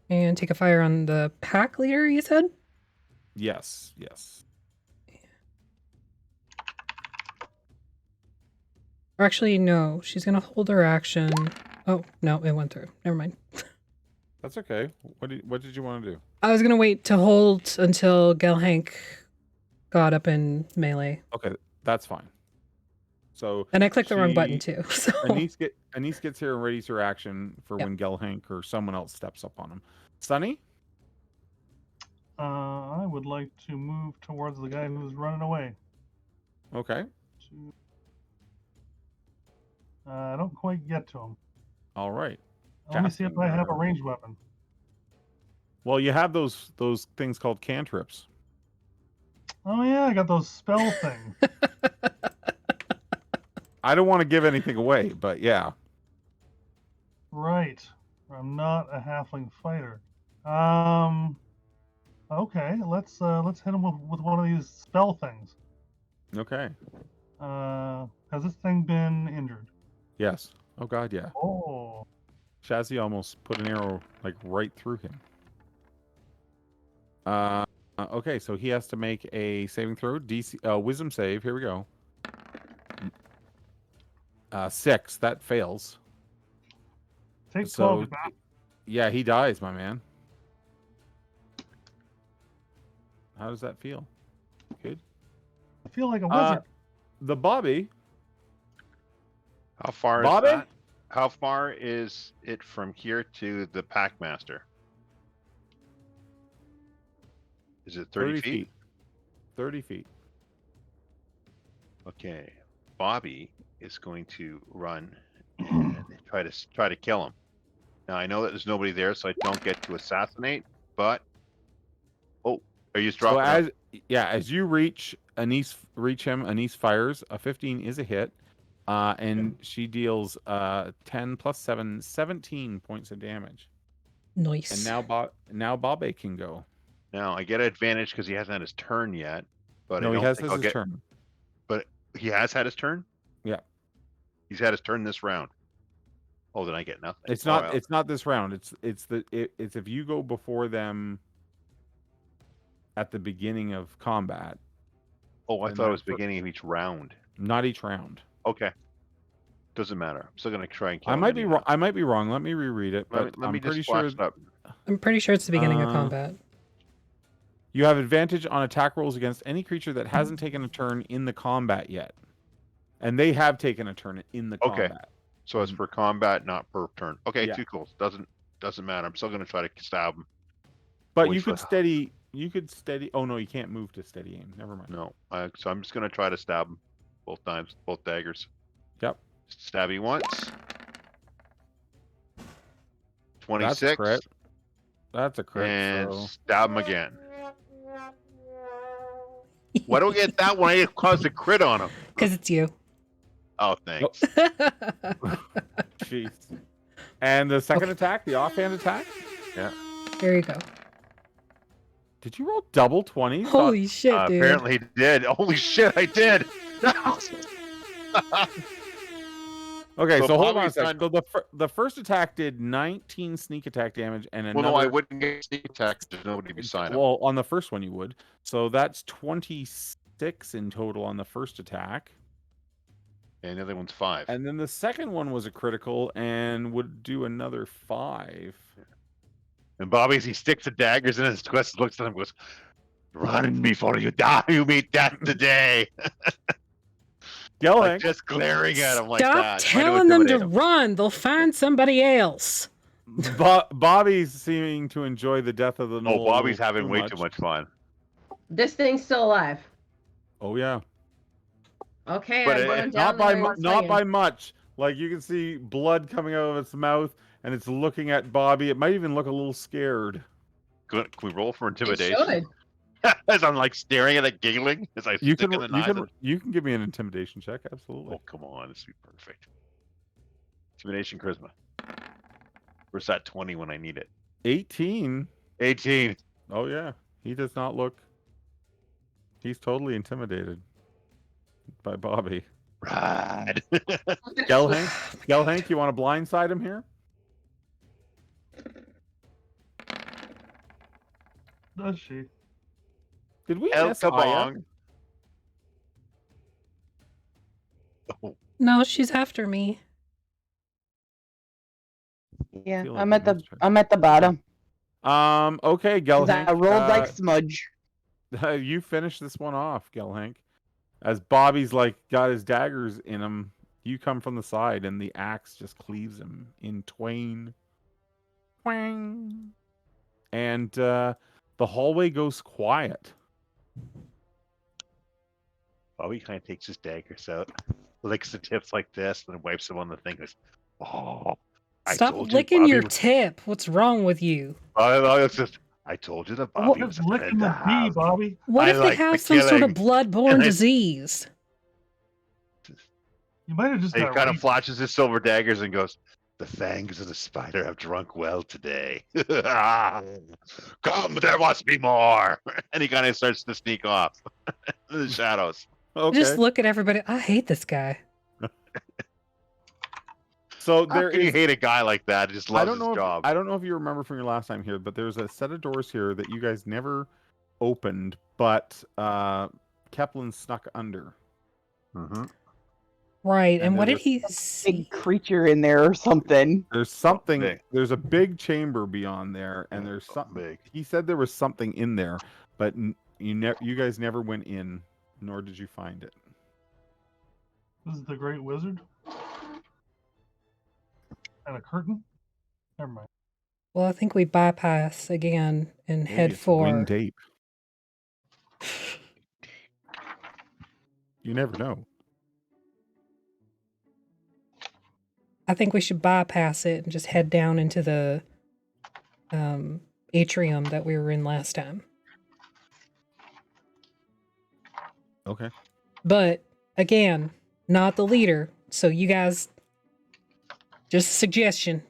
and take a fire on the pack leader, you said? Yes. Or actually, no. She's going to hold her action. Oh, no, it went through. Never mind. That's okay. What did you want to do? I was going to wait to hold until Gelhank got up in melee. Okay, that's fine. So And I clicked the wrong button too. So Anise gets here and readies her action for when Gelhank or someone else steps up on him. Sunny? I would like to move towards the guy who's running away. Okay. I don't quite get to him. All right. Let me see if I have a ranged weapon. Well, you have those things called cantrips. Oh yeah, I got those spell things. I don't want to give anything away, but yeah. Right. I'm not a halfling fighter. Okay, let's hit him with one of these spell things. Okay. Has this thing been injured? Yes. Oh god, yeah. Oh. Shazzy almost put an arrow like right through him. Okay, so he has to make a saving throw, DC wisdom save. Here we go. 6. That fails. Take 12. Yeah, he dies, my man. How does that feel? Good. I feel like a wizard. The Bobby. How far Bobby? is that? How far is it from here to the Packmaster? Is it 30 feet? 30 feet. Okay. Bobby is going to run and try to kill him. Now I know that there's nobody there, so I don't get to assassinate. But are you dropping? So as you reach him, Anise fires. A 15 is a hit, and she deals 10 plus 7, 17 points of damage. Nice. And now Bobby can go. Now I get an advantage because he hasn't had his turn yet. But No, he has his turn. But he has had his turn. Yeah. He's had his turn this round. Oh, then I get nothing. It's Oh, not. well. It's not this round. It's if you go before them at the beginning of combat. Oh, I and thought it that was beginning of each round. Not each round. Okay. Doesn't matter. I'm still gonna try and kill I him might be anyhow. wrong. I might be wrong. Let me reread it. But Let I'm me pretty just sure flash it up. I'm pretty sure it's the beginning of Uh, combat. you have advantage on attack rolls against any creature that hasn't taken a turn in the combat yet, and they have taken a turn in the Okay. combat. So it's for combat, not per turn. Okay, Yeah. too cool. Doesn't matter. I'm still gonna try to stab him. But Wait you for could steady. You could steady. Oh no, you can't move to steady aim. Never mind. No, so I'm just gonna try to stab him both times, both daggers. Yep. Stabby once. That's 26. crit. That's a crit. And So stab him again. Why don't we get that one? I caused a crit on him. Because it's you. Oh, thanks. jeez. And the second attack, the offhand attack. There you go. Did you roll double 20s? Holy shit, dude. Apparently he did. Holy shit, I did. Okay, So so hold on a Bobby's second. So the first attack did 19 sneak attack damage, and Well, another. no, I wouldn't get sneak attacks. There's nobody beside him. Well, on the first one you would. So that's 26 in total on the first attack. And the other one's 5. And then the second one was a critical and would do another 5. And Bobby, as he sticks the daggers in his quest, looks at him and goes, "Run before you die. You meet death today." Gelhank, Like just glaring at him like Stop that. trying telling them to intimidate him. run. They'll find somebody else. Bobby's seeming to enjoy the death of the Oh, gnoll. Bobby's having way too much fun. This thing's still alive. Oh yeah, Okay, But I'm it- going down not by much. Like you can see blood coming out of its mouth, and it's looking at Bobby. It might even look a little scared. Good. Can we roll for It intimidation? should. As I'm like staring at it, giggling as I You stick can in the knife. you can give me an intimidation check, absolutely. Oh, come on. This would be perfect. Intimidation charisma. Where's that 20 when I need it? 18. 18. Oh yeah, he does not look. He's totally intimidated by Bobby. Rad. Gelhank, you want to blindside him here? Does she? Did we El miss Aya? Kabong. Oh, No, she's after me. Yeah, feel like I'm we at the missed her. I'm at the bottom. Okay, 'Cause Gelhank. I rolled like smudge. You finish this one off, Gelhank. As Bobby's like got his daggers in him, you come from the side and the axe just cleaves him in twain. Twang. And the hallway goes quiet. Bobby kind of takes his daggers out, licks the tips like this, and then wipes them on the thing. Goes, "Oh, I Stop told you, licking your Bobby." tip. What's wrong with you? It's just, I told you that Bobby was What's a licking friend to the bee, have. Bobby? What I if like they have the some sort of killing. bloodborne And I- disease? You might have just And he got kind of raped. flashes his silver daggers and goes, "The fangs of the spider have drunk well today. Come, there must be more." And he kind of starts to sneak off in the shadows. Okay. Just look at everybody. I hate this guy. So How there can you is. hate a guy like that who just I loves don't his know. job? I don't know if you remember from your last time here, but there's a set of doors here that you guys never opened, but Kepler snuck under. Mm-hmm. Right. And And what there's did he see? Big creature in there or something. There's something. big. There's a big chamber beyond there, and there's something. Big. He said there was something in there, but you guys never went in, nor did you find it. This is the Great Wizard. And a curtain? Never mind. Well, I think we bypass again and Maybe head it's for. winged ape. You never know. I think we should bypass it and just head down into the atrium that we were in last time. Okay. But again, not the leader. So you guys, just a suggestion.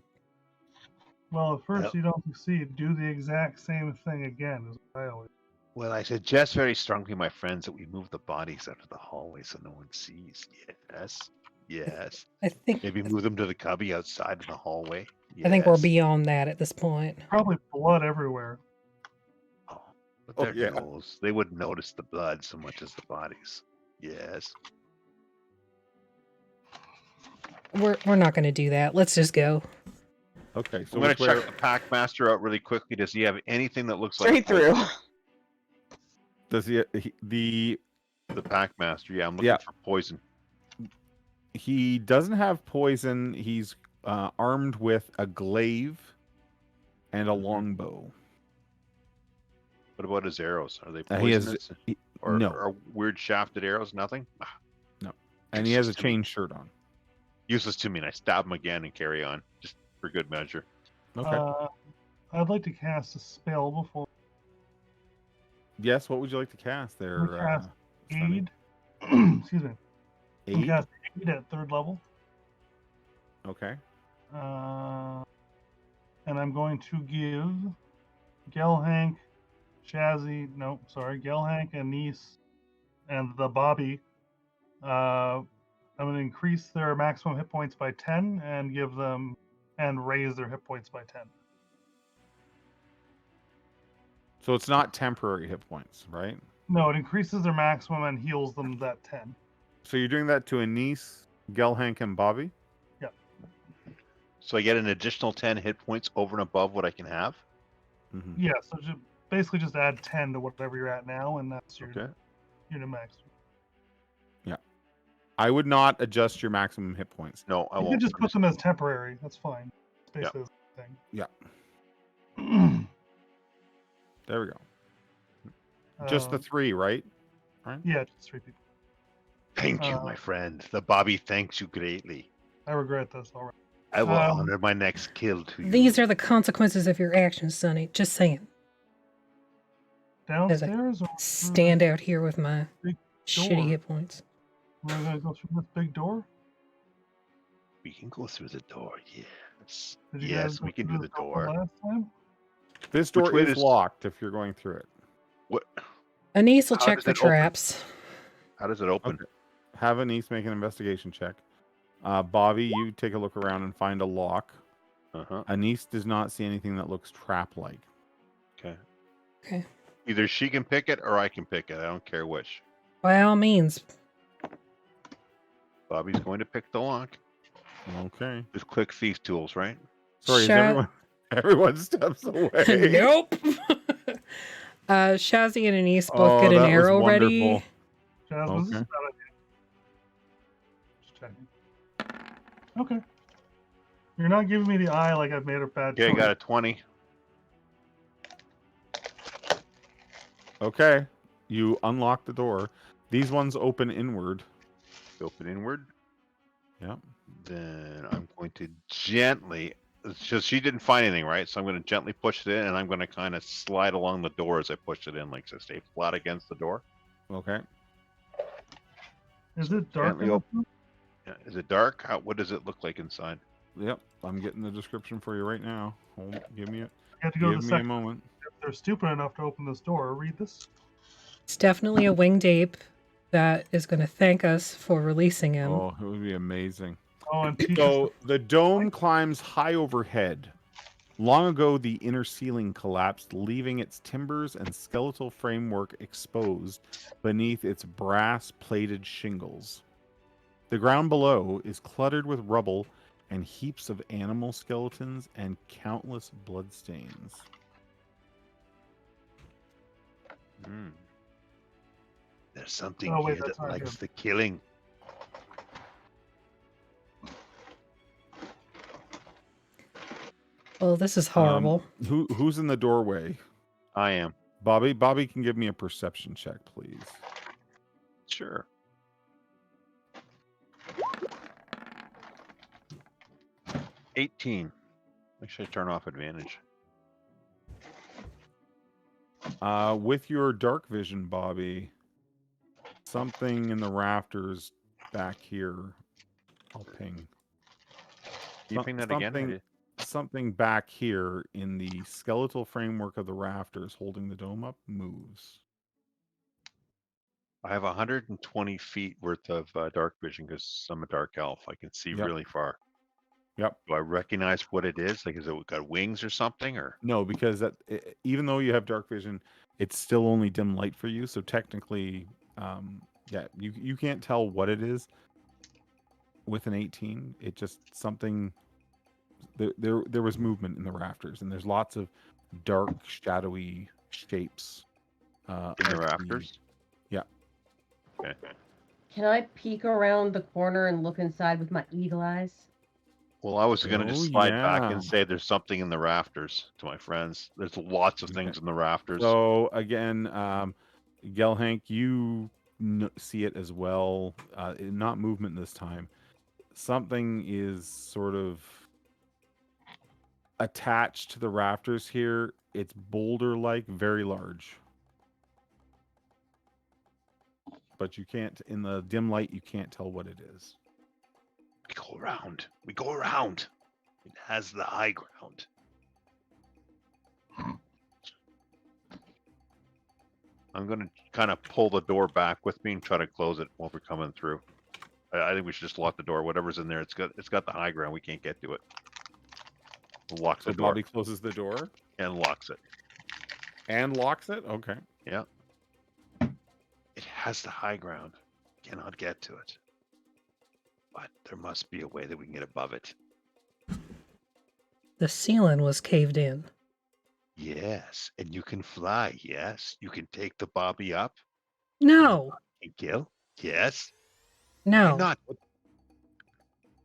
Well, at first Yep. you don't succeed. Do the exact same thing again, is what I always. Well, I suggest very strongly, my friends, that we move the bodies out of the hallway so no one sees. Yes. Yes. I think Maybe move them to the cubby outside in the hallway. I think we're Yes. beyond that at this point. Probably blood everywhere. Oh, but Oh, they're yeah. ghouls. They wouldn't notice the blood so much as the bodies. Yes. We're not going to do that. Let's just go. Okay, so I'm going which to way check the pack master out really quickly. Does he have anything that looks Straight like through. does the the pack master? Yeah, I'm looking Yeah. for poison. he doesn't have poison. He's armed with a glaive and a longbow. What about his arrows? Are they He has- poisonous? he- or, no. or weird shafted arrows? Nothing? Ah, And he has a useless to me. chain shirt on. Useless to me, and I stab him again and carry on, just for good measure. Okay. I'd like to cast a spell before Yes, what would you like to cast there? we cast Sunny? aid. Excuse me. We Aid? cast aid at 3rd level. Okay. And I'm going to give Gelhank, Gelhank, Anise, and the Bobby. I'm going to increase their maximum hit points by 10 and raise their hit points by 10. So it's not temporary hit points, right? No, it increases their maximum and heals them that 10. So you're doing that to Anise, Gelhank, and Bobby? So I get an additional 10 hit points over and above what I can have. Mm-hmm. Yeah, so basically just add 10 to whatever you're at now, and that's your Okay. new max. I would not adjust your maximum hit points. No, I You won't. can just I'm put them as temporary. That's fine. It's Yeah. basically the same Yeah. thing. There we go. Just the 3, right? Yeah, just 3 people. Thank you, my friend. The Bobby thanks you greatly. I regret this already. I will honor my next kill to you. These are the consequences of your actions, Sonny. Just saying. Downstairs or Stand out here with my Big shitty door. hit points. we're gonna go through this big door? We can go through the door, yes. Did you guys Yes, go we can through do the this door. last time? This Which door way is does- locked if you're going through it. What? Anise will How check does for it open? traps. How does it open? Okay. Have Anise make an investigation check. Bobby, you take a look around and find a lock. Uh-huh. Anise does not see anything that looks trap-like. Okay. Okay. Either she can pick it or I can pick it. I don't care which. By all means. Bobby's going to pick the lock. Okay. With quick thief tools, right? Sorry, is Shut- everyone steps away? Nope. Shazzy and Anise both Oh, get an that was arrow ready. wonderful. Jasmine, this is Okay. a bad idea. Just checking. Okay. You're not giving me the eye like I've made a bad Okay, I choice. got a 20. Okay. You unlock the door. These ones open inward. Open inward. Yep. Then I'm going to gently. So she didn't find anything, right? So I'm going to gently push it in, and I'm going to kind of slide along the door as I push it in, like to stay flat against the door. Okay. Is it dark? Gently in the open. room? Yeah. Is it dark? What does it look like inside? Yep. I'm getting the description for you right now. Give me You have to go to give the me a second. moment. If they're stupid enough to open this door, read this. It's definitely a winged ape that is going to thank us for releasing him. Oh, it would be amazing. Oh, and teach us So the dome climbs high overhead. Long ago, the inner ceiling collapsed, leaving its timbers and skeletal framework exposed beneath its brass-plated shingles. The ground below is cluttered with rubble and heaps of animal skeletons and countless bloodstains. Hmm. There's something Oh, wait, here that's that not likes him. the killing. Well, this is horrible. Who's in the doorway? I am. Bobby? Bobby can give me a perception check, please. Sure. $18. Make sure I turn off advantage. With your dark vision, Bobby, something in the rafters back here. I'll ping. Keeping that again? something- I did- Something back here in the skeletal framework of the rafters holding the dome up moves. I have 120 feet worth of dark vision because I'm a dark elf. I can see Yep. really far. Yep. Do I recognize what it is? Like, is it got wings or something? Or No, because even though you have dark vision, it's still only dim light for you. So technically, yeah, you can't tell what it is with an 18. It just something. There was movement in the rafters, and there's lots of dark, shadowy shapes in the of rafters? Yeah. Okay. Can I peek around the corner and look inside with my eagle eyes? Well, I was going to Oh, just slide back yeah. and say there's something in the rafters to my friends. There's lots of Okay. things in the rafters. So again, Gelhank, you see it as well. Not movement this time. Something is sort of attached to the rafters here. It's boulder-like, very large. But you can't, in the dim light, you can't tell what it is. We go around. We go around. It has the high ground. I'm going to kind of pull the door back with me and try to close it while we're coming through. I think we should just lock the door. Whatever's in there, it's got the high ground. We can't get to it. We'll lock So the door Bobby closes the door and locks it. and locks it. Okay. Yeah. It has the high ground. Cannot get to it. But there must be a way that we can get above it. The ceiling was caved in. Yes. And you can fly. Yes. You can take the Bobby up No, and kill. Yes. no, Why not?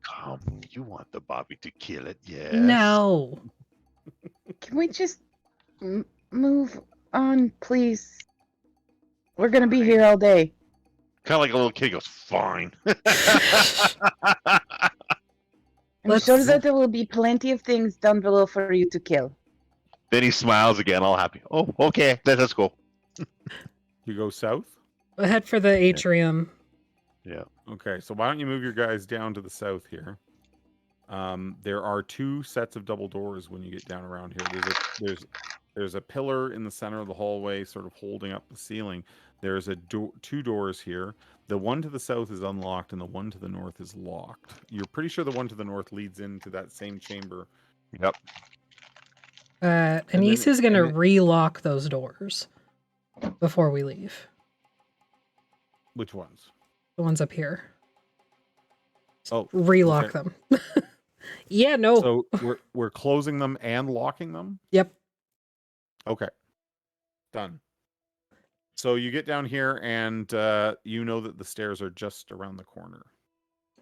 Come. You want the Bobby to kill it. Yes. no. Can we just move on, please? We're gonna be here all day. Kind of like a little kid goes, fine. I'm Let's- sure that there will be plenty of things down below for you to kill. Then he smiles again, all happy. Oh, okay. Let's go. You go south? Head for the atrium. Yeah. Okay, so why don't you move your guys down to the south here? There are two sets of double doors when you get down around here. There's a pillar in the center of the hallway, sort of holding up the ceiling. There's two doors here. The one to the south is unlocked, and the one to the north is locked. You're pretty sure the one to the north leads into that same chamber. Yep. Anise is going to and then- relock those doors before we leave. Which ones? The ones up here. Oh, Relock okay. them. Yeah, no. So we're closing them and locking them? Yep. Okay. Done. So you get down here and you know that the stairs are just around the corner.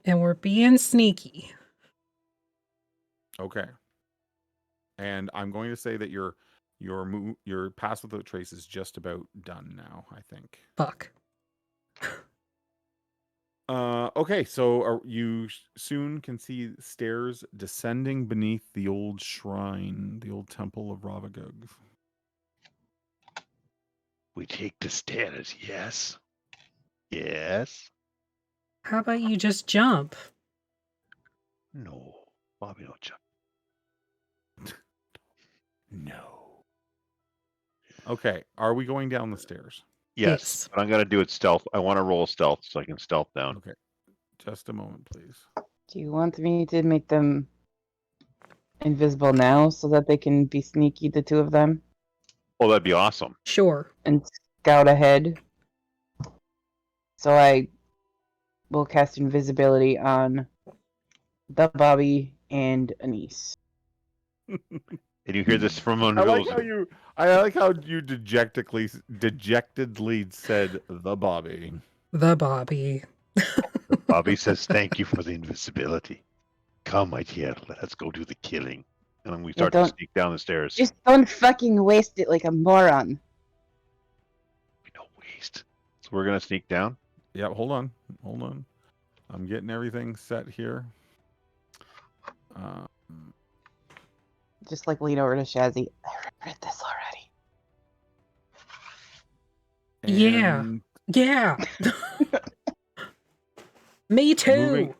And we're being sneaky. Okay. And I'm going to say that your pass without trace is just about done now, I think. Fuck. Okay, so you soon can see stairs descending beneath the old shrine, the old temple of Ravagug. We take the stairs. Yes. Yes. How about you just jump? No. Bobby, don't jump. No. Okay, are we going down the stairs? Yes. Yes. But I'm going to do it stealth. I want to roll stealth so I can stealth down. Okay. Just a moment, please. Do you want me to make them invisible now so that they can be sneaky, the two of them, Oh, that'd be awesome. Sure. and scout ahead? So I will cast invisibility on the Bobby and Anise. And you hear this from I under like those. how you dejectedly said the Bobby. The Bobby. Bobby says, thank you for the invisibility. Come, my dear, let us go do the killing. And then we start to don't- sneak down the stairs. Just don't fucking waste it like a moron. We don't waste. So we're going to sneak down. Yeah, hold on. I'm getting everything set here. Just like lean over to Shazzy. I regret this already. Yeah. and Yeah. Me too. moving-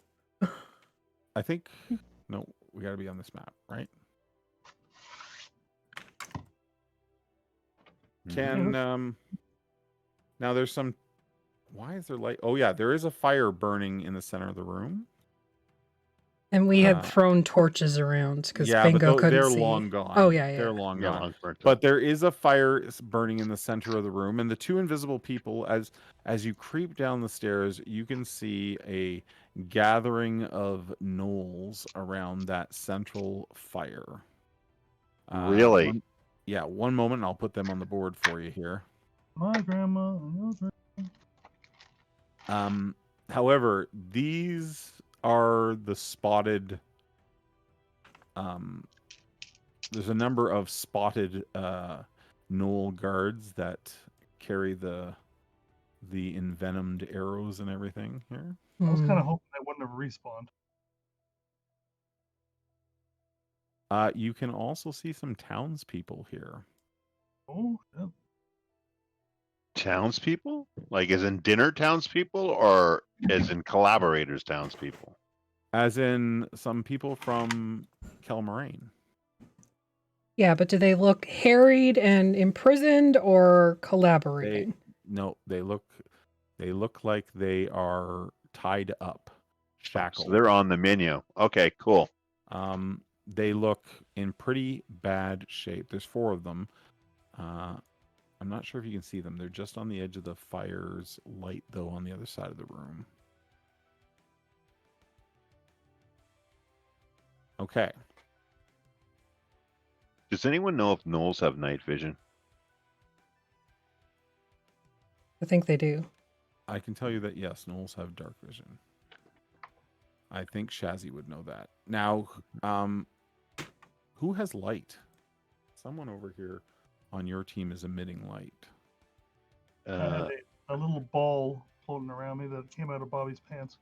I think no, we got to be on this map, right? Can now there's some Why is there light? Oh yeah, there is a fire burning in the center of the room. And we had thrown torches around because Bingo couldn't they're see. long gone. Oh yeah, yeah. They're long Yeah, gone. long burnt But up. there is a fire burning in the center of the room, and the two invisible people, as you creep down the stairs, you can see a gathering of gnolls around that central fire. Really? One moment, and I'll put them on the board for you here. My grandma. Your grandma. However, these are the spotted. There's a number of spotted gnoll guards that carry the envenomed arrows and everything here. I was kind Hmm. of hoping they wouldn't have respawned. You can also see some townspeople here. Oh, yeah. Townspeople? Like as in dinner townspeople or as in collaborators townspeople? As in some people from Kelmaraine. Yeah, but do they look harried and imprisoned or collaborating? They look like they are tied up, shackled. So they're on the menu. Okay, cool. They look in pretty bad shape. There's 4 of them. I'm not sure if you can see them. They're just on the edge of the fire's light, though, on the other side of the room. Okay. Does anyone know if gnolls have night vision? I think they do. I can tell you that, yes, gnolls have dark vision. I think Shazzy would know that. Now, who has light? Someone over here on your team is emitting light. I had a little ball floating around me that came out of Bobby's pants.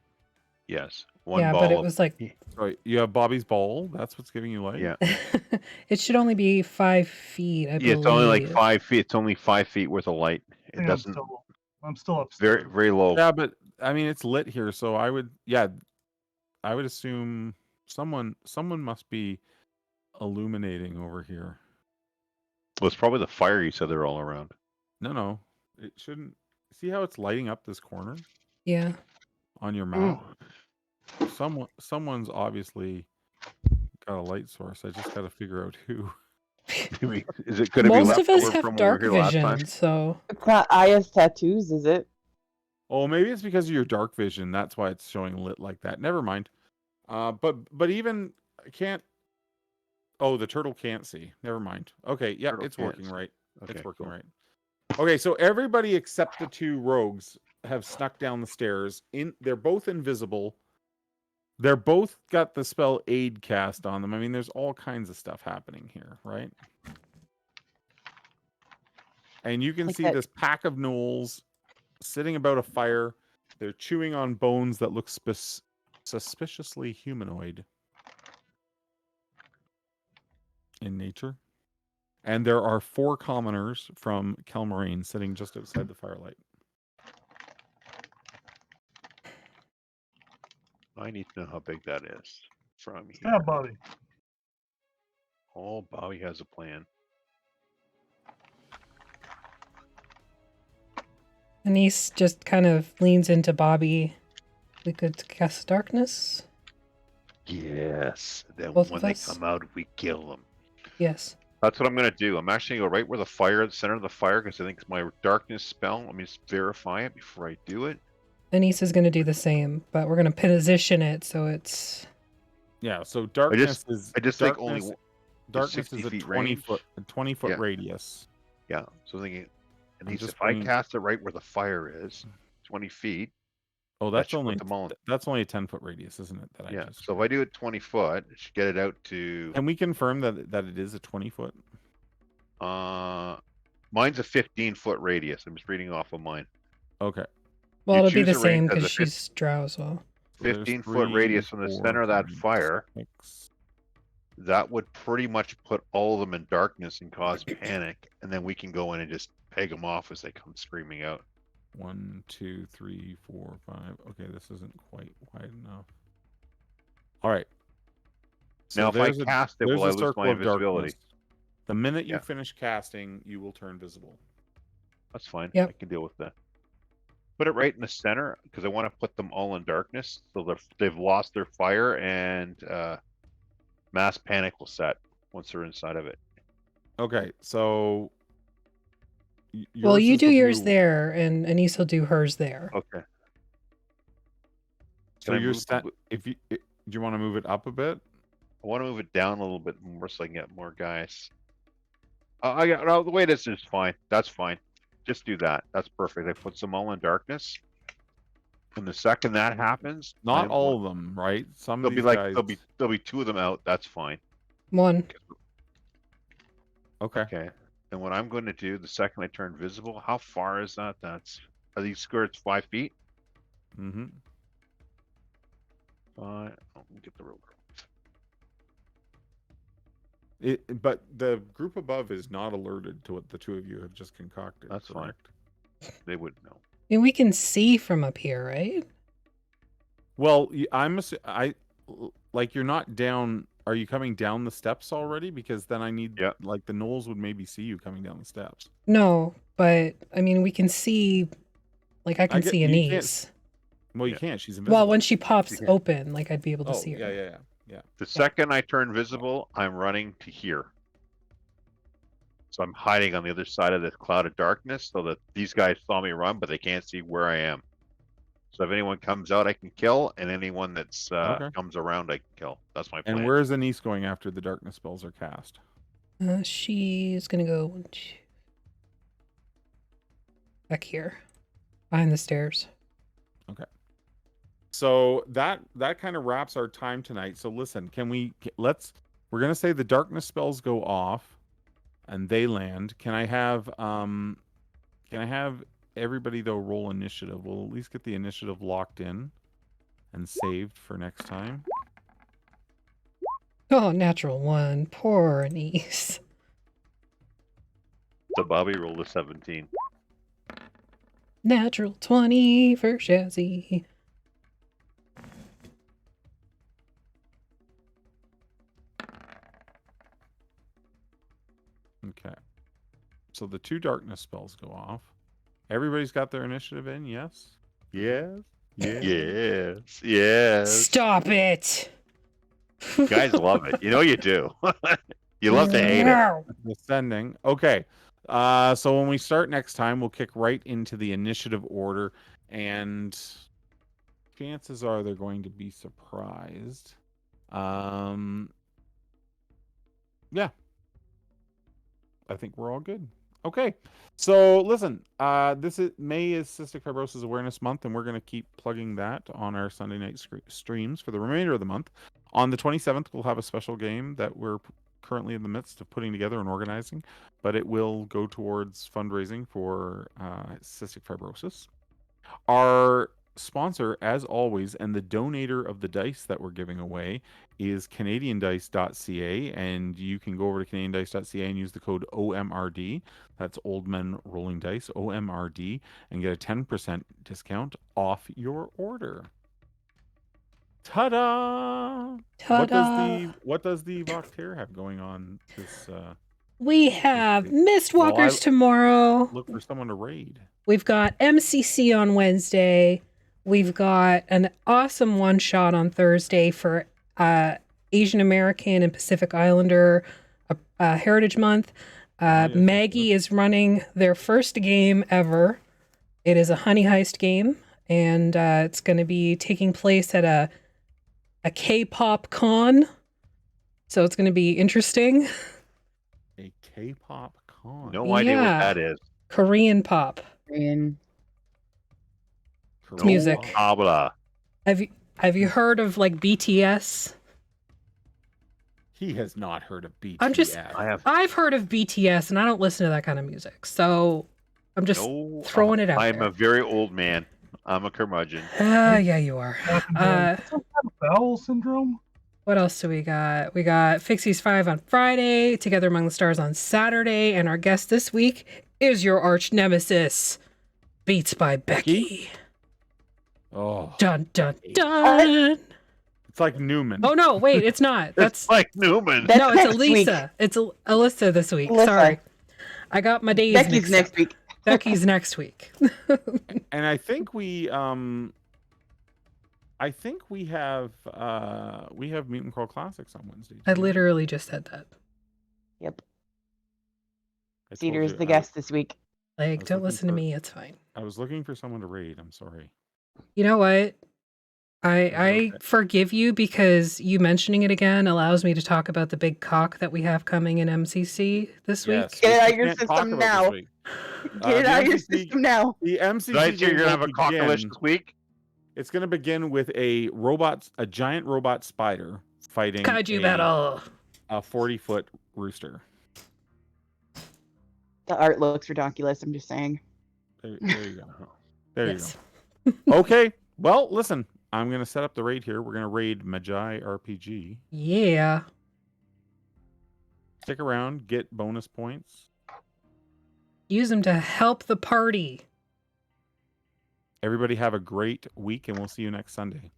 Yes. Yeah, but it was like Sorry, you have Bobby's ball? That's what's giving you light? Yeah. it should only be 5 feet. I believe. It's only like 5 feet. It's only 5 feet worth of light. I think doesn't. I'm still upstairs. Very, very low. Yeah, but I mean, it's lit here, so I would assume someone must be illuminating over here. Well, it's probably the fire you said they're all around. No, it shouldn't. See how it's lighting up this corner Yeah. on your map? Someone's obviously got a light source. I just got to figure out who. Is it going to be Most left of us over have from dark over here last time? vision, so It's not Aya's tattoos, is it? Oh, maybe it's because of your dark vision. That's why it's showing lit like that. Never mind. But even I can't. Oh, the turtle can't see. Never mind. Okay, yeah, Turtle it's can't working see. right. Okay, It's working cool. right. Okay, so everybody except the 2 rogues have snuck down the stairs. They're both invisible. They're both got the spell aid cast on them. I mean, there's all kinds of stuff happening here, right? And you can Like see that- this pack of gnolls sitting about a fire. They're chewing on bones that look suspiciously humanoid in nature. And there are 4 commoners from Kelmaraine sitting just outside the firelight. I need to know how big that is from here. Yeah, Bobby. Oh, Bobby has a plan. Anise just kind of leans into Bobby. We could cast darkness. Yes. Then Both when of they us? come out, we kill them. Yes. That's what I'm going to do. I'm actually going to go right where the fire, the center of the fire, because I think it's my darkness spell. Let me just verify it before I do it. Anise is going to do the same, but we're going to position it so it's. Yeah, so darkness is I just think only darkness 60 is a feet 20 range. foot Yeah. radius. Yeah. So I'm thinking, at I'm least just if I bringing- cast it right where the fire is, 20 feet. Oh, That that's should only put them all in. that's only a 10-foot radius, isn't it? That Yeah. I just So if I do it 20 foot, it should get it out to. Can we confirm that it is a 20-foot? Mine's a 15-foot radius. I'm just reading off of mine. Okay. Well, You it'll be the choose a range same as because a she's drow as well. So there's 15-foot 3, radius from the 4, center of that 5, fire. 6. That would pretty much put all of them in darkness and cause panic, and then we can go in and just peg them off as they come screaming out. 1, 2, 3, 4, 5. Okay, this isn't quite wide enough. All right. Now, if I there's cast it, there's will I a lose circle my of invisibility? darkness. The minute you Yeah. finish casting, you will turn visible. That's fine. Yep. I can deal with that. put it right in the center because I want to put them all in darkness, so they've lost their fire, and mass panic will set once they're inside of it. Okay, so Well, yours you is do the yours blue- there, and Anise will do hers there. Okay. So Can I you're move set. the- Do you want to move it up a bit? I want to move it down a little bit more so I can get more guys. I got no, the way this is fine. That's fine. Just do that. That's perfect. I put them all in darkness. And the second that happens, Not all of them, right? Some of There'll be these like guys. there'll be 2 of them out. That's fine. One. Okay. Okay. And what I'm going to do the second I turn visible, how far is that? Are these skirts 5 feet? Mm-hmm. Get the ruler. But the group above is not alerted to what the two of you have just concocted. That's fine. correct? They wouldn't know. I mean, we can see from up here, right? Well, like you're not down. Are you coming down the steps already? Because then I need, Yeah. like the gnolls would maybe see you coming down the steps. No, but I mean, we can see. Like I can see you can't Anise. Well, you Yeah. can't. She's invisible. Well, when she pops can. open, like I'd be able to Oh, see her. yeah. The second I turn visible, I'm running to here. So I'm hiding on the other side of this cloud of darkness so that these guys saw me run, but they can't see where I am. So if anyone comes out, I can kill, and anyone that's Okay. comes around, I can kill. That's my plan. And where is Anise going after the darkness spells are cast? She's gonna go back here, behind the stairs. So that kind of wraps our time tonight. So listen, we're gonna say the darkness spells go off, and they land. Can I have everybody though roll initiative? We'll at least get the initiative locked in and saved for next time. Oh, natural one. Poor Anise. So Bobby rolled a 17. Natural 20 for Shazzy. Okay. So the 2 darkness spells go off. Everybody's got their initiative in, yes? Yes. Yeah. Yes. Stop it! You guys love it. You know you do. You love to hate it. No. Descending. Okay. So when we start next time, we'll kick right into the initiative order, and chances are they're going to be surprised. Yeah. I think we're all good. Okay. So listen, May is Cystic Fibrosis Awareness Month, and we're going to keep plugging that on our Sunday night streams for the remainder of the month. On the 27th, we'll have a special game that we're currently in the midst of putting together and organizing, but it will go towards fundraising for cystic fibrosis. Our sponsor, as always, and the donator of the dice that we're giving away is CanadianDice.ca, and you can go over to CanadianDice.ca and use the code OMRD. That's Old Men Rolling Dice, OMRD, and get a 10% discount off your order. Ta-da! Ta-da! What does the Voctair have going on this We have Mistwalkers Well, tomorrow. look for someone to raid? We've got MCC on Wednesday. We've got an awesome one-shot on Thursday for Asian American and Pacific Islander Heritage Month. Yes, Maggie is running their first game ever. It is a honey heist game, and it's going to be taking place at a K-pop con. So it's going to be interesting. A K-pop con. No idea what Yeah. that is. Korean pop. And Correct. music. Habla. Have you heard of like BTS? He has not heard of BTS. I have I've heard of BTS, and I don't listen to that kind of music. So I'm just no. throwing it out I'm there. a very old man. I'm a curmudgeon. Yeah, you are. Some kind of bowel syndrome? What else do we got? We got Fixie's 5 on Friday, Together Among the Stars on Saturday, and our guest this week is your arch nemesis, Beats by Becky. Oh, Dun dun dun. it's like Newman. Oh no, wait, it's not. That's It's like Newman. That's no, it's next week. Alyssa. It's Alyssa this week. Alyssa. Sorry, I got my days Becky's mixed next up. week. Becky's next week. And I think we have Mutant Crawl Classics on Wednesday. I too. literally just said that. Yep. I told Cedar's you, the guest this week. Like, was don't looking listen to for- me. It's fine. I was looking for someone to raid. I'm sorry. You know what? I okay. forgive you because you mentioning it again allows me to talk about the big cock that we have coming in MCC this Yes, week. Get it which out we of your can't talk system about this now. week. Get it the out of your MCC system now. The MCC Did I hear you're game gonna have will a cockalish begin- this week? It's going to begin with a giant robot spider fighting Kaiju battle. a 40-foot rooster. The art looks redonkulous. I'm just saying. There you go. There Yes. you go. Okay. Well, listen. I'm going to set up the raid here. We're going to raid Magi RPG. Yeah. Stick around. Get bonus points. Use them to help the party. Everybody have a great week, and we'll see you next Sunday.